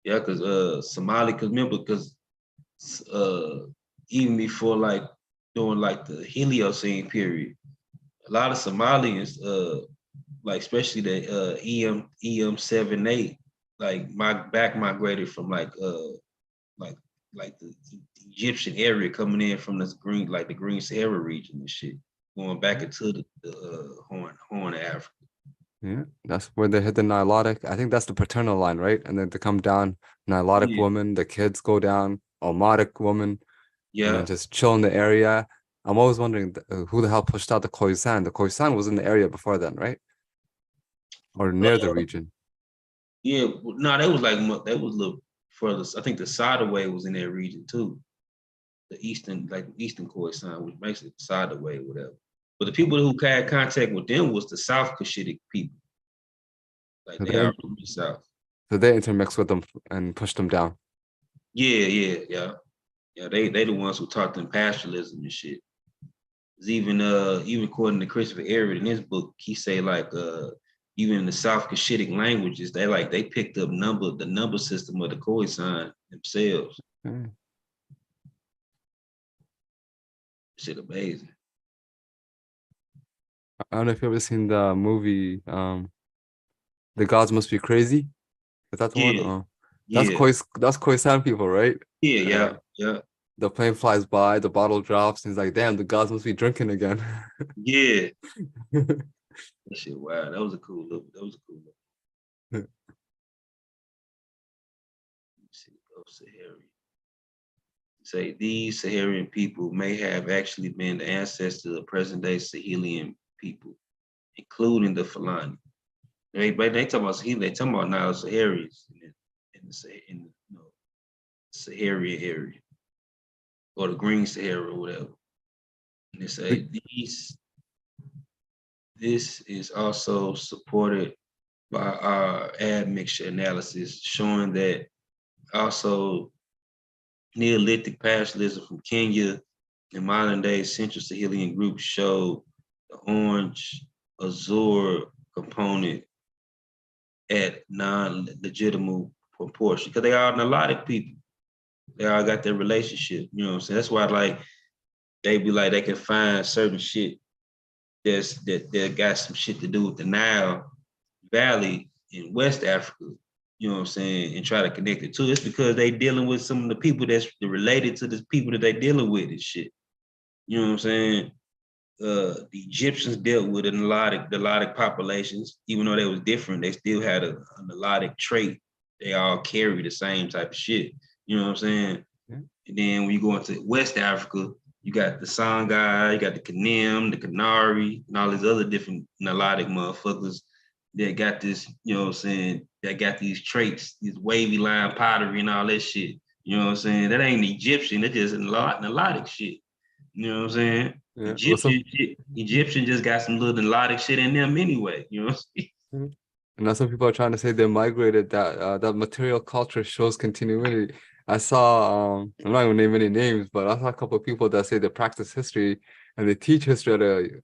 Yeah, because Somali, because remember, because even before like during like the Heliocene period, a lot of Somalians, like especially the EM 7-8, like back migrated from like like the Egyptian area coming in from this the Green Sahara region and shit, going back into the Horn of Africa. Yeah, that's where they hit the Nilotic. I think that's the paternal line, right? And then they come down, Nilotic Yeah, woman, the kids go down, Omotic woman, and then yeah. just chill in the area. I'm always wondering who the hell pushed out the Khoisan. The Khoisan was in the area before then, right? Or near the Uh, region. yeah, no, that was that was a little further. I think the Sidaway was in that region too. The eastern Khoisan, which makes it Sidaway, whatever. But the people who had contact with them was the South Cushitic people. Like So they are they, from the South. so they intermixed with them and pushed them down. Yeah. Yeah, they the ones who taught them pastoralism and shit. Even according to Christopher Everett in his book, he say like even in the South Cushitic languages, they picked up the number system of the Khoisan themselves. Mm. Shit amazing. I don't know if you've ever seen the movie The Gods Must Be Crazy. Is that the one? Yeah, Oh, yeah, That's Khoisan people, right? yeah. Uh, the plane flies by, the bottle drops, and he's like, damn, the gods must be drinking again. Yeah. That shit, wow. That was a cool look. That was a cool look. Let me see. Oh, Saharian. Say these Saharian people may have actually been the ancestors of present-day Sahelian people, including the Fulani. But they talk about Saheli, they talking about now Saharians in the Saharian area or the Green Sahara or whatever. And they say this is also supported by our admixture analysis, showing that also Neolithic pastoralism from Kenya and modern day Central Sahelian groups showed the orange azure component at non-legitimate proportion because they are Nilotic people. They all got their relationship, you know what I'm saying? That's why like they be like they can find certain shit that got some shit to do with the Nile Valley in West Africa, you know what I'm saying, and try to connect it to. It's because they dealing with some of the people that's related to the people that they dealing with and shit. You know what I'm saying? The Egyptians dealt with the Nilotic populations, even though they was different, they still had a Nilotic trait. They all carry the same type of shit. You know what I'm saying? Yeah. And then when you go into West Africa, you got the Songhai, you got the Kanem, the Kanari, and all these other different Nilotic motherfuckers that got this, you know what I'm saying, that got these traits, these wavy line pottery and all that shit. You know what I'm saying? That ain't Egyptian, that's just Nilotic shit. You know what I'm saying? Yeah. Well, Egyptian just got some little Nilotic shit in them anyway. You know what I'm saying? and now some people are trying to say they migrated, that material culture shows continuity. I saw I'm not gonna name any names, but I saw a couple of people that say they practice history and they teach history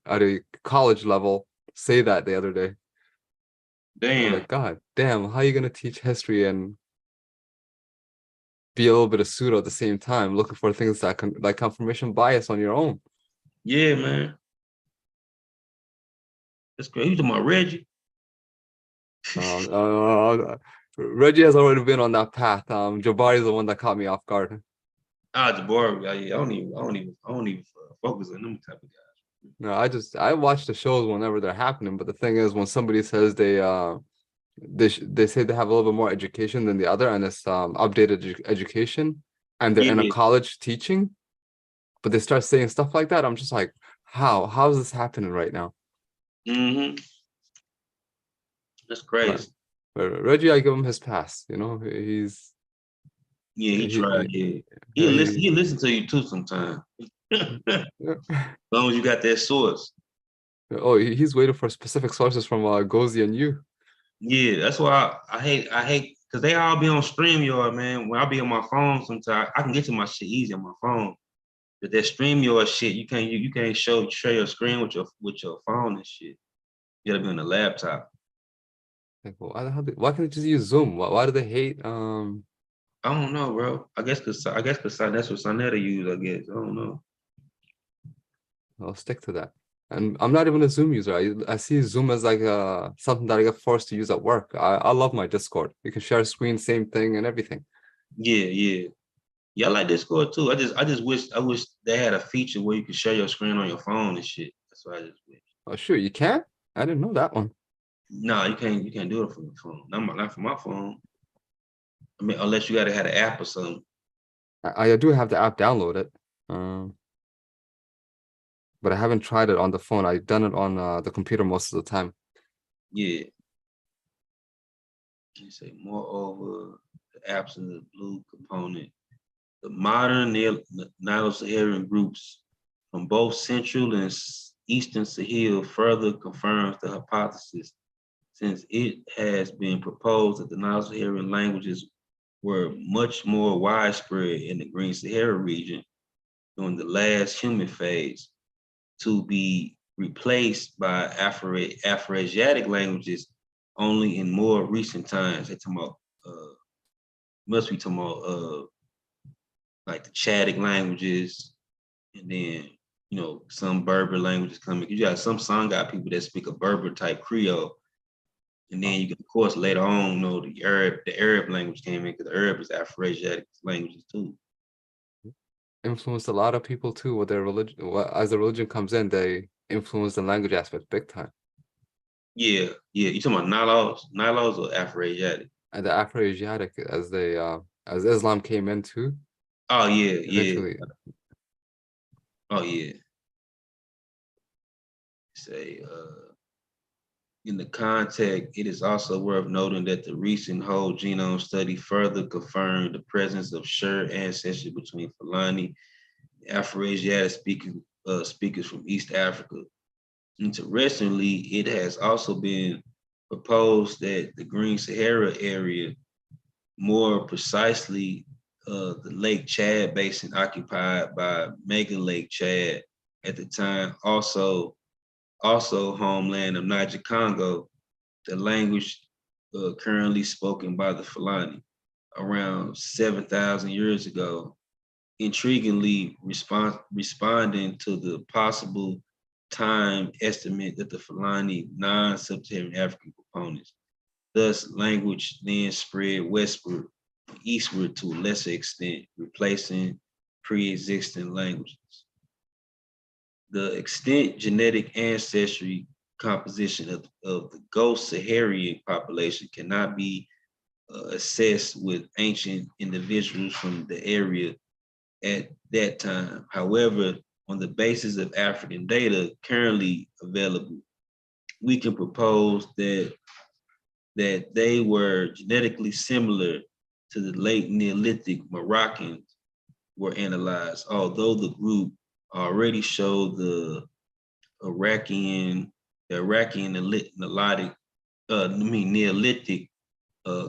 at a college level say that the other day. They're Damn. like, God damn, how are you gonna teach history and be a little bit of pseudo at the same time, looking for things that can like confirmation bias on your own? Yeah, man. That's great. You talking about Reggie? Um, Reggie has already been on that path. Jabari is the one that caught me off guard. Jabbar. I don't even focus on them type of guys. No, I watch the shows whenever they're happening, but the thing is, when somebody says they say they have a little bit more education than the other, and it's updated education, and they're in a Yeah. college teaching, but they start saying stuff like that, I'm just like, how is this happening right now? Mm-hmm. That's But, crazy. but Reggie, I give him his pass. Yeah, he tried. Yeah, yeah, he'll listen to you too sometimes. As long as you got that source. Oh, he's waiting for specific sources from Gozi and you. Yeah, that's why I hate because they all be on StreamYard, man. When I be on my phone sometimes, I can get to my shit easy on my phone. But that StreamYard shit, you can't share your screen with your phone and shit. You gotta be on the laptop. Like, well, why can't they just use Zoom? Why do they hate I don't know, bro. I guess cause that's what Sonetta use, I guess. I don't know. I'll stick to that. And I'm not even a Zoom user. I see Zoom as like something that I get forced to use at work. I love my Discord. You can share a screen, same thing and everything. Yeah. Yeah, I like Discord too. I wish they had a feature where you could share your screen on your phone and shit. That's what I just wish. Oh, sure, you can? I didn't know that one. No, you can't do it from your phone. Not from my phone. I mean, unless you gotta have an app or something. I do have the app downloaded. But I haven't tried it on the phone. I've done it on the computer most of the time. Yeah. You say, moreover, the absence of blue component, the modern Nilo-Saharan groups from both Central and Eastern Sahel further confirms the hypothesis, since it has been proposed that the Nilo-Saharan languages were much more widespread in the Green Sahara region during the last human phase, to be replaced by Afroasiatic languages only in more recent times. They talking about must be talking about like the Chadic languages, and then some Berber languages coming. You got some Songhai people that speak a Berber type Creole, and then you can, of course, later on, the Arab language came in because the Arab is Afroasiatic languages too. Influenced a lot of people too with their religion. As the religion comes in, they influence the language aspect big time. Yeah. You talking about Nilos or Afroasiatic? And the Afroasiatic, as Islam came in too. Oh yeah, Eventually. Oh yeah. Say, in the context, it is also worth noting that the recent whole genome study further confirmed the presence of shared ancestry between Fulani and Afroasiatic speakers from East Africa. Interestingly, it has also been proposed that the Green Sahara area, more precisely the Lake Chad basin occupied by Mega Lake Chad at the time, also homeland of Niger Congo, the language currently spoken by the Fulani around 7,000 years ago, intriguingly responding to the possible time estimate that the Fulani non-Sub-Saharan African components. Thus, language then spread westward, eastward to a lesser extent, replacing pre-existing languages. The extent genetic ancestry composition of the Ghost Saharian population cannot be assessed with ancient individuals from the area at that time. However, on the basis of African data currently available, we can propose that they were genetically similar to the late Neolithic Moroccans were analyzed, although the group already showed the Neolithic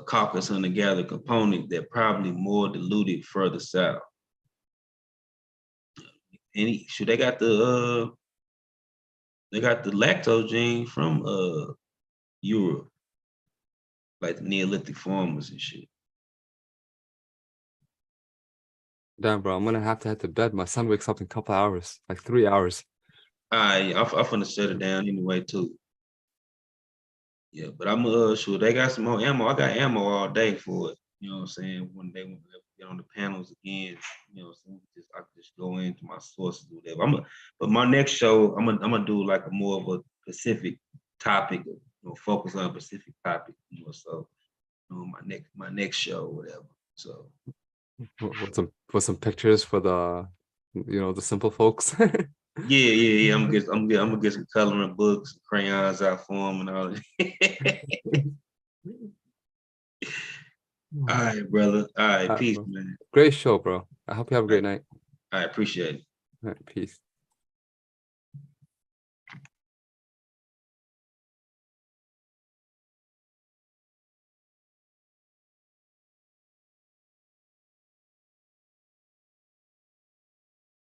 Caucasus hunter-gatherer component that probably more diluted further south. They got the lactose gene from Europe, like the Neolithic farmers and shit. Damn, bro, I'm gonna have to head to bed. My son wakes up in a couple hours, like 3 hours. I'm finna shut it down anyway too. Yeah, but I'm sure they got some more ammo. I got ammo all day for it. You know what I'm saying? When they get on the panels again, so I can just go into my sources or whatever. But my next show, I'm gonna do like a more of a specific topic, focus on a specific topic, so my next show or whatever. So with some pictures for the the simple folks. Yeah. I'm gonna get some coloring books, crayons out for them and all that. All right, brother. All right, peace, Bro. man. Great show, bro. I hope you have a great night. I appreciate it. All right, peace.